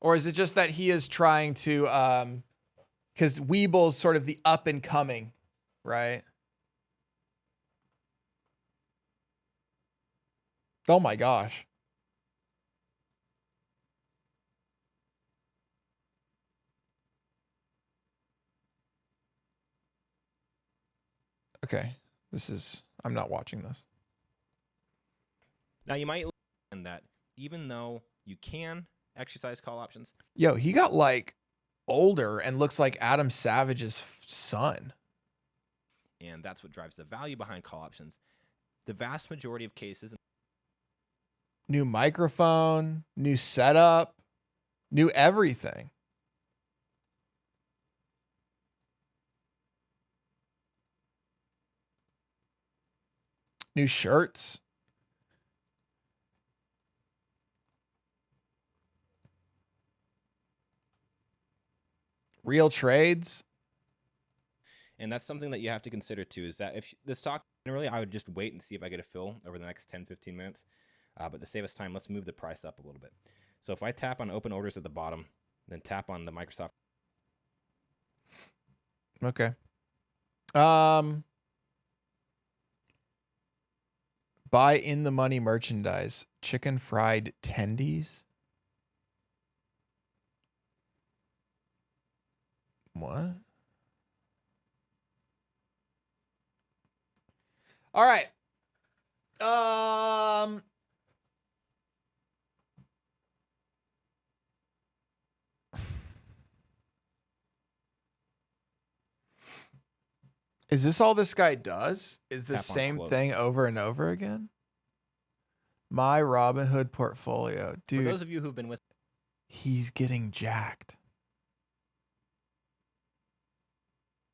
or is it just that he is trying to because Webull's sort of the up and coming, right? Oh my gosh. Okay. I'm not watching this. Now, you might learn that even though you can exercise call options, Yo, he got like older and looks like Adam Savage's son. and that's what drives the value behind call options, the vast majority of cases. New microphone, new setup, new everything. New shirts. Real trades. And that's something that you have to consider too, is that if the stock, generally, I would just wait and see if I get a fill over the next 10, 15 minutes. But to save us time, let's move the price up a little bit. So if I tap on open orders at the bottom, then tap on the Microsoft. Okay. Buy in the money merchandise. Chicken fried tendies. What? All right. Is this all this guy does? Is the Tap on same close. thing over and over again? My Robinhood portfolio. For Dude, those of you who've been with, he's getting jacked.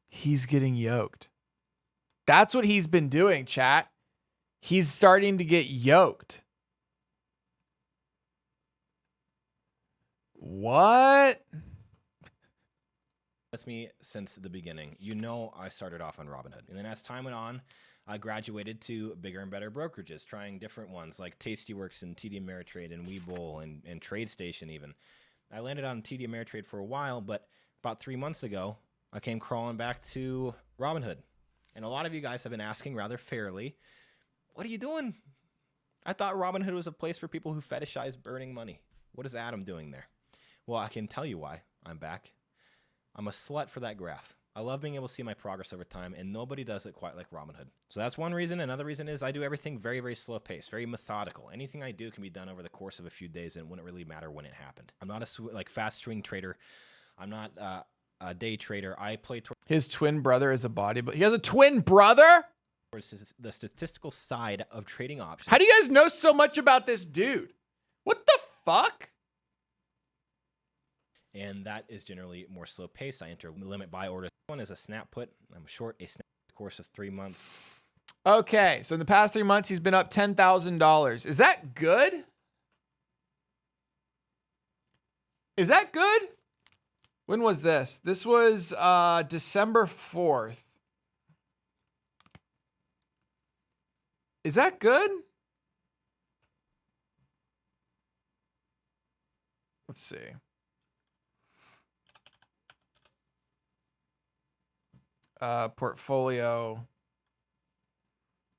He's getting yoked. That's what he's been doing, chat. He's starting to get yoked. What? With me since the beginning. You know I started off on Robinhood. And then as time went on, I graduated to bigger and better brokerages, trying different ones like Tastyworks and TD Ameritrade and Webull and TradeStation even. I landed on TD Ameritrade for a while, but about 3 months ago, I came crawling back to Robinhood. And a lot of you guys have been asking rather fairly, what are you doing? I thought Robinhood was a place for people who fetishize burning money. What is Adam doing there? Well, I can tell you why I'm back. I'm a slut for that graph. I love being able to see my progress over time, and nobody does it quite like Robinhood. So that's one reason. Another reason is I do everything very, very slow paced, very methodical. Anything I do can be done over the course of a few days, and it wouldn't really matter when it happened. I'm not a fast swing trader. I'm not a day trader. I play His twin brother is a bodybuilder. He has a twin brother? towards the statistical side of trading options. How do you guys know so much about this dude? What the fuck? And that is generally more slow paced. I enter limit buy order. One is a snap put. I'm short a snap course of 3 months. Okay, so in the past 3 months, he's been up $10,000. Is that good? Is that good? When was this? This was December 4th. Is that good? Let's see. Portfolio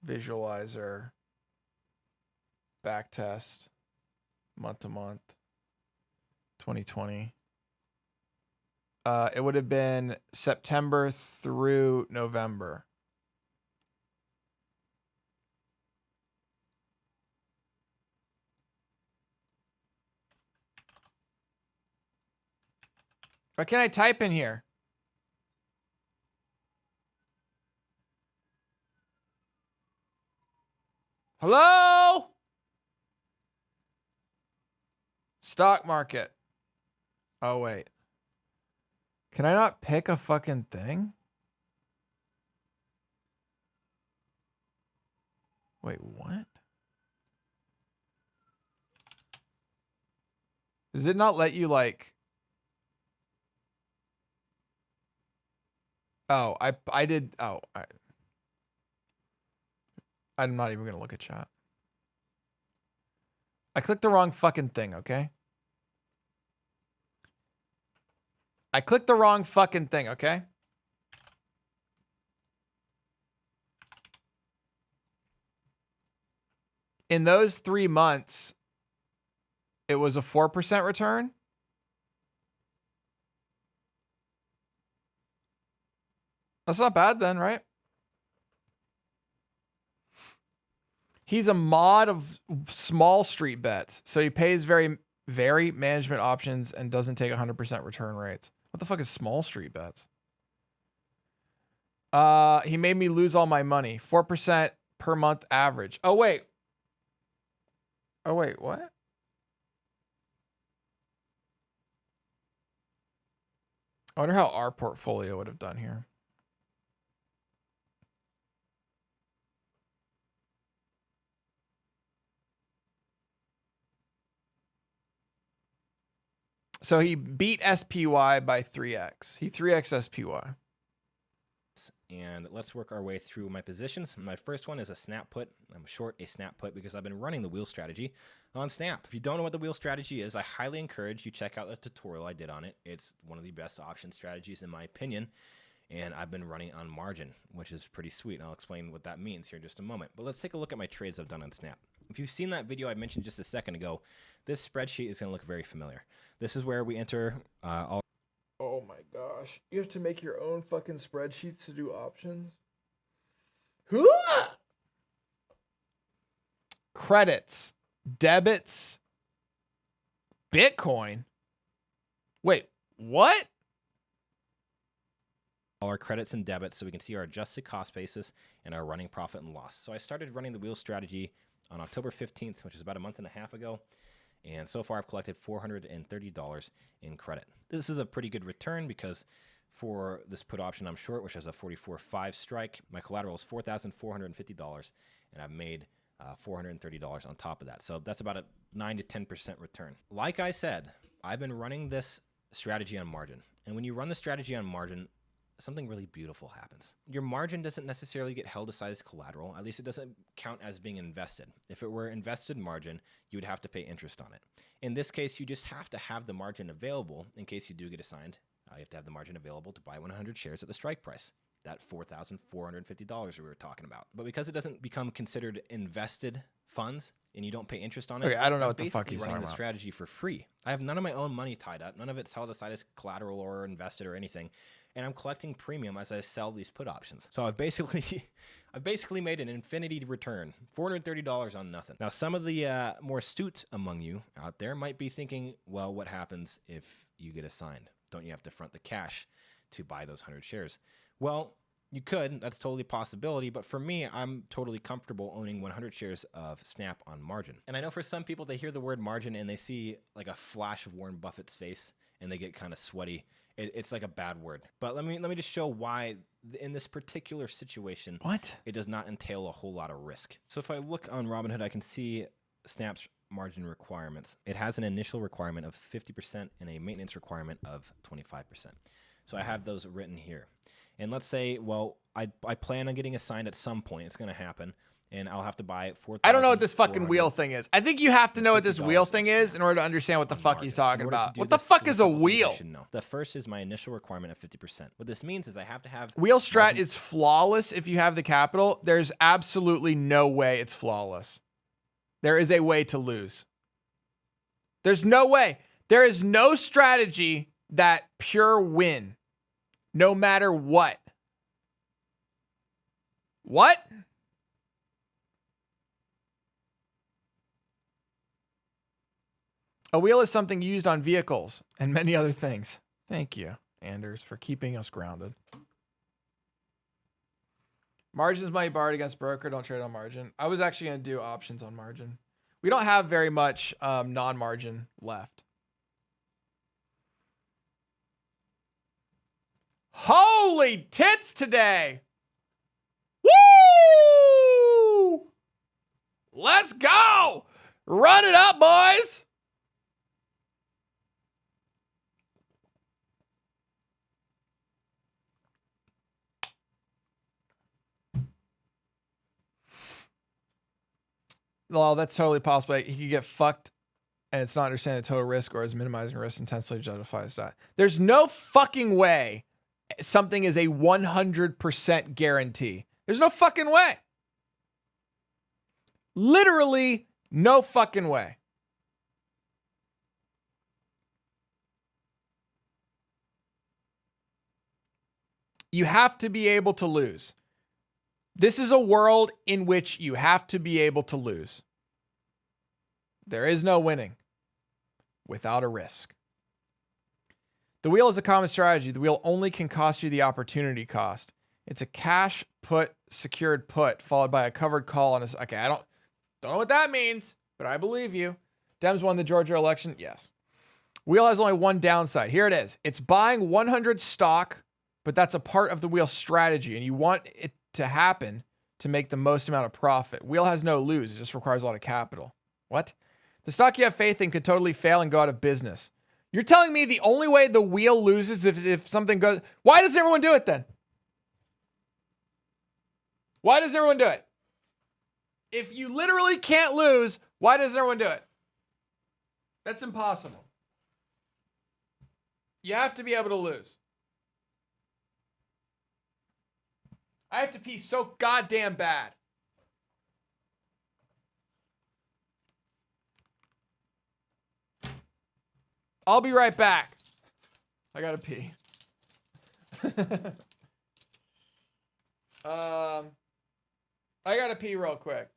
visualizer, back test, month to month, 2020. It would have been September through November. What can I type in here? Hello? Stock market. Oh, wait. Can I not pick a fucking thing? Wait, what? Does it not let you like... Oh, I did... Oh, I'm not even going to look at chat. I clicked the wrong fucking thing, okay? I clicked the wrong fucking thing, okay? In those 3 months, it was a 4% return. That's not bad then, right? He's a mod of small street bets. So he pays very management options and doesn't take 100% return rates. What the fuck is small street bets? He made me lose all my money. 4% per month average. Oh, wait. Oh, wait, what? I wonder how our portfolio would have done here. So he beat SPY by 3x. He 3x SPY. And let's work our way through my positions. My first one is a snap put. I'm short a snap put because I've been running the wheel strategy on Snap. If you don't know what the wheel strategy is, I highly encourage you check out the tutorial I did on it. It's one of the best option strategies in my opinion. And I've been running on margin, which is pretty sweet. I'll explain what that means here in just a moment. But let's take a look at my trades I've done on Snap. If you've seen that video I mentioned just a second ago, this spreadsheet is going to look very familiar. This is where we enter all. Oh my gosh. You have to make your own fucking spreadsheets to do options? Credits, debits, Bitcoin. Wait, what? All our credits and debits so we can see our adjusted cost basis and our running profit and loss. So I started running the wheel strategy on October 15th, which is about a month and a half ago. And so far I've collected $430 in credit. This is a pretty good return because for this put option I'm short, which has a 44.5 strike. My collateral is $4,450, and I've made $430 on top of that. So that's about a 9 to 10% return. Like I said, I've been running this strategy on margin. And when you run the strategy on margin, something really beautiful happens. Your margin doesn't necessarily get held aside as collateral. At least it doesn't count as being invested. If it were invested margin, you would have to pay interest on it. In this case, you just have to have the margin available in case you do get assigned. You have to have the margin available to buy 100 shares at the strike price, that $4,450 we were talking about. But because it doesn't become considered invested funds and you don't pay interest on it, Okay, I don't know I'm what the fuck basically he's running talking the about. strategy for free. I have none of my own money tied up. None of it's held aside as collateral or invested or anything. And I'm collecting premium as I sell these put options. So I've basically made an infinity return, $430 on nothing. Now, some of the more astute among you out there might be thinking, well, what happens if you get assigned? Don't you have to front the cash to buy those 100 shares? Well, you could. That's totally a possibility. But for me, I'm totally comfortable owning 100 shares of Snap on margin. And I know for some people, they hear the word margin and they see like a flash of Warren Buffett's face and they get kind of sweaty. It's like a bad word. But let me just show why in this particular situation, it does not entail a whole lot of risk. So if I look on Robinhood, I can see Snap's margin requirements. It has an initial requirement of 50% and a maintenance requirement of 25%. So I have those written here. And let's say, well, I plan on getting assigned at some point. It's going to happen. And I'll have to buy $4,000. I don't know what this fucking wheel thing is. I think you have to know what this wheel thing is in order to understand what the fuck he's talking about. What the fuck is a wheel? The first is my initial requirement of 50%. What this means is I have to have... Wheel strat is flawless if you have the capital. There's absolutely no way it's flawless. There is a way to lose. There's no way. There is no strategy that pure win, no matter what. What? A wheel is something used on vehicles and many other things. Thank you, Anders, for keeping us grounded. Margin's money borrowed against broker. Don't trade on margin. I was actually going to do options on margin. We don't have very much non-margin left. Holy tits today. Woo! Let's go. Run it up, boys. Well, that's totally possible. He could get fucked and it's not understanding the total risk or is minimizing risk intensely justifies that. There's no fucking way something is a 100% guarantee. There's no fucking way. Literally no fucking way. You have to be able to lose. This is a world in which you have to be able to lose. There is no winning without a risk. The wheel is a common strategy. The wheel only can cost you the opportunity cost. It's a cash put, secured put, followed by a covered call. And okay, I don't know what that means, but I believe you. Dems won the Georgia election. Yes. Wheel has only one downside. Here it is. It's buying 100 stock, but that's a part of the wheel strategy, and you want it to happen to make the most amount of profit. Wheel has no lose. It just requires a lot of capital. What? The stock you have faith in could totally fail and go out of business. You're telling me the only way the wheel loses if something goes... Why does everyone do it then? Why does everyone do it? If you literally can't lose, why does everyone do it? That's impossible. You have to be able to lose. I have to pee so goddamn bad. I'll be right back. I gotta pee. I gotta pee real quick.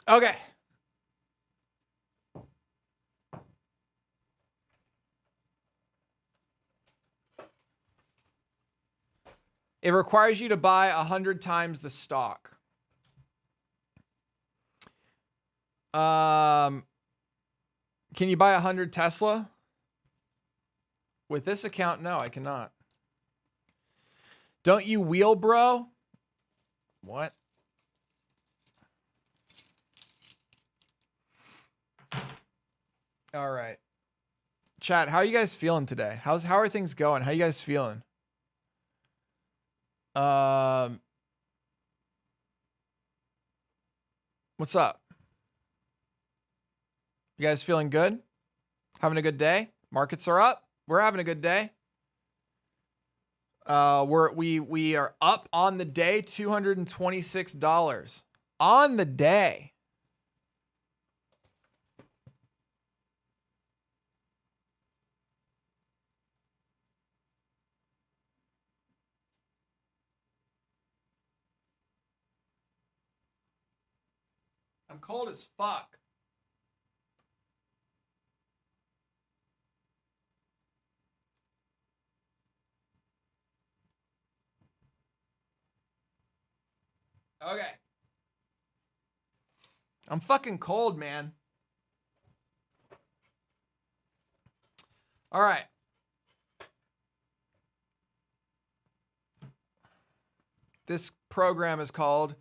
Okay. It requires you to buy 100 times the stock. Can you buy 100 Tesla? With this account, no, I cannot. Don't you wheel, bro? What? All right. Chat, how are you guys feeling today? How are things going? How you guys feeling? What's up? You guys feeling good? Having a good day? Markets are up. We're having a good day. We are up on the day, $226 on the day. I'm cold as fuck. Okay. I'm fucking cold, man. All right. This program is called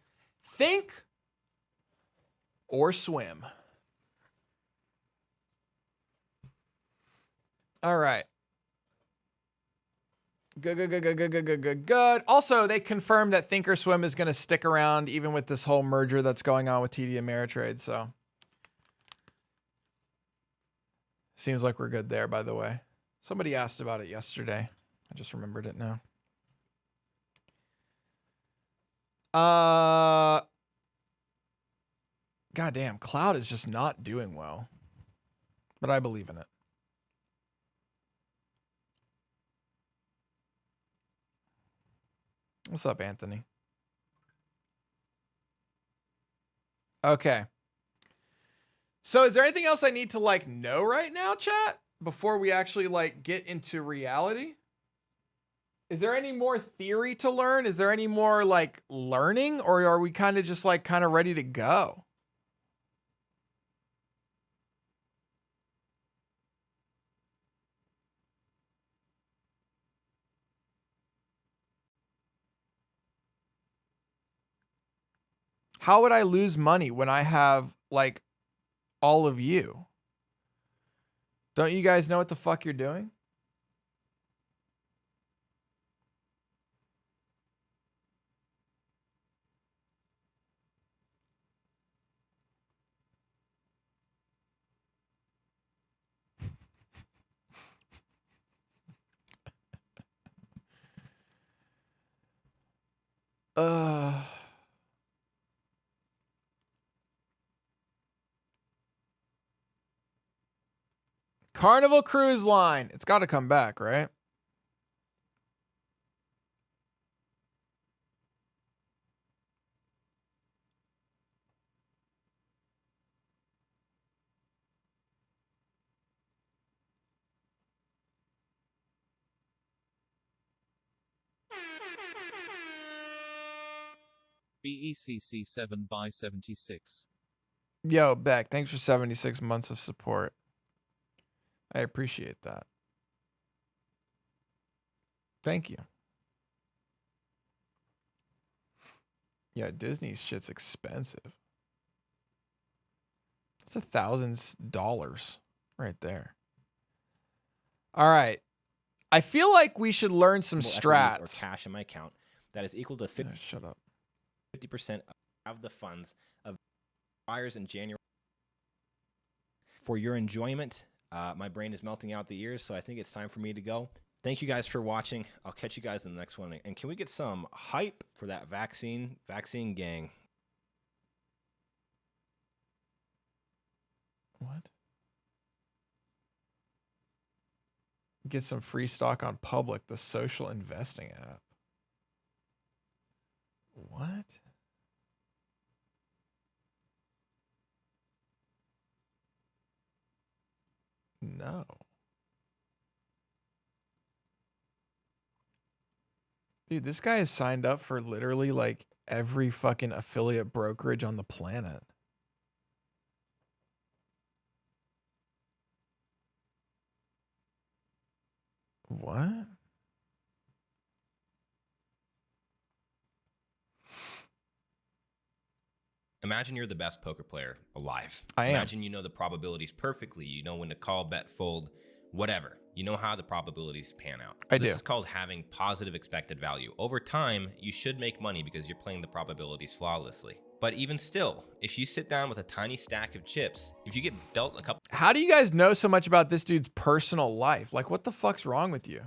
Think or Swim. All right. Good. Also, they confirmed that Thinkorswim is going to stick around even with this whole merger that's going on with TD Ameritrade. So seems like we're good there, by the way. Somebody asked about it yesterday. I just remembered it now. Goddamn, Cloud is just not doing well. But I believe in it. What's up, Anthony? Okay. So is there anything else I need to like know right now, chat, before we actually like get into reality? Is there any more theory to learn? Is there any more like learning, or are we kind of just like kind of ready to go? How would I lose money when I have like all of you? Don't you guys know what the fuck you're doing? Carnival Cruise Line. It's got to come back, right? BECC 7 by 76. Yo, Beck, thanks for 76 months of support. I appreciate that. Thank you. Yeah, Disney's shit's expensive. It's $1,000 right there. All right. I feel like we should learn some strats. Or cash in my account that is equal to 50%. Shut up. 50% of the funds of buyers in January. For your enjoyment, my brain is melting out the ears, so I think it's time for me to go. Thank you guys for watching. I'll catch you guys in the next one. And can we get some hype for that vaccine gang? What? Get some free stock on Public, the social investing app. What? no. Dude, this guy is signed up for literally like every fucking affiliate brokerage on the planet. What? Imagine you're the best poker player alive. I am. Imagine you know the probabilities perfectly. You know when to call, bet, fold, whatever. You know how the probabilities pan out. I This do. is called having positive expected value. Over time, you should make money because you're playing the probabilities flawlessly. But even still, if you sit down with a tiny stack of chips, if you get dealt a couple How do you guys know so much about this dude's personal life? Like, what the fuck's wrong with you?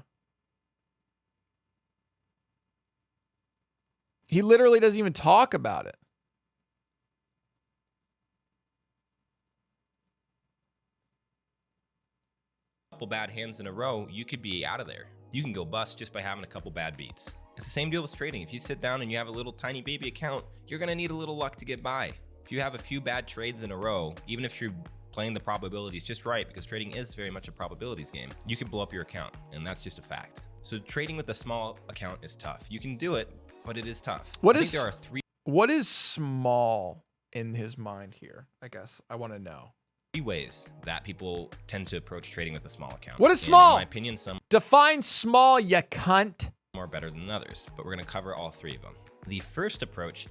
He literally doesn't even talk about it. bad hands in a row, you could be out of there. You can go bust just by having a couple bad beats. It's the same deal with trading. If you sit down and you have a little tiny baby account, you're gonna need a little luck to get by. If you have a few bad trades in a row, even if you're playing the probabilities just right, because trading is very much a probabilities game, you can blow up your account, and that's just a fact. So trading with a small account is tough. You can do it, but it is tough. I think there are three small in his mind here? I guess I want to know. ways that people tend to approach trading with a small account. What is And small? in my opinion, some Define small, you cunt. more better than others, but we're gonna cover all three of them. The first approach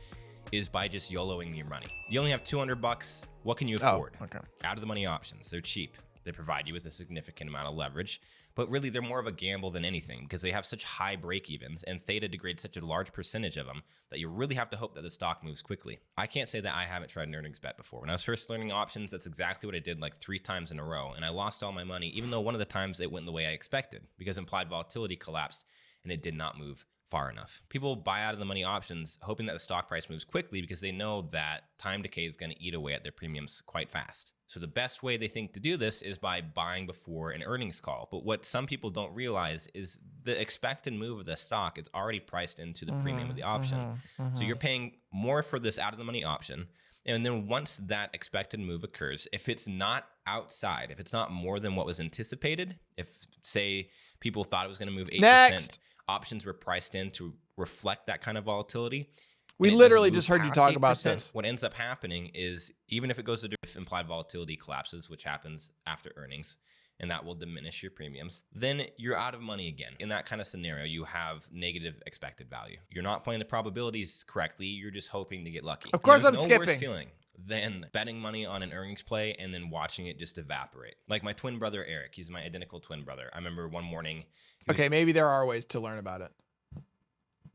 is by just YOLOing your money. You only have 200 bucks. What can you afford? Oh, okay. Out of the money options. They're cheap. They provide you with a significant amount of leverage, but really they're more of a gamble than anything because they have such high break evens and theta degrades such a large percentage of them that you really have to hope that the stock moves quickly. I can't say that I haven't tried an earnings bet before. When I was first learning options, that's exactly what I did like 3 times in a row, and I lost all my money, even though one of the times it went the way I expected because implied volatility collapsed and it did not move far enough. People buy out of the money options hoping that the stock price moves quickly because they know that time decay is going to eat away at their premiums quite fast. So the best way they think to do this is by buying before an earnings call. But what some people don't realize is the expected move of the stock is already priced into the premium of the option. So you're paying more for this out of the money option. And then once that expected move occurs, if it's not outside, if it's not more than what was anticipated, if say people thought it was going to move 8%, Next. options were priced in to reflect that kind of volatility. We And it literally doesn't just move heard you past talk about 8%. this. What ends up happening is even if it goes to if implied volatility collapses, which happens after earnings, and that will diminish your premiums, then you're out of money again. In that kind of scenario, you have negative expected value. You're not playing the probabilities correctly. You're just hoping to get lucky. Of course There's I'm no worse skipping. feeling than betting money on an earnings play and then watching it just evaporate. Like my twin brother, Eric, he's my identical twin brother. I remember one morning, he was Okay, maybe there are ways to learn about it.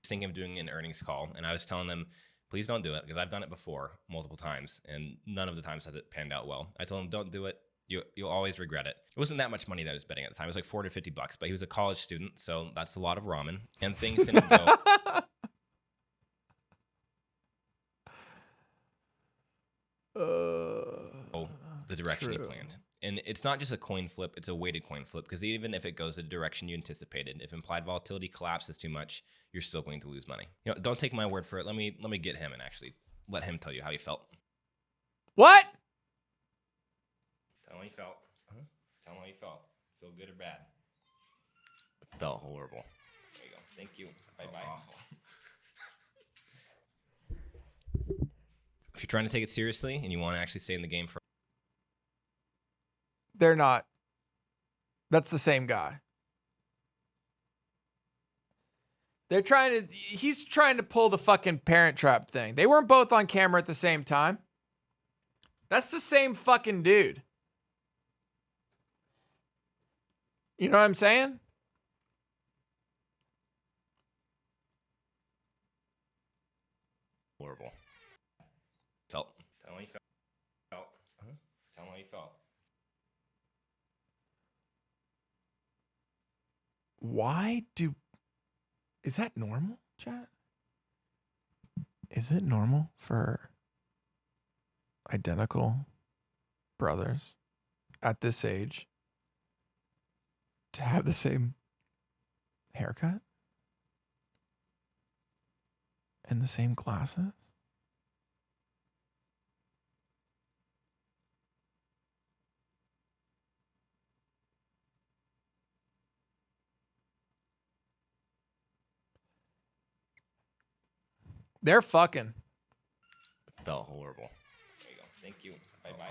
thinking of doing an earnings call, and I was telling them, please don't do it because I've done it before multiple times and none of the times has it panned out well. I told him, don't do it. You'll always regret it. It wasn't that much money that I was betting at the time. It was like $450, but he was a college student, so that's a lot of ramen, and things didn't go the direction True. you planned. And it's not just a coin flip, it's a weighted coin flip because even if it goes the direction you anticipated, if implied volatility collapses too much, you're still going to lose money. You know, don't take my word for it. Let me get him and actually let him tell you how he felt. What? Tell him how you felt. Tell him how you felt. Feel good or bad? It felt horrible. There you go. Thank you. Bye-bye. Awful. If you're trying to take it seriously and you want to actually stay in the game for They're not. That's the same guy. He's trying to pull the fucking Parent Trap thing. They weren't both on camera at the same time. That's the same fucking dude. You know what I'm saying? horrible. Felt. Tell him how you felt. Tell him how you felt. Is that normal, chat? Is it normal for identical brothers at this age to have the same haircut and the same glasses? They're fucking. Felt horrible. There you go. Thank you. Bye-bye.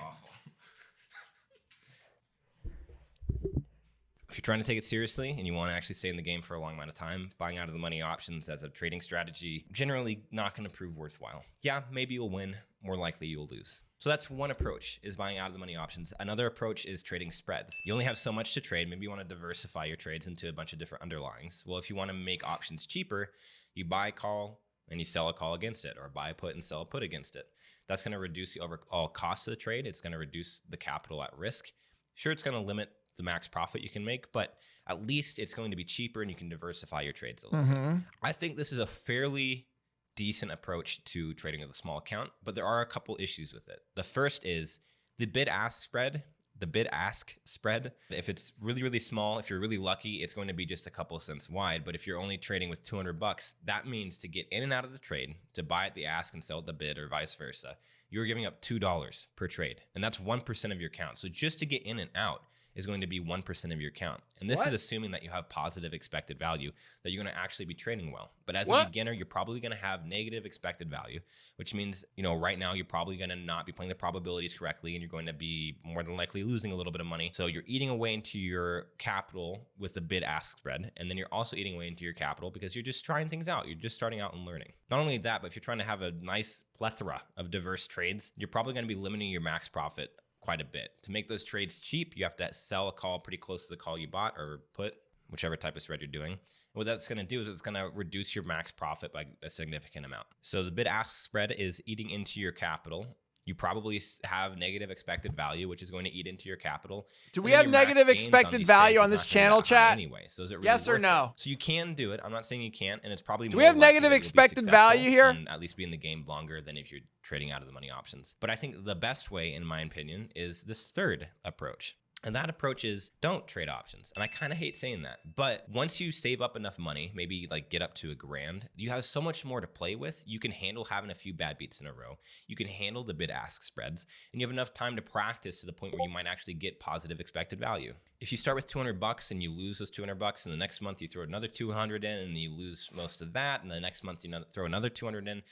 If you're trying to take it seriously and you want to actually stay in the game for a long amount of time, buying out of the money options as a trading strategy, generally not going to prove worthwhile. Yeah, maybe you'll win. More likely you'll lose. So that's one approach, is buying out of the money options. Another approach is trading spreads. You only have so much to trade. Maybe you want to diversify your trades into a bunch of different underlyings. Well, if you want to make options cheaper, you buy a call and you sell a call against it, or buy a put and sell a put against it. That's going to reduce the overall cost of the trade. It's going to reduce the capital at risk. Sure, it's going to limit the max profit you can make, but at least it's going to be cheaper and you can diversify your trades a little bit. I think this is a fairly decent approach to trading with a small account, but there are a couple issues with it. The first is the bid-ask spread. The bid-ask spread, if it's really, really small, if you're really lucky, it's going to be just a couple of cents wide. But if you're only trading with $200, that means to get in and out of the trade, to buy at the ask and sell at the bid, or vice versa, you're giving up $2 per trade. And that's 1% of your account. So just to get in and out is going to be 1% of your account. And this is assuming that you have positive expected value, that you're going to actually be trading well. But as a beginner, you're probably going to have negative expected value, which means, you know, right now you're probably going to not be playing the probabilities correctly, and you're going to be more than likely losing a little bit of money. So you're eating away into your capital with the bid-ask spread. And then you're also eating away into your capital because you're just trying things out. You're just starting out and learning. Not only that, but if you're trying to have a nice plethora of diverse trades, you're probably going to be limiting your max profit quite a bit. To make those trades cheap, you have to sell a call pretty close to the call you bought, or put, whichever type of spread you're doing. And what that's going to do is it's going to reduce your max profit by a significant amount. So the bid-ask spread is eating into your capital. You probably have negative expected value, which is going to eat into your capital. Do we have negative expected value on this channel, chat? Anyway, so is it really yes or no? So you can do it. I'm not saying you can't, and it's probably. Do we have negative expected value here? And at least be in the game longer than if you're trading out of the money options. But I think the best way, in my opinion, is this third approach. And that approach is don't trade options. And I kind of hate saying that, but once you save up enough money, maybe like get up to $1,000, you have so much more to play with. You can handle having a few bad beats in a row. You can handle the bid-ask spreads, and you have enough time to practice to the point where you might actually get positive expected value. If you start with $200 and you lose those $200, and the next month you throw another 200 in and you lose most of that, and the next month you throw another 200 in,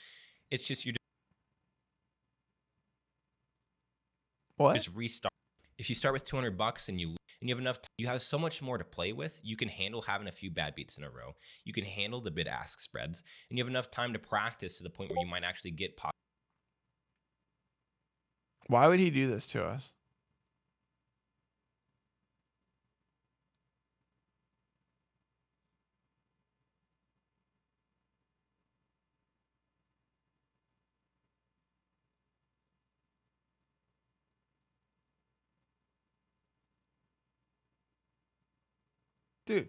it's just you're just restart. If you start with $200 and you have enough, you have so much more to play with. You can handle having a few bad beats in a row. You can handle the bid-ask spreads, and you have enough time to practice to the point where you might actually get positive. Why would he do this to us? Dude,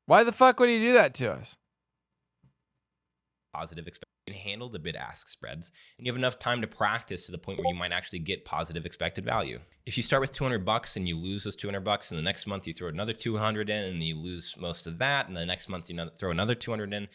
why the fuck would he do that to us? Positive expected. You can handle the bid-ask spreads, and you have enough time to practice to the point where you might actually get positive expected value. If you start with $200 and you lose those $200, and the next month you throw another 200 in and you lose most of that, and the next month you throw another 200 in,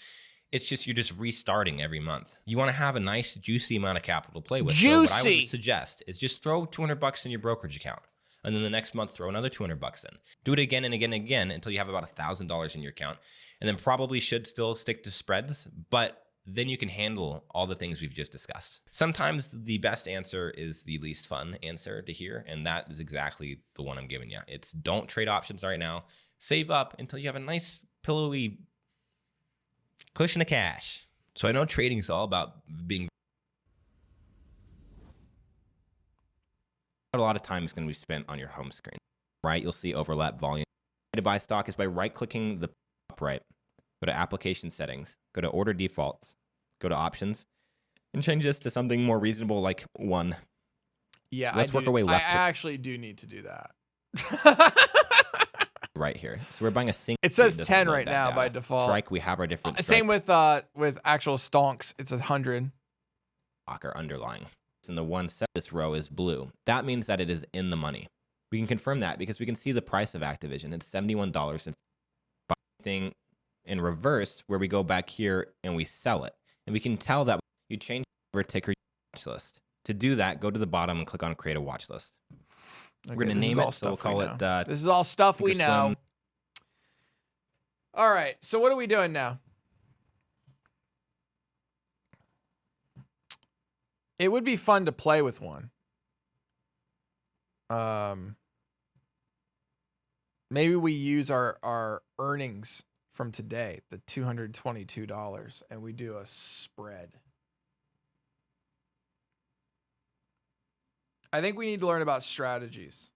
it's just you're just restarting every month. You want to have a nice juicy amount of capital to play with. Juicy. So what I would suggest is just throw $200 in your brokerage account. And then the next month, throw another $200 in. Do it again and again and again until you have about $1,000 in your account. And then probably should still stick to spreads, but then you can handle all the things we've just discussed. Sometimes the best answer is the least fun answer to hear, and that is exactly the one I'm giving you. It's don't trade options right now. Save up until you have a nice pillowy cushion of cash. So I know trading is all about being a lot of time is going to be spent on your home screen, right? You'll see overlap volume. To buy stock is by right-clicking the top right. Go to application settings, go to order defaults, go to options, and change this to something more reasonable like 1. Yeah, let's work our way left. I actually do need to do that. Right here. So we're buying a single. It says 10 right now by default. Strike, we have our different. Same with actual stonks. It's 100. Or underlying. And the one set this row is blue. That means that it is in the money. We can confirm that because we can see the price of Activision. It's $71. And thing in reverse where we go back here and we sell it. And we can tell that you change over ticker watch list. To do that, go to the bottom and click on create a watch list. Okay, we're going to name it, so we'll call it... this is all stuff we know. All right, so what are we doing now? It would be fun to play with one. Maybe we use our earnings from today, the $222, and we do a spread. I think we need to learn about strategies.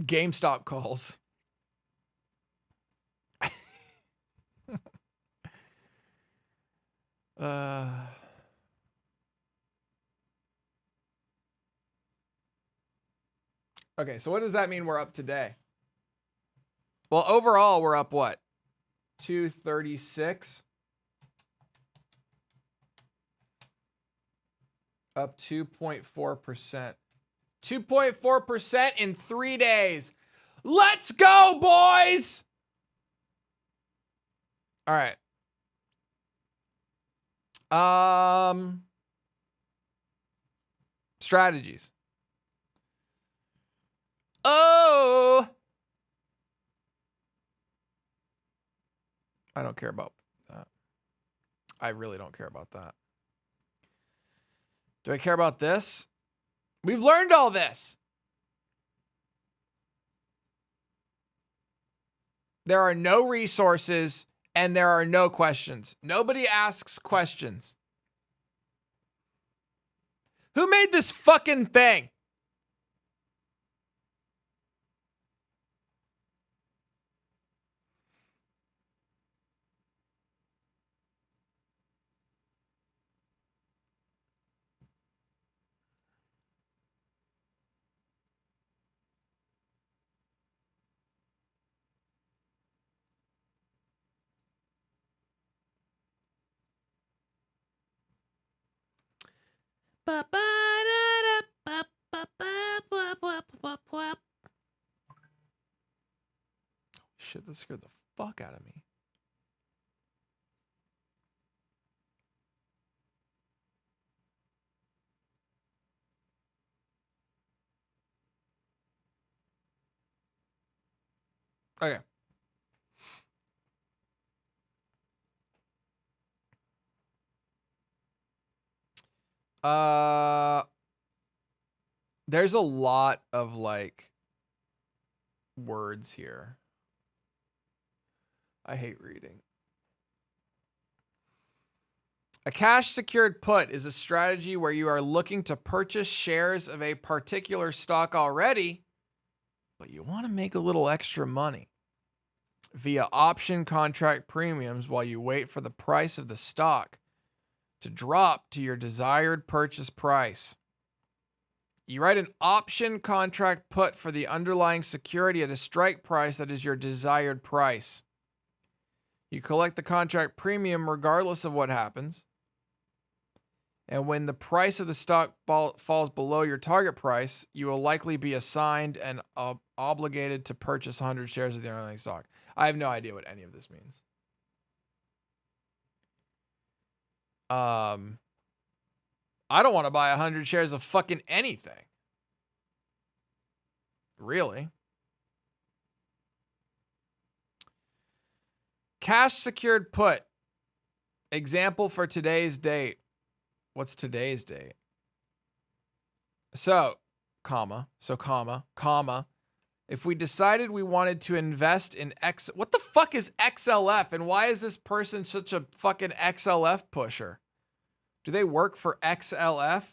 GameStop calls. Okay, so what does that mean we're up today? Well, overall, we're up what? 236. Up 2.4%. 2.4% in 3 days. Let's go, boys! All right. Strategies. Oh! I don't care about that. I really don't care about that. Do I care about this? We've learned all this. There are no resources and there are no questions. Nobody asks questions. Who made this fucking thing? Shit, that scared the fuck out of me. Okay. There's a lot of like words here. I hate reading. A cash secured put is a strategy where you are looking to purchase shares of a particular stock already, but you want to make a little extra money via option contract premiums while you wait for the price of the stock to drop to your desired purchase price. You write an option contract put for the underlying security at a strike price that is your desired price. You collect the contract premium regardless of what happens. And when the price of the stock falls below your target price, you will likely be assigned and obligated to purchase 100 shares of the underlying stock. I have no idea what any of this means. I don't want to buy 100 shares of fucking anything. Really? Cash secured put. Example for today's date. What's today's date? So, comma. If we decided we wanted to invest in what the fuck is XLF? And why is this person such a fucking XLF pusher? Do they work for XLF?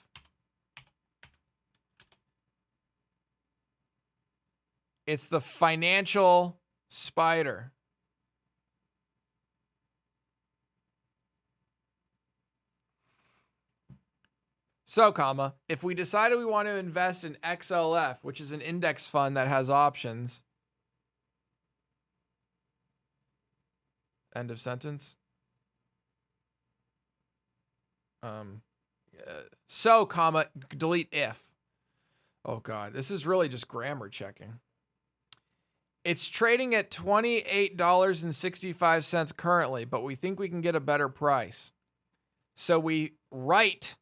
It's the financial spider. So, comma, if we decided we want to invest in XLF, which is an index fund that has options. End of sentence. So, comma, delete if. Oh God, this is really just grammar checking. It's trading at $28.65 currently, but we think we can get a better price. So we write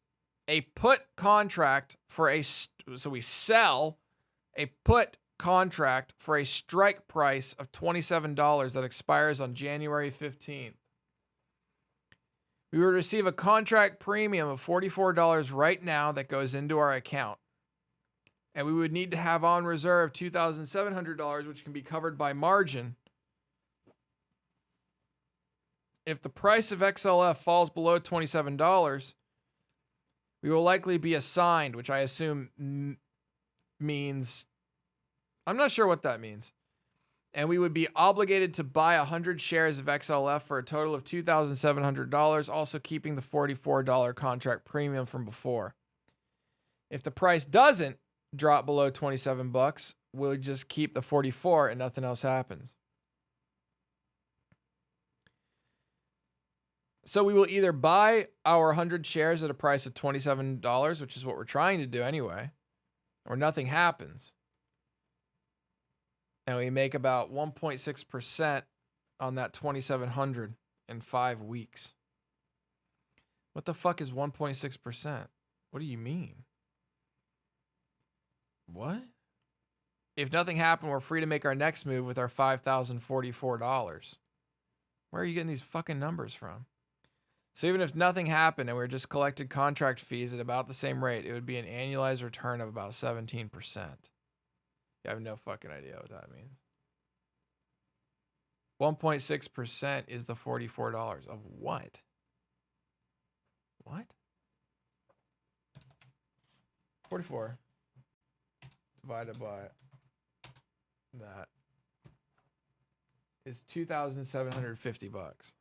a put contract for so we sell a put contract for a strike price of $27 that expires on January 15th. We would receive a contract premium of $44 right now that goes into our account. And we would need to have on reserve $2,700, which can be covered by margin. If the price of XLF falls below $27, we will likely be assigned, which I assume means, I'm not sure what that means. And we would be obligated to buy 100 shares of XLF for a total of $2,700, also keeping the $44 contract premium from before. If the price doesn't drop below $27, we'll just keep the 44 and nothing else happens. So we will either buy our 100 shares at a price of $27, which is what we're trying to do anyway, or nothing happens. And we make about 1.6% on that 2,700 in 5 weeks. What the fuck is 1.6%? What do you mean? What? If nothing happened, we're free to make our next move with our $5,044. Where are you getting these fucking numbers from? So even if nothing happened and we were just collected contract fees at about the same rate, it would be an annualized return of about 17%. I have no fucking idea what that means. 1.6% is the $44 of what? What? 44 divided by that is $2,750.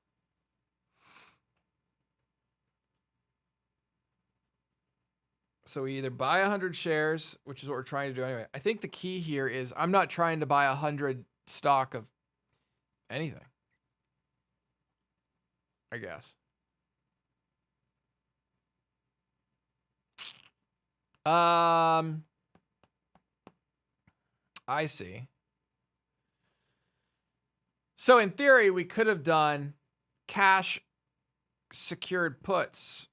So we either buy 100 shares, which is what we're trying to do anyway. I think the key here is I'm not trying to buy 100 stock of anything, I guess. I see. So in theory, we could have done cash secured puts.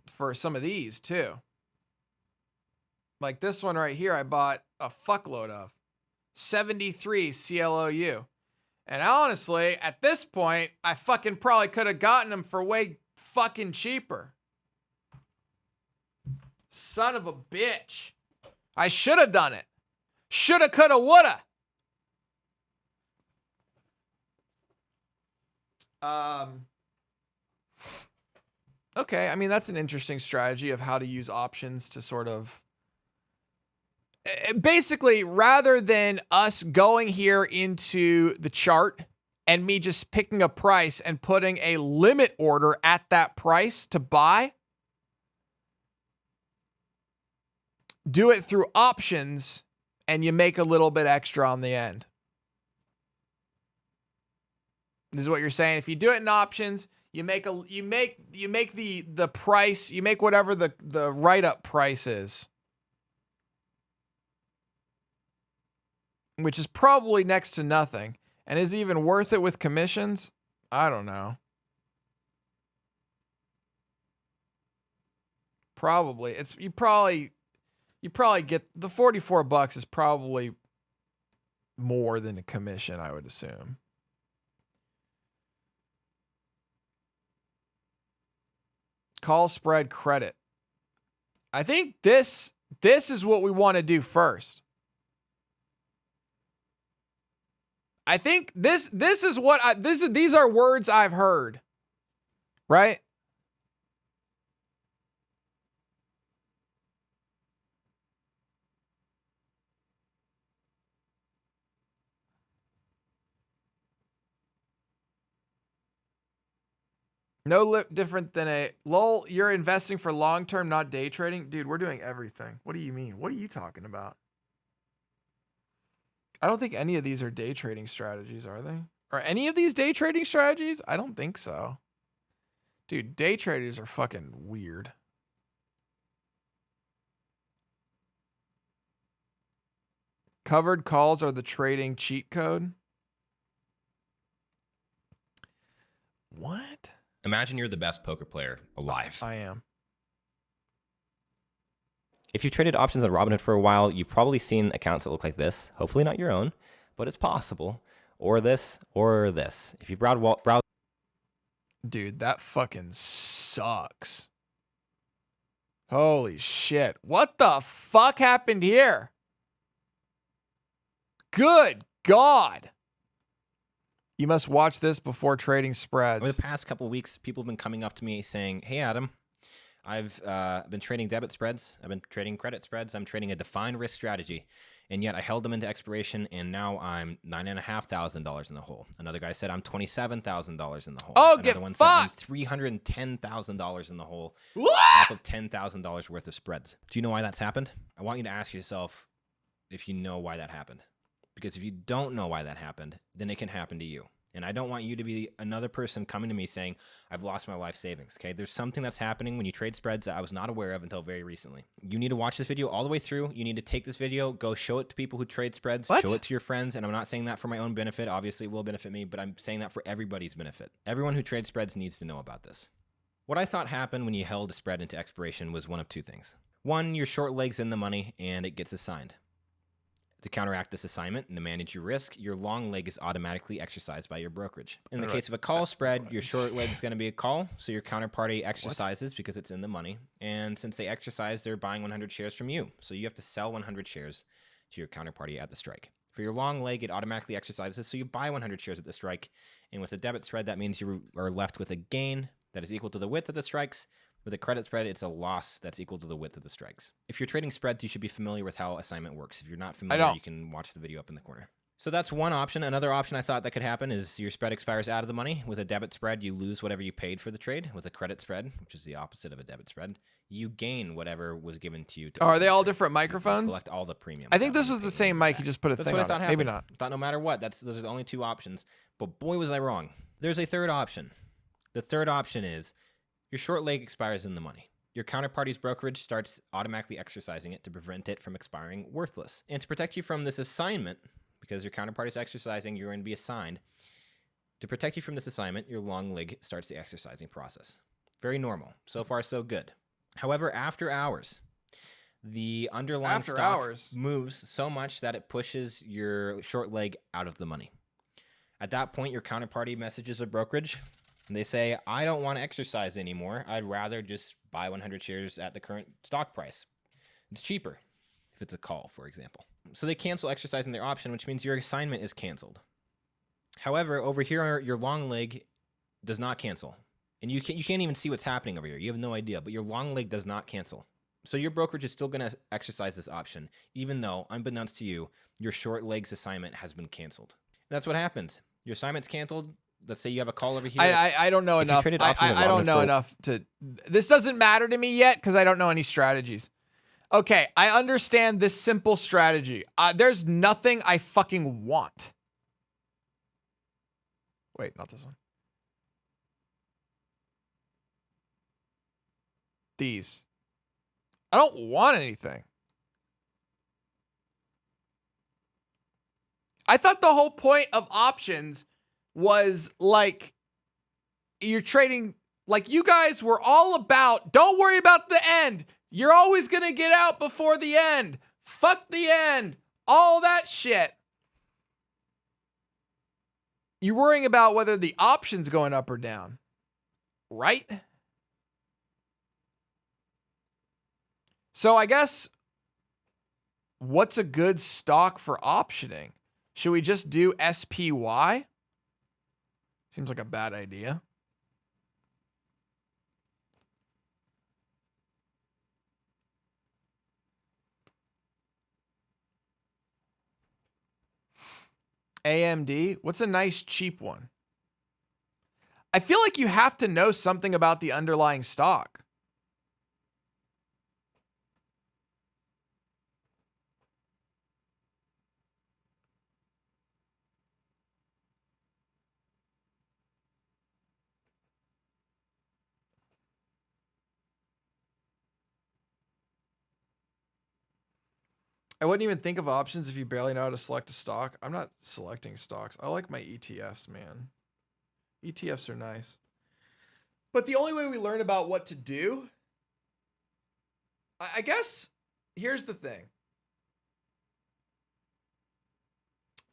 For some of these too. Like this one right here, I bought a fuckload of 73 CLOU. And honestly, at this point, I fucking probably could have gotten them for way fucking cheaper. Son of a bitch. I should have done it. Shoulda, coulda, woulda. Okay, I mean, that's an interesting strategy of how to use options to sort of... Basically, rather than us going here into the chart and me just picking a price and putting a limit order at that price to buy, do it through options and you make a little bit extra on the end. This is what you're saying. If you do it in options, you make the price, you make whatever the write-up price is, which is probably next to nothing. And is it even worth it with commissions? I don't know. Probably. You probably get the $44 is probably more than a commission, I would assume. Call spread credit. I think this is what we want to do first. I think these are words I've heard, right? No different than a lol. You're investing for long term, not day trading, dude. We're doing everything. What do you mean? What are you talking about? I don't think any of these are day trading strategies, are they? Are any of these day trading strategies? I don't think so. Dude, day traders are fucking weird. Covered calls are the trading cheat code. What? Imagine you're the best poker player alive. I am. If you've traded options on Robinhood for a while, you've probably seen accounts that look like this. Hopefully not your own, but it's possible. Or this, or this. If you browse, Dude, that fucking sucks. Holy shit. What the fuck happened here? Good God. You must watch this before trading spreads. Over the past couple of weeks, people have been coming up to me saying, hey, Adam, I've been trading debit spreads. I've been trading credit spreads. I'm trading a defined risk strategy. And yet I held them into expiration, and now I'm $9,500 in the hole. Another guy said I'm $27,000 in the hole. Oh, Another get one fucked. said I'm $310,000 in the hole What? off of $10,000 worth of spreads. Do you know why that's happened? I want you to ask yourself if you know why that happened. Because if you don't know why that happened, then it can happen to you. And I don't want you to be another person coming to me saying, I've lost my life savings, okay? There's something that's happening when you trade spreads that I was not aware of until very recently. You need to watch this video all the way through. You need to take this video, go show it to people who trade spreads, What? show it to your friends. And I'm not saying that for my own benefit. Obviously, it will benefit me, but I'm saying that for everybody's benefit. Everyone who trades spreads needs to know about this. What I thought happened when you held a spread into expiration was one of two things. One, your short leg's in the money and it gets assigned. To counteract this assignment and to manage your risk, your long leg is automatically exercised by your brokerage. In the case of a call spread, your short leg is going to be a call, so your counterparty exercises because it's in the money. And since they exercise, they're buying 100 shares from you. So you have to sell 100 shares to your counterparty at the strike. For your long leg, it automatically exercises, so you buy 100 shares at the strike. And with a debit spread, that means you are left with a gain that is equal to the width of the strikes. With a credit spread, it's a loss that's equal to the width of the strikes. If you're trading spreads, you should be familiar with how assignment works. If you're not familiar, you can watch the video up in the corner. So that's one option. Another option I thought that could happen is your spread expires out of the money. With a debit spread, you lose whatever you paid for the trade. With a credit spread, which is the opposite of a debit spread, you gain whatever was given to you. Are they all different microphones? Collect all the premium. I think this was the same mic. You just put a That's thing what I on thought it. happened. Maybe not. Thought no matter what, those are the only two options. But boy, was I wrong. There's a third option. The third option is your short leg expires in the money. Your counterparty's brokerage starts automatically exercising it to prevent it from expiring worthless. And to protect you from this assignment, because your counterparty's exercising, you're going to be assigned. To protect you from this assignment, your long leg starts the exercising process. Very normal. So far, so good. However, after hours, the underlying stock moves so much that it pushes your short leg out of the money. At that point, your counterparty messages a brokerage, and they say, I don't want to exercise anymore. I'd rather just buy 100 shares at the current stock price. It's cheaper if it's a call, for example. So they cancel exercising their option, which means your assignment is canceled. However, over here, your long leg does not cancel. And you can't even see what's happening over here. You have no idea, but your long leg does not cancel. So your brokerage is still going to exercise this option, even though, unbeknownst to you, your short leg's assignment has been canceled. And that's what happens. Your assignment's canceled. Let's say you have a call over here. I don't know enough. I don't know enough to. This doesn't matter to me yet because I don't know any strategies. Okay, I understand this simple strategy. There's nothing I fucking want. Wait, not this one. These. I don't want anything. I thought the whole point of options was like you're trading, like you guys were all about, don't worry about the end. You're always going to get out before the end. Fuck the end. All that shit. You're worrying about whether the option's going up or down. Right? So I guess what's a good stock for optioning? Should we just do SPY? Seems like a bad idea. AMD? What's a nice cheap one? I feel like you have to know something about the underlying stock. I wouldn't even think of options if you barely know how to select a stock. I'm not selecting stocks. I like my ETFs, man. ETFs are nice. But the only way we learn about what to do, I guess, here's the thing.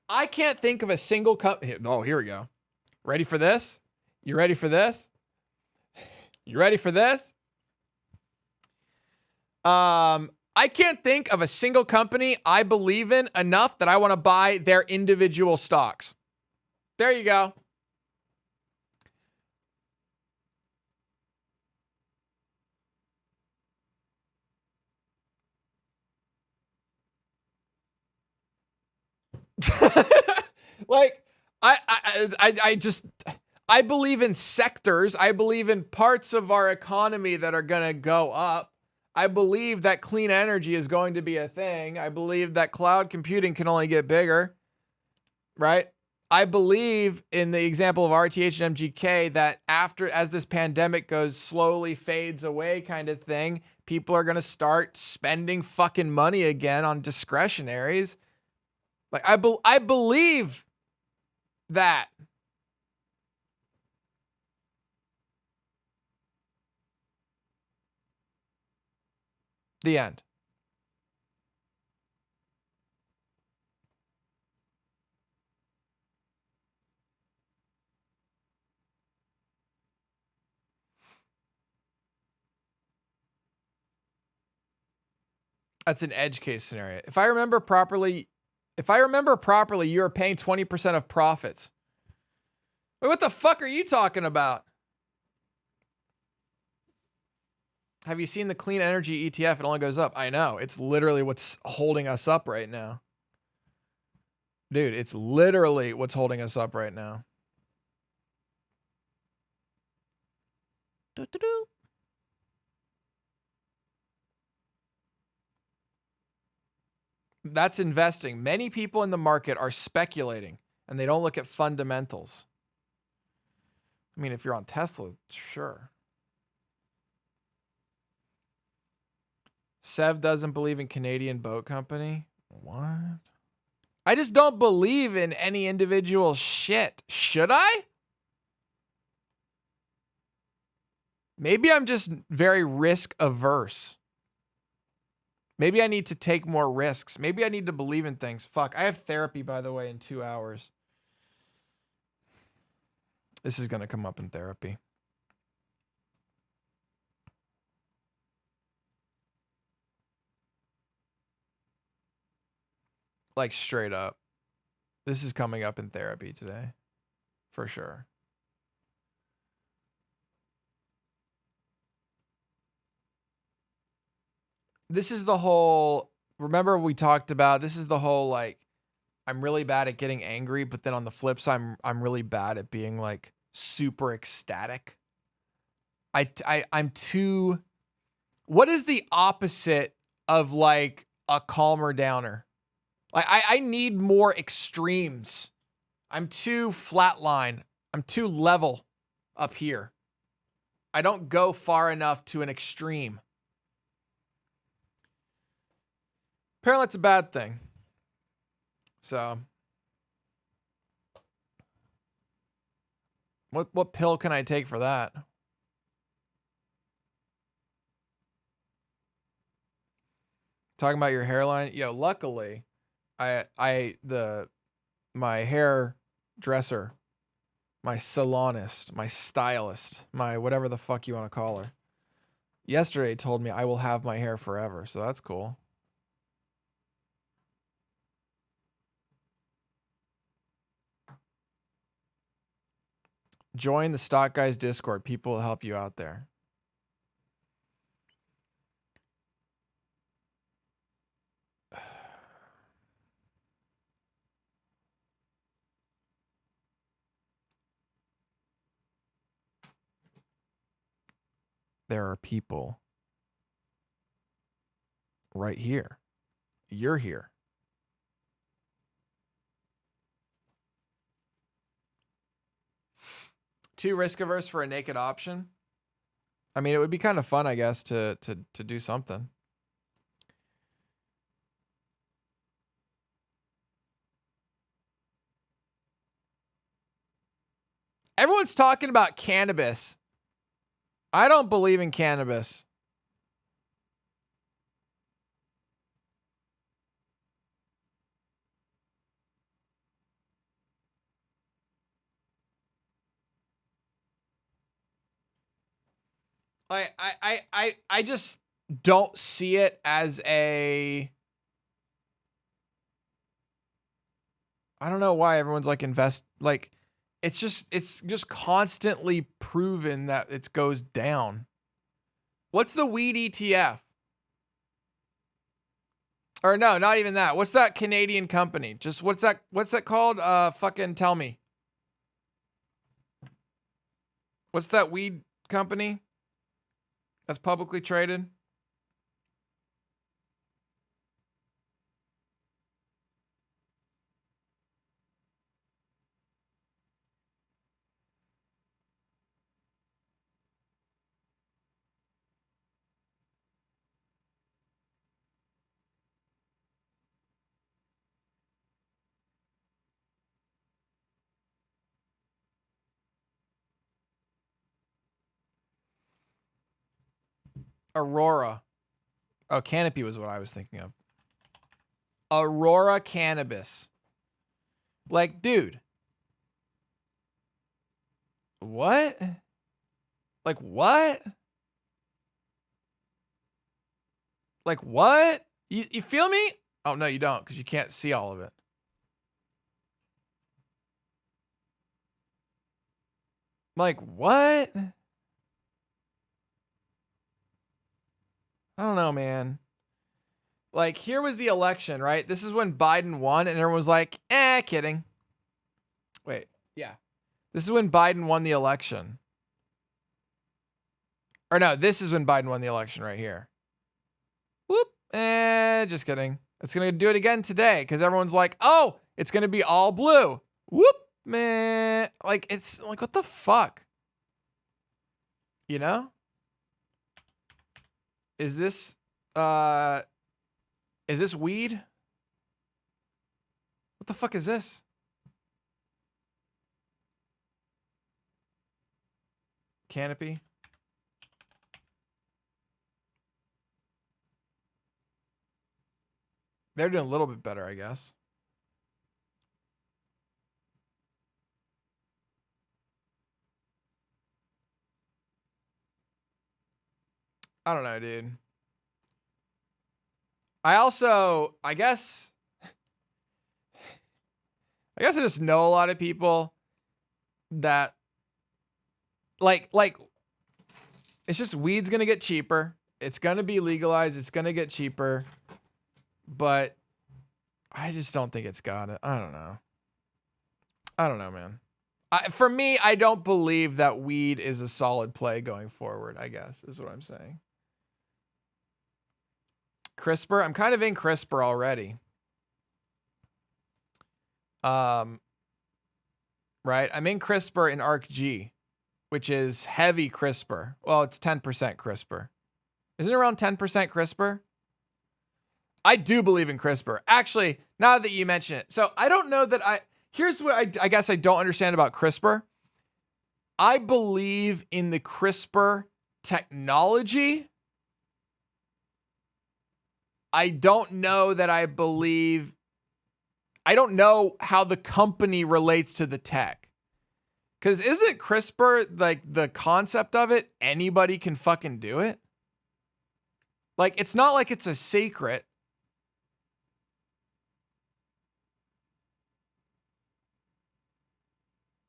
I can't think of a single company. Oh, here we go. Ready for this? You ready for this? You ready for this? I can't think of a single company I believe in enough that I want to buy their individual stocks. There you go. Like, I believe in sectors. I believe in parts of our economy that are going to go up. I believe that clean energy is going to be a thing. I believe that cloud computing can only get bigger, right? I believe in the example of RTH and MGK that as this pandemic slowly fades away kind of thing, people are going to start spending fucking money again on discretionaries. Like, I believe that. The end. That's an edge case scenario. If I remember properly, you are paying 20% of profits. Wait, what the fuck are you talking about? Have you seen the clean energy ETF? It only goes up. I know. It's literally what's holding us up right now. Dude, it's literally what's holding us up right now. Do-do-do. That's investing. Many people in the market are speculating and they don't look at fundamentals. I mean, if you're on Tesla, sure. Sev doesn't believe in Canadian Boat Company. What? I just don't believe in any individual shit. Should I? Maybe I'm just very risk averse. Maybe I need to take more risks. Maybe I need to believe in things. Fuck, I have therapy, by the way, in 2 hours. This is going to come up in therapy. Like, straight up. This is coming up in therapy today. For sure. This is the whole, remember we talked about, this is the whole, like, I'm really bad at getting angry, but then on the flip side, I'm really bad at being, like, super ecstatic. I'm too, what is the opposite of, like, a calmer downer? Like, I need more extremes. I'm too flatline. I'm too level up here. I don't go far enough to an extreme. Apparently it's a bad thing. So, what pill can I take for that? Talking about your hairline? Yo, luckily, my hairdresser, my salonist, my stylist, my whatever the fuck you want to call her, yesterday told me I will have my hair forever. So that's cool. Join the Stock Guys Discord. People will help you out there. There are people right here. You're here. Too risk averse for a naked option? I mean, it would be kind of fun, I guess, to do something. Everyone's talking about cannabis. I don't believe in cannabis. I just don't see it as a. I don't know why everyone's like it's just constantly proven that it goes down. What's the weed ETF? Or no, not even that. What's that Canadian company? Just what's that called? Fucking tell me. What's that weed company that's publicly traded? Aurora. Oh, Canopy was what I was thinking of. Aurora Cannabis. Like, dude. What? Like, what? Like, what? You feel me? Oh, no, you don't, because you can't see all of it. Like, what? I don't know, man. Like, here was the election, right? This is when Biden won, and everyone was like, kidding. Wait, yeah. This is when Biden won the election. Or no, this is when Biden won the election right here. Whoop, just kidding. It's going to do it again today, because everyone's like, oh, it's going to be all blue. Whoop, man. Like, it's like, what the fuck? You know? Is this weed? What the fuck is this? Canopy? They're doing a little bit better, I guess. I don't know, dude. I guess I just know a lot of people that like it's just weed's going to get cheaper. It's going to be legalized. It's going to get cheaper. But I just don't think it's got it. I don't know. I don't know, man. For me, I don't believe that weed is a solid play going forward, I guess, is what I'm saying. CRISPR, I'm kind of in CRISPR already. Right? I'm in CRISPR in ARC-G, which is heavy CRISPR. Well, it's 10% CRISPR. Isn't it around 10% CRISPR? I do believe in CRISPR. Actually, now that you mention it. So I don't know that here's what I guess I don't understand about CRISPR. I believe in the CRISPR technology. I don't know that I don't know how the company relates to the tech. Because isn't CRISPR, like, the concept of it, anybody can fucking do it? Like, it's not like it's a secret.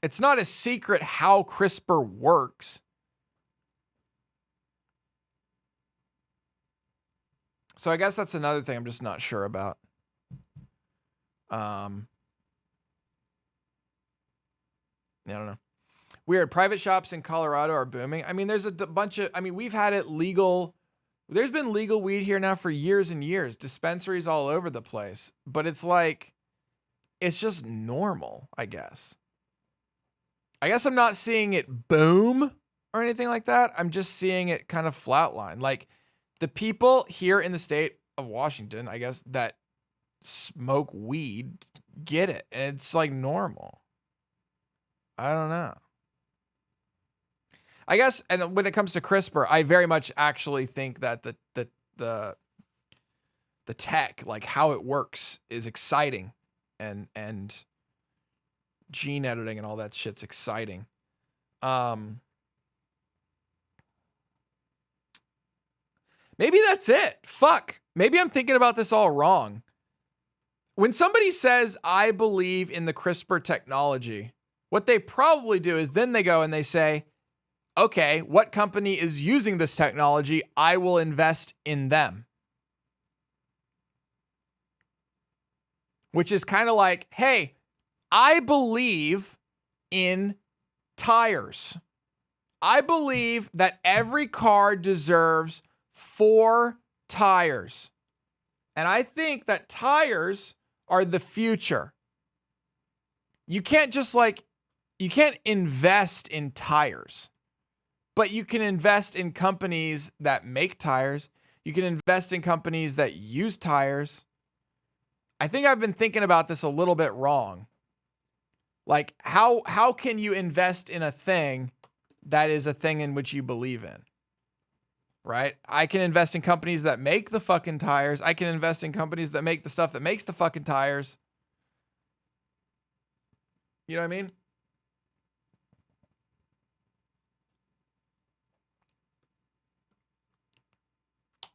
It's not a secret how CRISPR works. So I guess that's another thing I'm just not sure about. I don't know. Weird. Private shops in Colorado are booming. I mean, there's a bunch of, we've had it legal. There's been legal weed here now for years and years. Dispensaries all over the place. But it's like, it's just normal, I guess. I guess I'm not seeing it boom or anything like that. I'm just seeing it kind of flatline. Like, the people here in the state of Washington, I guess, that smoke weed get it. And it's like normal. I don't know. I guess, and when it comes to CRISPR, I very much actually think that the tech, like how it works, is exciting, and gene editing and all that shit's exciting. Maybe that's it. Fuck. Maybe I'm thinking about this all wrong. When somebody says, I believe in the CRISPR technology, what they probably do is then they go and they say, okay, what company is using this technology? I will invest in them. Which is kind of like, hey, I believe in tires. I believe that every car deserves 4 tires. And I think that tires are the future. You can't just you can't invest in tires, but you can invest in companies that make tires. You can invest in companies that use tires. I think I've been thinking about this a little bit wrong. Like, how can you invest in a thing that is a thing in which you believe in? Right? I can invest in companies that make the fucking tires. I can invest in companies that make the stuff that makes the fucking tires. You know what I mean?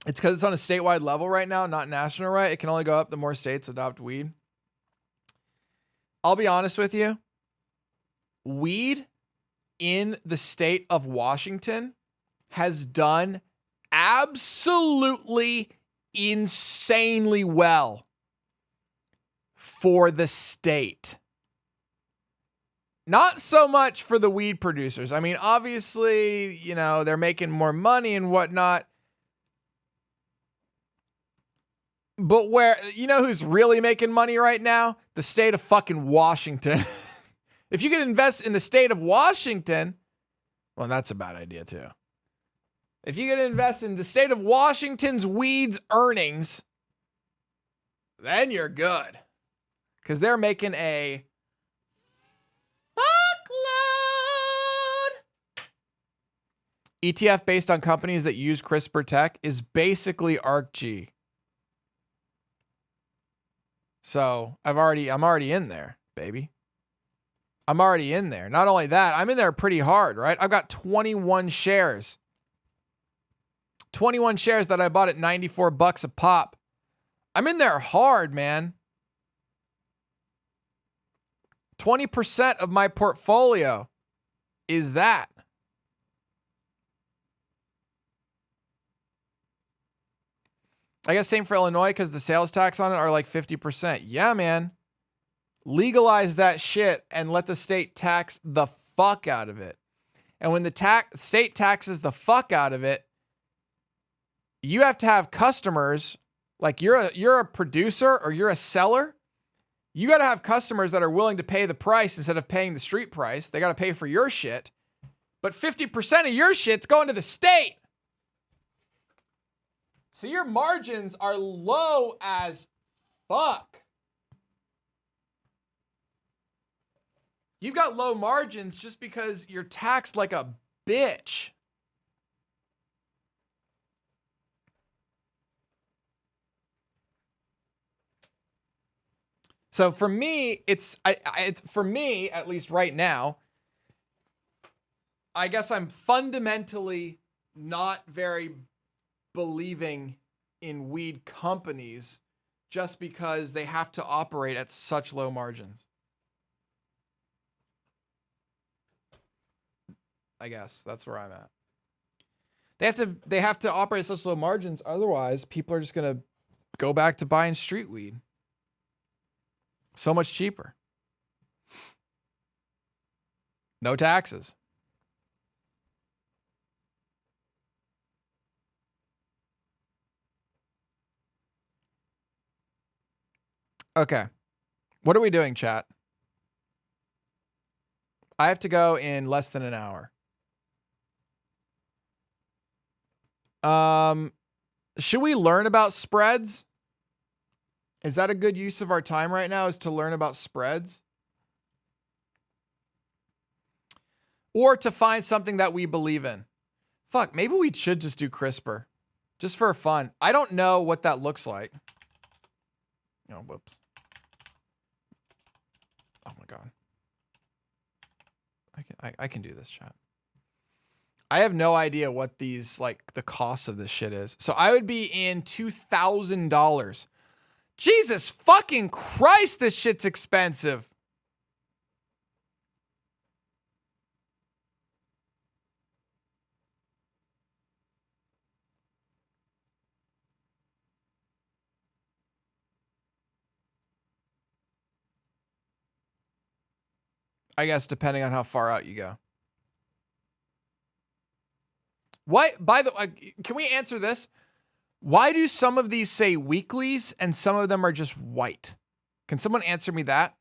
It's because it's on a statewide level right now, not national, right? It can only go up the more states adopt weed. I'll be honest with you. Weed in the state of Washington has done absolutely insanely well for the state. Not so much for the weed producers. I mean, obviously, you know, they're making more money and whatnot. But where, you know who's really making money right now? The state of fucking Washington. If you can invest in the state of Washington, well, that's a bad idea too. If you can invest in the state of Washington's weeds earnings, then you're good. Because they're making a fuckload. ETF based on companies that use CRISPR tech is basically ARCG. So I'm already in there, baby. I'm already in there. Not only that, I'm in there pretty hard, right? I've got 21 shares. 21 shares that I bought at $94 a pop. I'm in there hard, man. 20% of my portfolio is that. I guess same for Illinois because the sales tax on it are like 50%. Yeah, man. Legalize that shit and let the state tax the fuck out of it. And when the state taxes the fuck out of it, you have to have customers, like you're a producer or you're a seller. You got to have customers that are willing to pay the price instead of paying the street price. They got to pay for your shit. But 50% of your shit's going to the state. So your margins are low as fuck. You've got low margins just because you're taxed like a bitch. So for me, it's for me, at least right now, I guess I'm fundamentally not very believing in weed companies just because they have to operate at such low margins. I guess that's where I'm at. They have to operate at such low margins, otherwise people are just going to go back to buying street weed. So much cheaper. No taxes. Okay. What are we doing, chat? I have to go in less than an hour. Should we learn about spreads? Is that a good use of our time right now, is to learn about spreads? or to find something that we believe in. Fuck, maybe we should just do CRISPR just for fun. I don't know what that looks like. Oh, whoops. Oh my God. I can do this, chat. I have no idea what these, like, the cost of this shit is. So I would be in $2,000. Jesus fucking Christ, this shit's expensive. I guess depending on how far out you go. Why, by the way, can we answer this? Why do some of these say weeklies and some of them are just white? Can someone answer me that?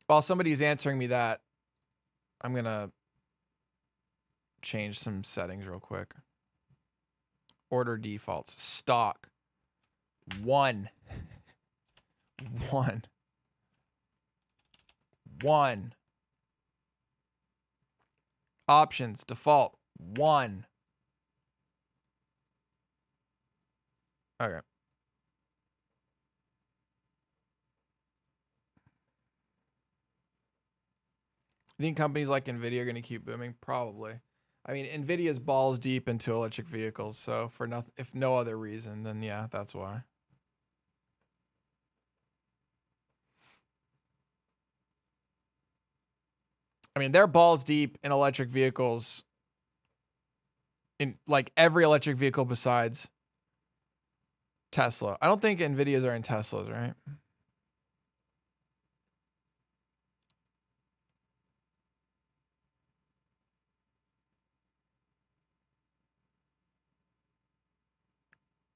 While somebody's answering me that, I'm going to change some settings real quick. Order defaults. Stock. 1. 1. 1. Options. Default. 1. Okay. You think companies like NVIDIA are going to keep booming? Probably. I mean, NVIDIA's balls deep into electric vehicles, so for nothing, if no other reason, then yeah, that's why. I mean, they're balls deep in electric vehicles, in like every electric vehicle besides Tesla. I don't think NVIDIA's are in Teslas, right?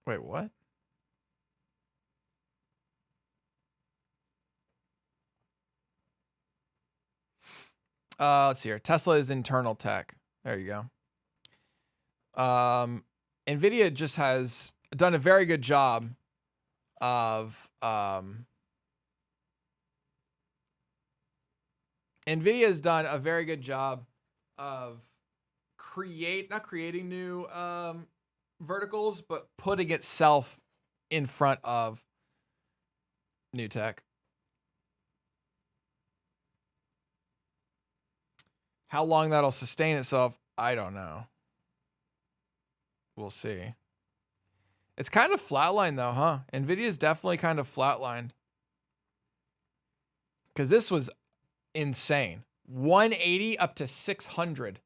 Wait, what? Let's see here. Tesla is internal tech. There you go. NVIDIA just has done a very good job of NVIDIA has done a very good job of not creating new verticals, but putting itself in front of new tech. How long that'll sustain itself, I don't know. We'll see. It's kind of flatlined though, huh? NVIDIA's definitely kind of flatlined. Because this was insane. 180 up to 600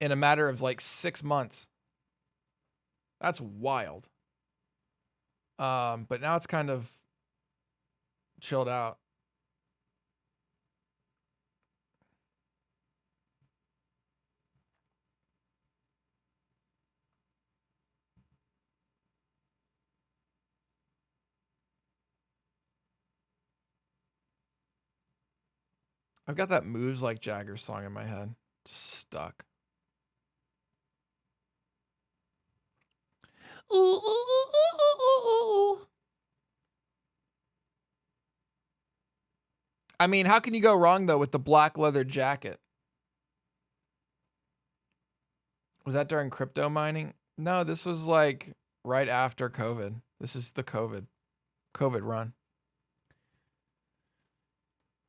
in a matter of like 6 months. That's wild. But now it's kind of chilled out. I've got that Moves Like Jagger song in my head. Just stuck. Ooh, ooh, ooh, ooh, ooh, ooh. I mean, how can you go wrong, though, with the black leather jacket? Was that during crypto mining? No, this was like right after COVID. This is the COVID run.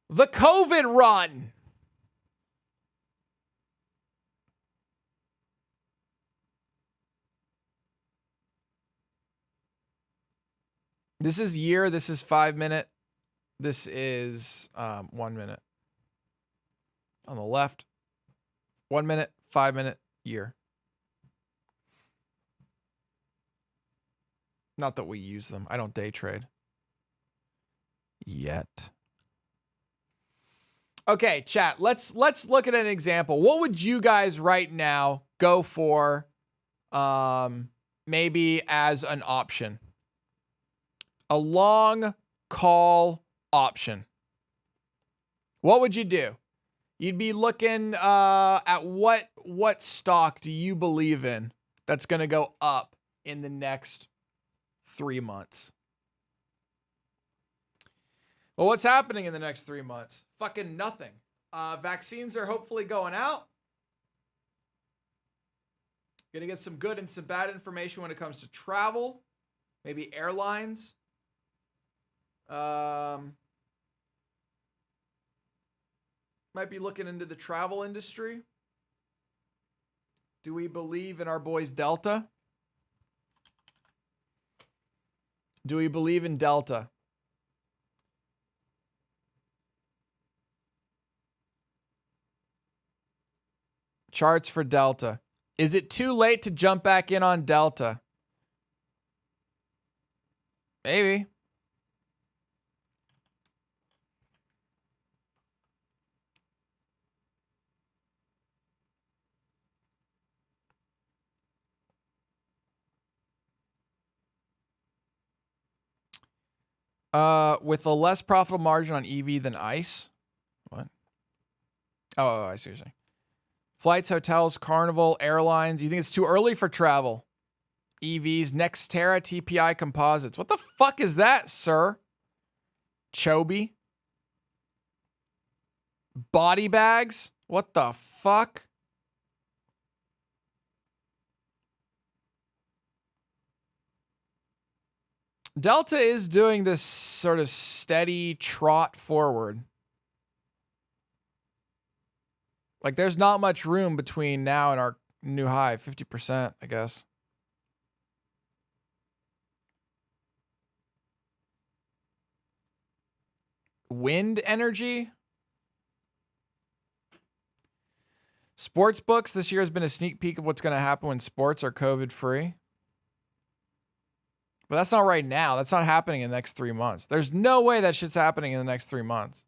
The COVID run. This is year. This is 5 minute. This is 1 minute. On the left, 1 minute, 5 minute, year. Not that we use them. I don't day trade. Yet. Okay, chat. Let's look at an example. What would you guys right now go for maybe as an option? A long call option. What would you do? You'd be looking at what stock do you believe in that's going to go up in the next 3 months? Well, what's happening in the next 3 months? Fucking nothing. Vaccines are hopefully going out. Gonna get some good and some bad information when it comes to travel, maybe airlines. Might be looking into the travel industry. Do we believe in our boys Delta? Do we believe in Delta? Charts for Delta. Is it too late to jump back in on Delta? Maybe. With a less profitable margin on EV than ICE. What? Oh, I see what you're saying. Flights, hotels, Carnival, airlines. You think it's too early for travel? EVs, Nextera, TPI Composites. What the fuck is that, sir? Chobi? Body bags? What the fuck? Delta is doing this sort of steady trot forward. Like, there's not much room between now and our new high, 50%, I guess. Wind energy? Sports books this year has been a sneak peek of what's going to happen when sports are COVID-free. But that's not right now. That's not happening in the next 3 months. There's no way that shit's happening in the next 3 months.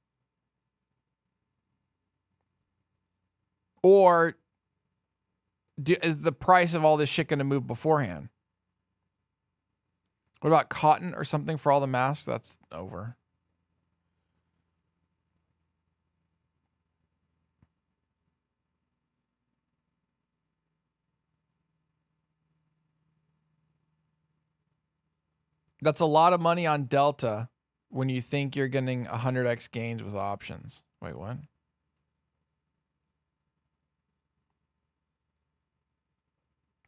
Or is the price of all this shit going to move beforehand? What about cotton or something for all the masks? That's over. That's a lot of money on Delta when you think you're getting 100x gains with options. Wait, what?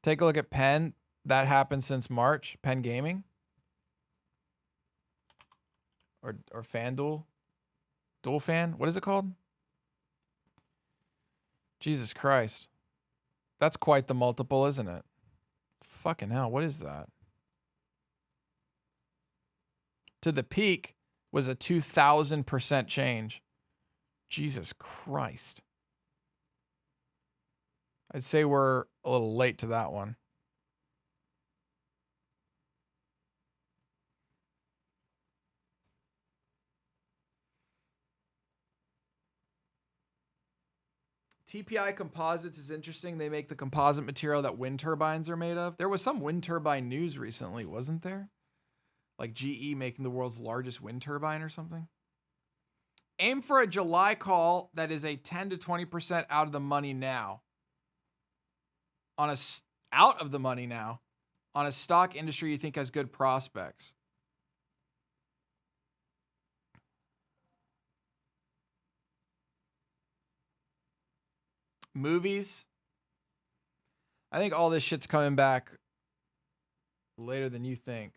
Take a look at Penn. That happened since March. Penn Gaming. Or FanDuel. Dual Fan. What is it called? Jesus Christ. That's quite the multiple, isn't it? Fucking hell. What is that? To the peak was a 2,000% change. Jesus Christ. I'd say we're a little late to that one. TPI Composites is interesting. They make the composite material that wind turbines are made of. There was some wind turbine news recently, wasn't there? Like GE making the world's largest wind turbine or something. Aim for a July call that is a 10 to 20% out of the money now. Out of the money now on a stock industry you think has good prospects. Movies. I think all this shit's coming back later than you think.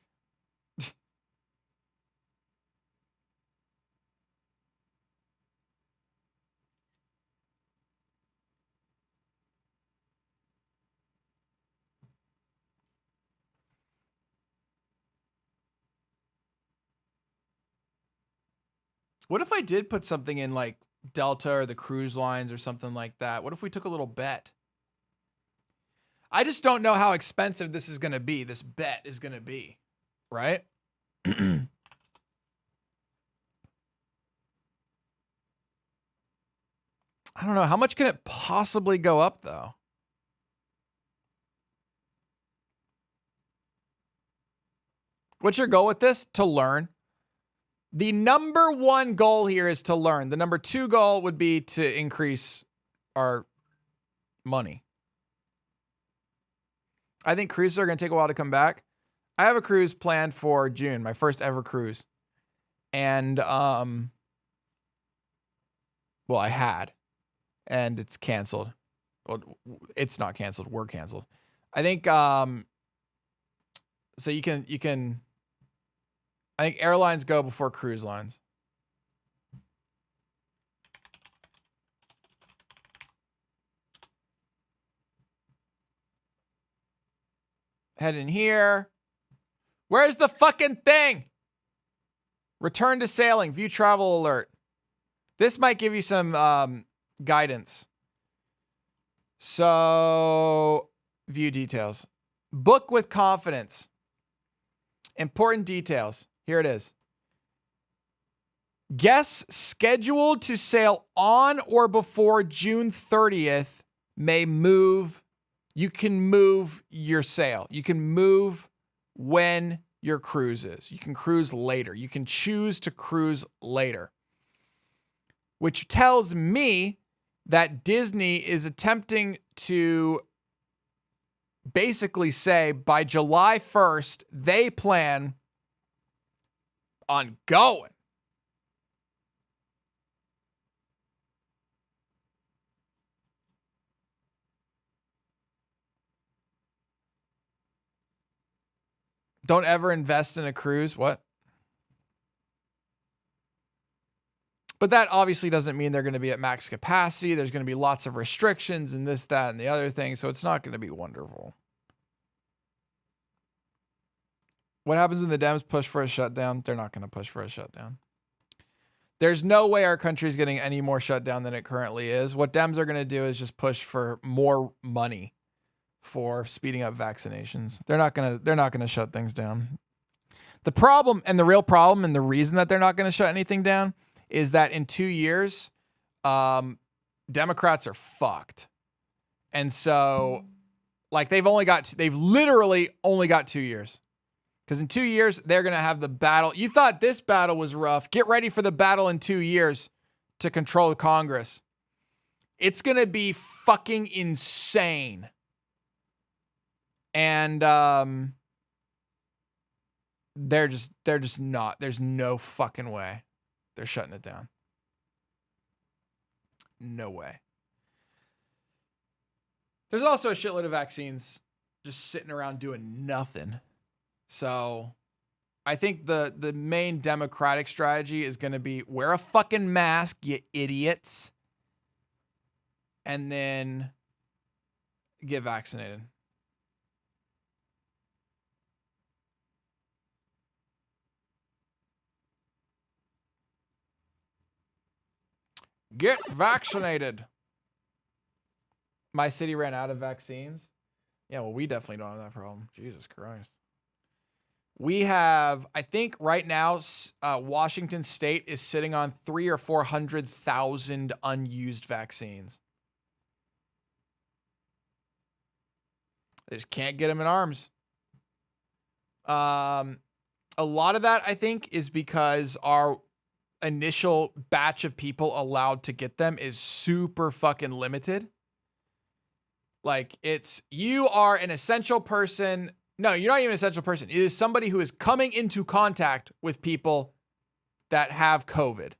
What if I did put something in like Delta or the cruise lines or something like that? What if we took a little bet? I just don't know how expensive this is going to be. This bet is going to be, right? I don't know. How much can it possibly go up though? What's your goal with this? To learn. The number one goal here is to learn. The number two goal would be to increase our money. I think cruises are going to take a while to come back. I have a cruise planned for June, my first ever cruise. And well, I had, and it's canceled. Well, it's not canceled. We're canceled. I think so you can I think airlines go before cruise lines. Head in here. Where's the fucking thing? Return to sailing. View travel alert. This might give you some guidance. So, view details. Book with confidence. Important details. Here it is. Guests scheduled to sail on or before June 30th may move. You can move your sail. You can move when your cruise is. You can cruise later. You can choose to cruise later. Which tells me that Disney is attempting to basically say by July 1st, they plan on going. Don't ever invest in a cruise. What? But that obviously doesn't mean they're going to be at max capacity. There's going to be lots of restrictions and this, that, and the other thing. So it's not going to be wonderful. What happens when the Dems push for a shutdown? They're not going to push for a shutdown. There's no way our country is getting any more shutdown than it currently is. What Dems are going to do is just push for more money for speeding up vaccinations. They're not going to shut things down. The problem, and the real problem, and the reason that they're not going to shut anything down is that in 2 years, Democrats are fucked. And so, like, they've literally only got 2 years. Because in 2 years, they're going to have the battle. You thought this battle was rough. Get ready for the battle in 2 years to control Congress. It's going to be fucking insane. And they're just not. There's no fucking way they're shutting it down. No way. There's also a shitload of vaccines just sitting around doing nothing. So I think the main Democratic strategy is going to be wear a fucking mask, you idiots, and then get vaccinated. Get vaccinated. My city ran out of vaccines. Yeah, well, we definitely don't have that problem. Jesus Christ. We have, I think right now, Washington State is sitting on 300,000 or 400,000 unused vaccines. They just can't get them in arms. A lot of that, I think, is because our initial batch of people allowed to get them is super fucking limited. Like, you are an essential person. No, you're not even an essential person. It is somebody who is coming into contact with people that have COVID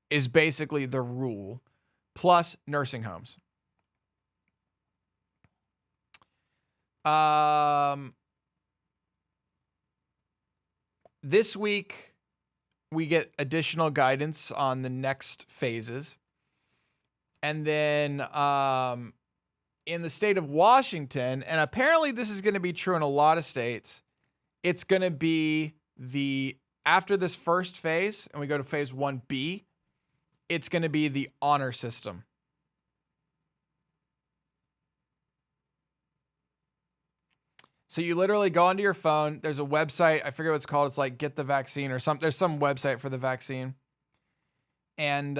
is basically the rule, plus nursing homes. This week, we get additional guidance on the next phases. And then in the state of Washington, and apparently this is going to be true in a lot of states, it's going to be after this first phase, and we go to phase 1B, it's going to be the honor system. So you literally go onto your phone. There's a website. I forget what it's called. It's like Get the Vaccine or something. There's some website for the vaccine. And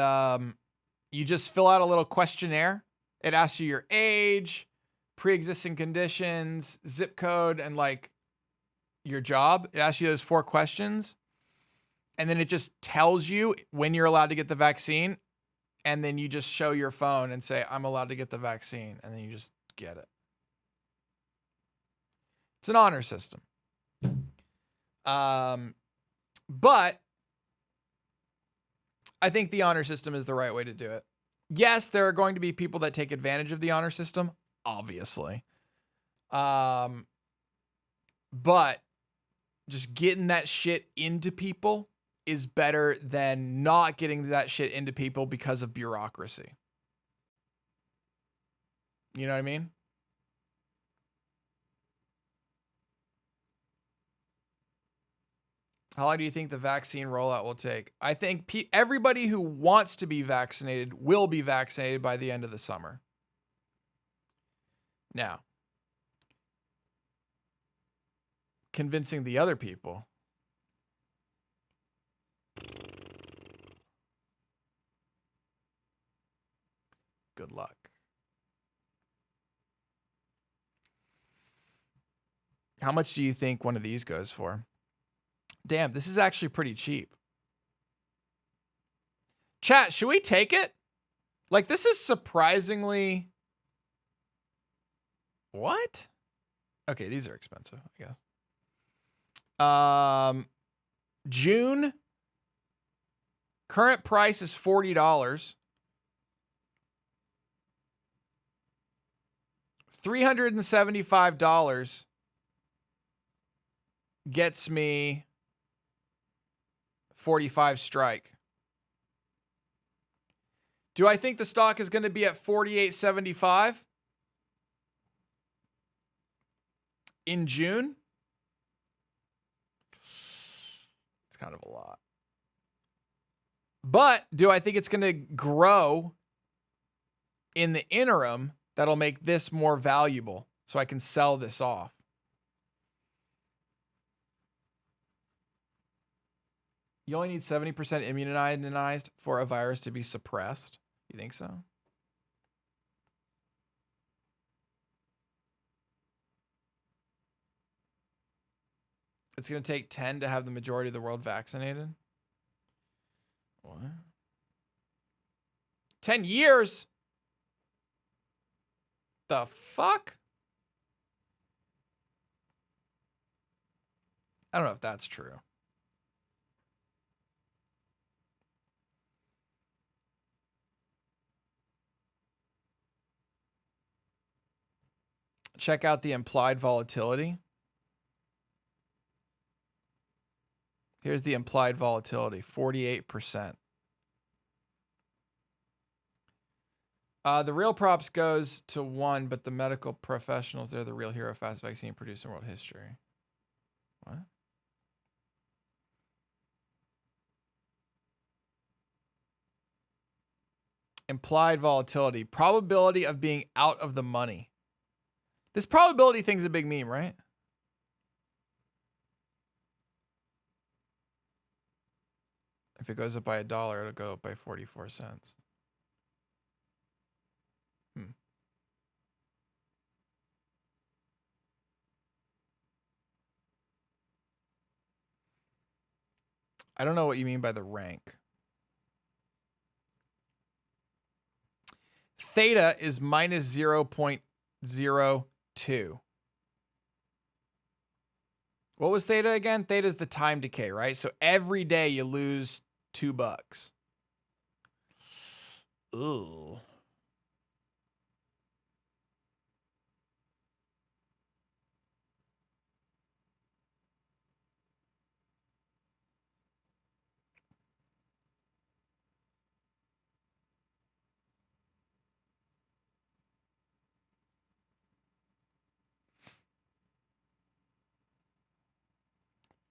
you just fill out a little questionnaire. It asks you your age, pre-existing conditions, zip code, and like your job. It asks you those 4 questions. And then it just tells you when you're allowed to get the vaccine. And then you just show your phone and say, I'm allowed to get the vaccine. And then you just get it. It's an honor system. But I think the honor system is the right way to do it. Yes, there are going to be people that take advantage of the honor system, obviously. But just getting that shit into people is better than not getting that shit into people because of bureaucracy. You know what I mean? How long do you think the vaccine rollout will take? I think everybody who wants to be vaccinated will be vaccinated by the end of the summer. Now, convincing the other people. Good luck. How much do you think one of these goes for? Damn, this is actually pretty cheap. Chat, should we take it? Like, this is surprisingly... What? Okay, these are expensive, I guess. June. Current price is $40. $375 gets me 45 strike. Do I think the stock is going to be at 48.75 in June? It's kind of a lot. But do I think it's going to grow in the interim that'll make this more valuable so I can sell this off? You only need 70% immunized for a virus to be suppressed. You think so? It's going to take 10 to have the majority of the world vaccinated? What? 10 years? The fuck? I don't know if that's true. Check out the implied volatility. Here's the implied volatility, 48%. The real props goes to 1, but the medical professionals, they're the real hero fast vaccine produced in world history. What? Implied volatility, probability of being out of the money. This probability thing's a big meme, right? If it goes up by $1, it'll go up by 44 cents. I don't know what you mean by the rank. Theta is minus 0.02. What was theta again? Theta is the time decay, right? So every day you lose $2. Ooh.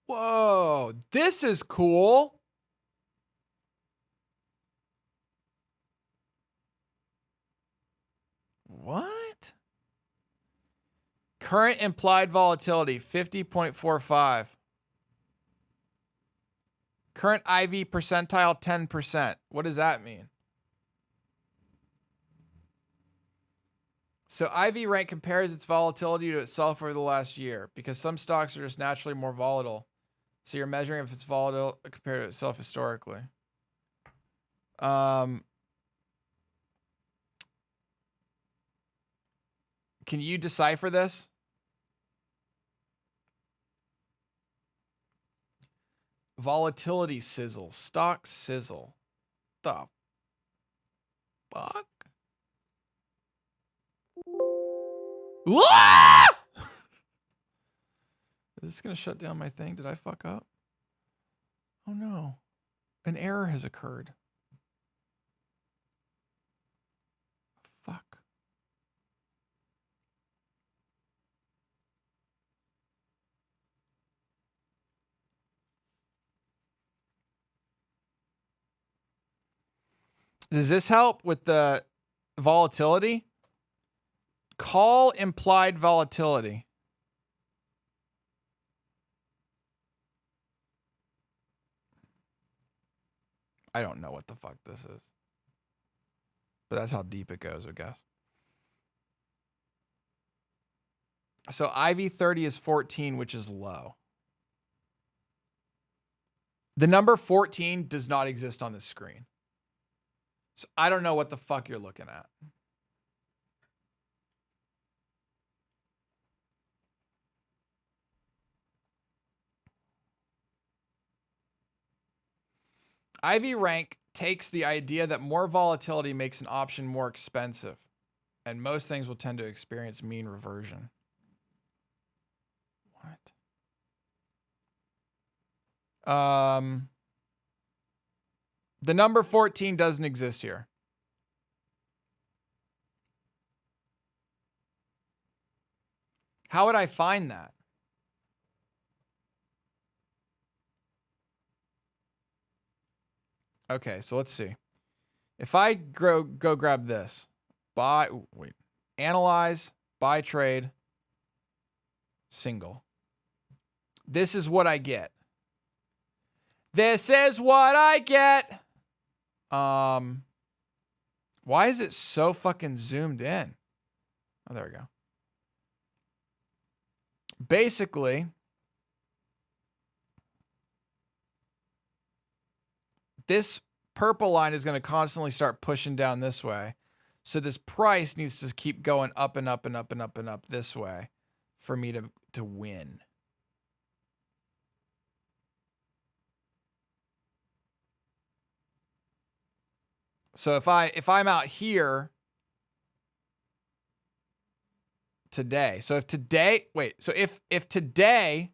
Whoa, this is cool. What? Current implied volatility, 50.45. Current IV percentile, 10%. What does that mean? So IV rank compares its volatility to itself over the last year because some stocks are just naturally more volatile. So you're measuring if it's volatile compared to itself historically. Can you decipher this? Volatility sizzle, stock sizzle. the fuck? Ah! Is this going to shut down my thing? Did I fuck up? Oh no. An error has occurred. Fuck. Does this help with the volatility? Call implied volatility. I don't know what the fuck this is. But that's how deep it goes, I guess. So IV30 is 14, which is low. The number 14 does not exist on this screen. So I don't know what the fuck you're looking at. IV rank takes the idea that more volatility makes an option more expensive, and most things will tend to experience mean reversion. What? The number 14 doesn't exist here. How would I find that? Okay, so let's see. If I go grab this, analyze, buy trade, single. This is what I get. This is what I get. Why is it so fucking zoomed in? Oh, there we go. Basically, this purple line is going to constantly start pushing down this way. So this price needs to keep going up and up and up and up and up this way for me to win. So if I'm out here today, so if today, if today,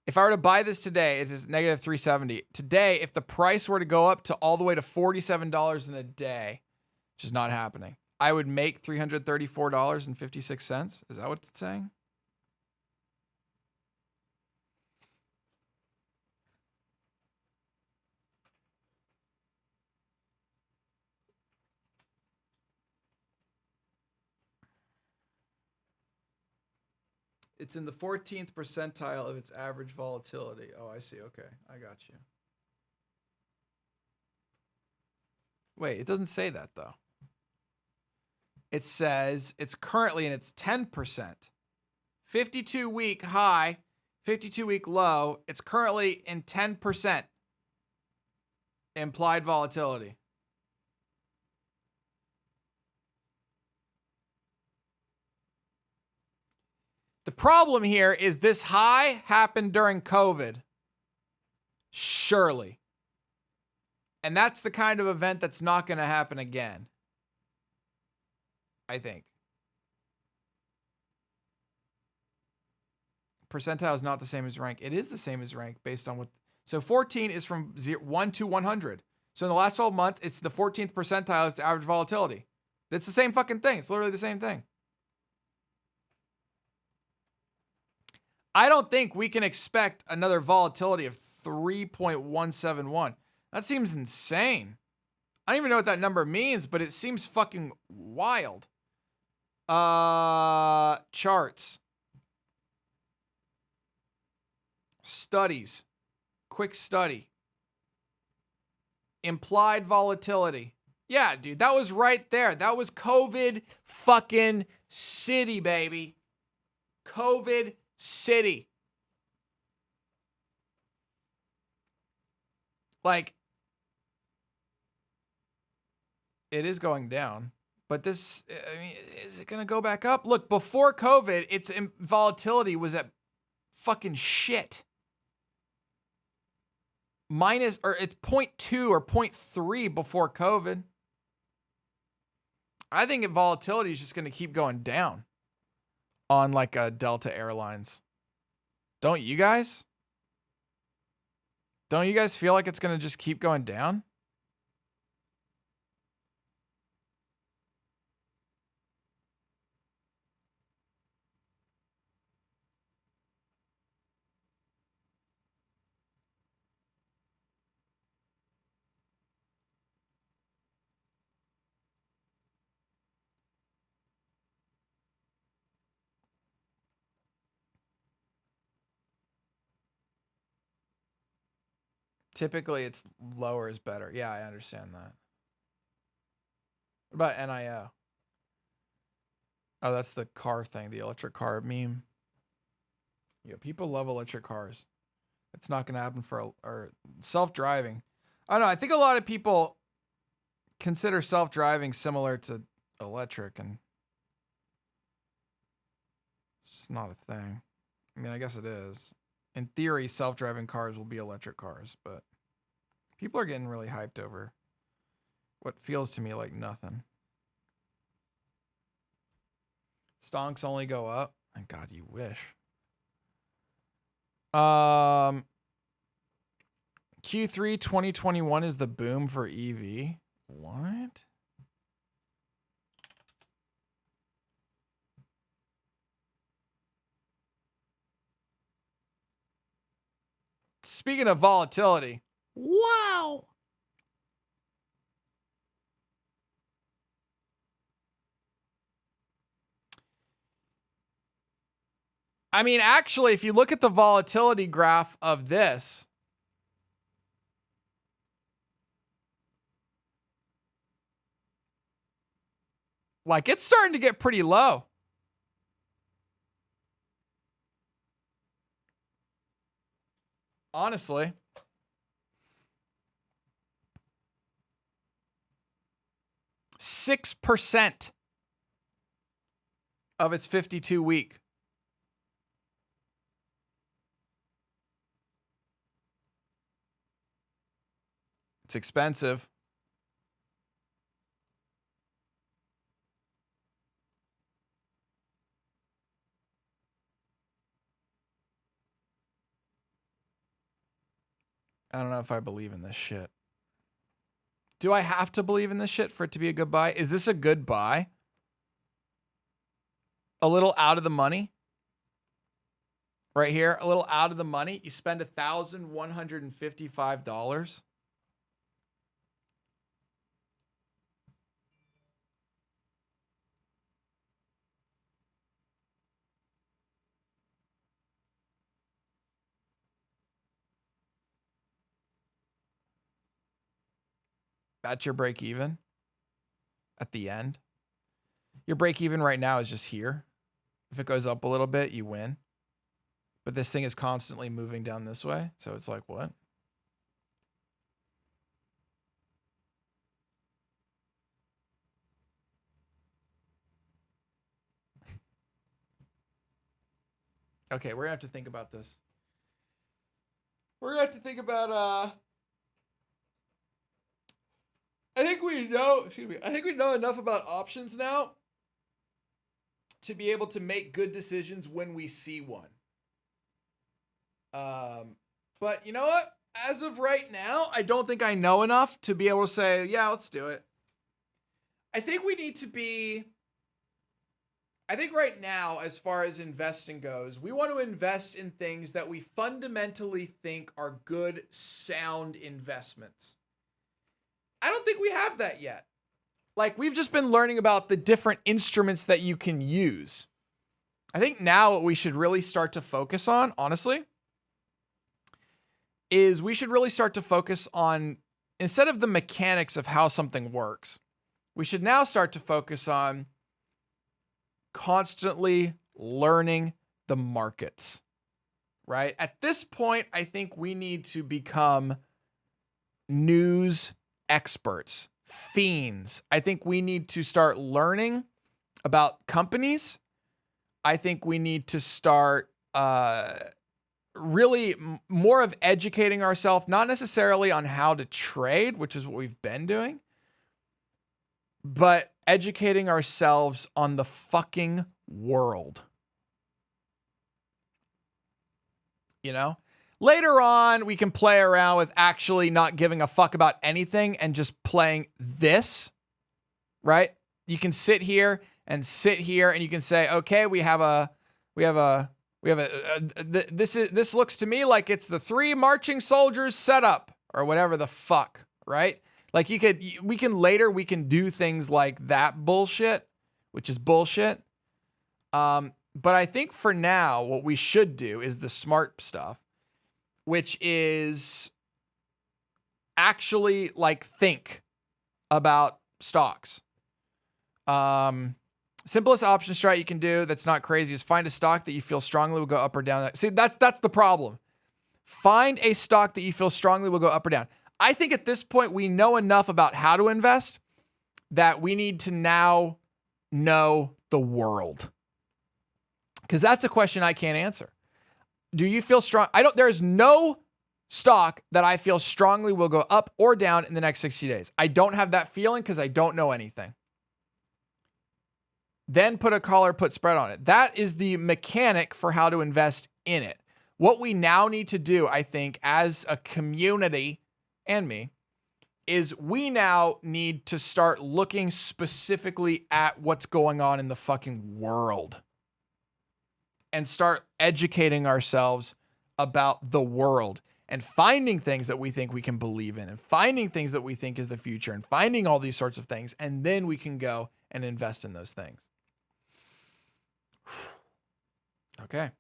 if I were to buy this today, it is negative 370. Today, if the price were to go up to all the way to $47 in a day, which is not happening, I would make $334.56. Is that what it's saying? It's in the 14th percentile of its average volatility. Oh, I see. Okay, I got you. Wait, it doesn't say that, though. It says it's currently in its 10%. 52-week high, 52-week low. It's currently in 10% implied volatility. The problem here is this high happened during COVID. Surely. And that's the kind of event that's not going to happen again. I think. Percentile is not the same as rank. It is the same as rank based on what. So 14 is from 1 to 100. So in the last 12 months, it's the 14th percentile of its average volatility. It's the same fucking thing. It's literally the same thing. I don't think we can expect another volatility of 3.171. That seems insane. I don't even know what that number means, but it seems fucking wild. Charts. Studies. Quick study. Implied volatility. Yeah, dude, that was right there. That was COVID fucking city, baby. COVID city. Like, it is going down, but this, I mean, is it going to go back up? Look, before COVID, its volatility was at fucking shit. minus, or it's 0.2 or 0.3 before COVID. I think volatility is just going to keep going down on like a Delta Airlines. Don't you guys? Don't you guys feel like it's going to just keep going down? Typically, it's lower is better. Yeah, I understand that. What about NIO? Oh, that's the car thing, the electric car meme. Yeah, people love electric cars. It's not going to happen for or self-driving. I don't know. I think a lot of people consider self-driving similar to electric, and it's just not a thing. I mean, I guess it is. In theory, self-driving cars will be electric cars, but people are getting really hyped over what feels to me like nothing. Stonks only go up. Thank God, you wish. Q3 2021 is the boom for EV. What? Speaking of volatility. Wow. I mean, actually, if you look at the volatility graph of this, like it's starting to get pretty low. Honestly. %6 of its 52 week. It's expensive. I don't know if I believe in this shit. Do I have to believe in this shit for it to be a good buy? Is this a good buy? A little out of the money? Right here, a little out of the money. You spend $1,155. That's your break even at the end. Your break even right now is just here. If it goes up a little bit, you win. But this thing is constantly moving down this way. So it's like, what? Okay, we're gonna have to think about this. We're gonna have to think about I think we know enough about options now to be able to make good decisions when we see one. But you know what? As of right now, I don't think I know enough to be able to say, yeah, let's do it. I think right now, as far as investing goes, we want to invest in things that we fundamentally think are good, sound investments. I don't think we have that yet. Like, we've just been learning about the different instruments that you can use. I think now what we should really start to focus on, honestly, is we should really start to focus on, instead of the mechanics of how something works, we should now start to focus on constantly learning the markets, right? At this point, I think we need to become news experts, fiends. I think we need to start learning about companies. I think we need to start really more of educating ourselves, not necessarily on how to trade, which is what we've been doing, but educating ourselves on the fucking world. You know? Later on, we can play around with actually not giving a fuck about anything and just playing this, right? You can sit here and you can say, okay, this looks to me like it's the 3 marching soldiers setup or whatever the fuck, right? Like we can do things like that bullshit, which is bullshit. But I think for now, what we should do is the smart stuff, which is actually like think about stocks. Simplest option strat you can do that's not crazy is find a stock that you feel strongly will go up or down. See, that's the problem. Find a stock that you feel strongly will go up or down. I think at this point we know enough about how to invest that we need to now know the world. Because that's a question I can't answer. Do you feel strong? There's no stock that I feel strongly will go up or down in the next 60 days. I don't have that feeling because I don't know anything. Then put a call or put spread on it. That is the mechanic for how to invest in it. What we now need to do, I think, as a community and me, is we now need to start looking specifically at what's going on in the fucking world and start educating ourselves about the world and finding things that we think we can believe in and finding things that we think is the future and finding all these sorts of things. And then we can go and invest in those things. Okay.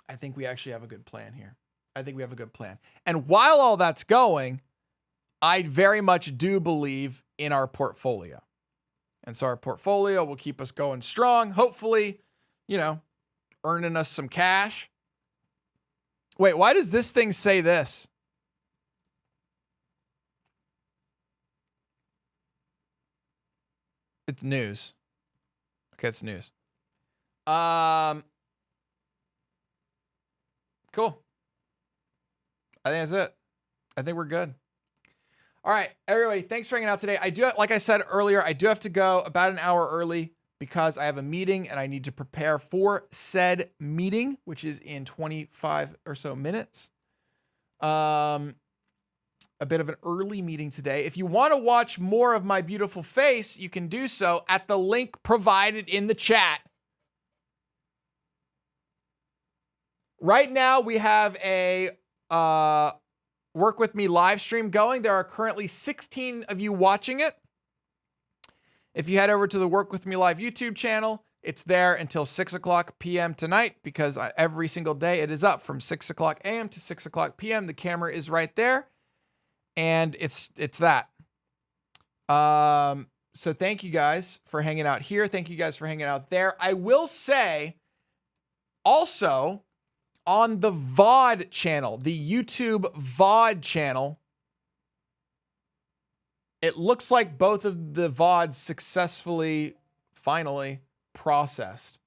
I think we actually have a good plan here. I think we have a good plan. And while all that's going, I very much do believe in our portfolio. And so our portfolio will keep us going strong. Hopefully, earning us some cash. Wait, why does this thing say this? It's news. Okay, it's news. Cool. I think that's it. I think we're good. All right, everybody, thanks for hanging out today. Like I said earlier, I do have to go about an hour early because I have a meeting and I need to prepare for said meeting, which is in 25 or so minutes. A bit of an early meeting today. If you want to watch more of my beautiful face, you can do so at the link provided in the chat. Right now, we have a Work With Me live stream going. There are currently 16 of you watching it. If you head over to the Work With Me Live YouTube channel, it's there until 6 o'clock p.m. tonight because every single day it is up from 6 o'clock a.m. to 6 o'clock p.m. The camera is right there, and it's that. So thank you guys for hanging out here. Thank you guys for hanging out there. I will say also on the VOD channel, the YouTube VOD channel, it looks like both of the VODs successfully, finally processed.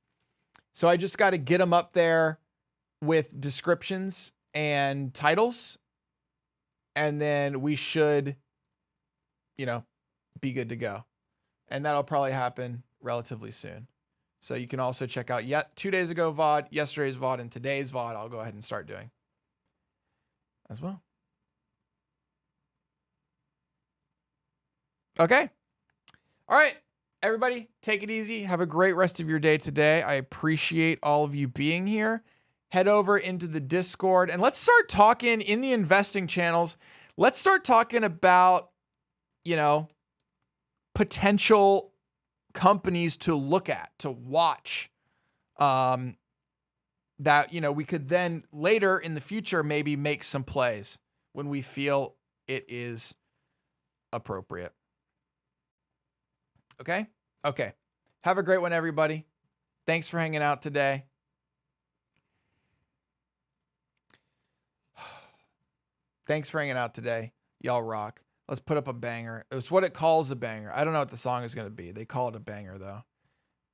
So I just got to get them up there with descriptions and titles, and then we should, be good to go. And that'll probably happen relatively soon. So you can also check out 2 days ago VOD, yesterday's VOD, and today's VOD. I'll go ahead and start doing as well. Okay. All right, everybody, take it easy. Have a great rest of your day today. I appreciate all of you being here. Head over into the Discord and let's start talking in the investing channels. Let's start talking about, potential companies to look at, to watch, that, we could then later in the future maybe make some plays when we feel it is appropriate. Okay? Okay. Have a great one, everybody. Thanks for hanging out today. Thanks for hanging out today. Y'all rock. Let's put up a banger. It's what it calls a banger. I don't know what the song is going to be. They call it a banger, though.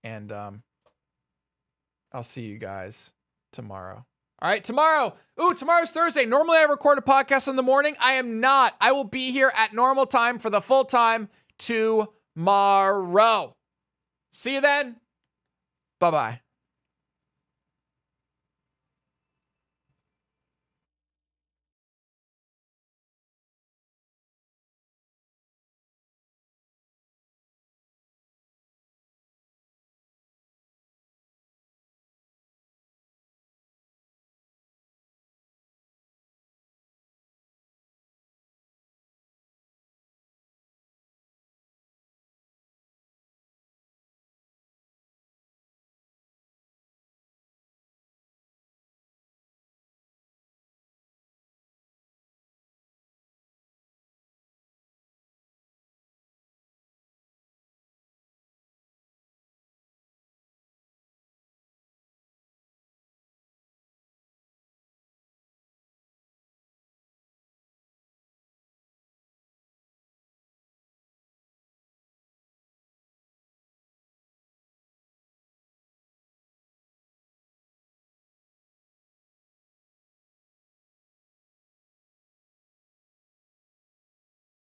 And I'll see you guys tomorrow. All right, tomorrow. Tomorrow's Thursday. Normally I record a podcast in the morning. I am not. I will be here at normal time for the full time tomorrow. See you then. Bye-bye.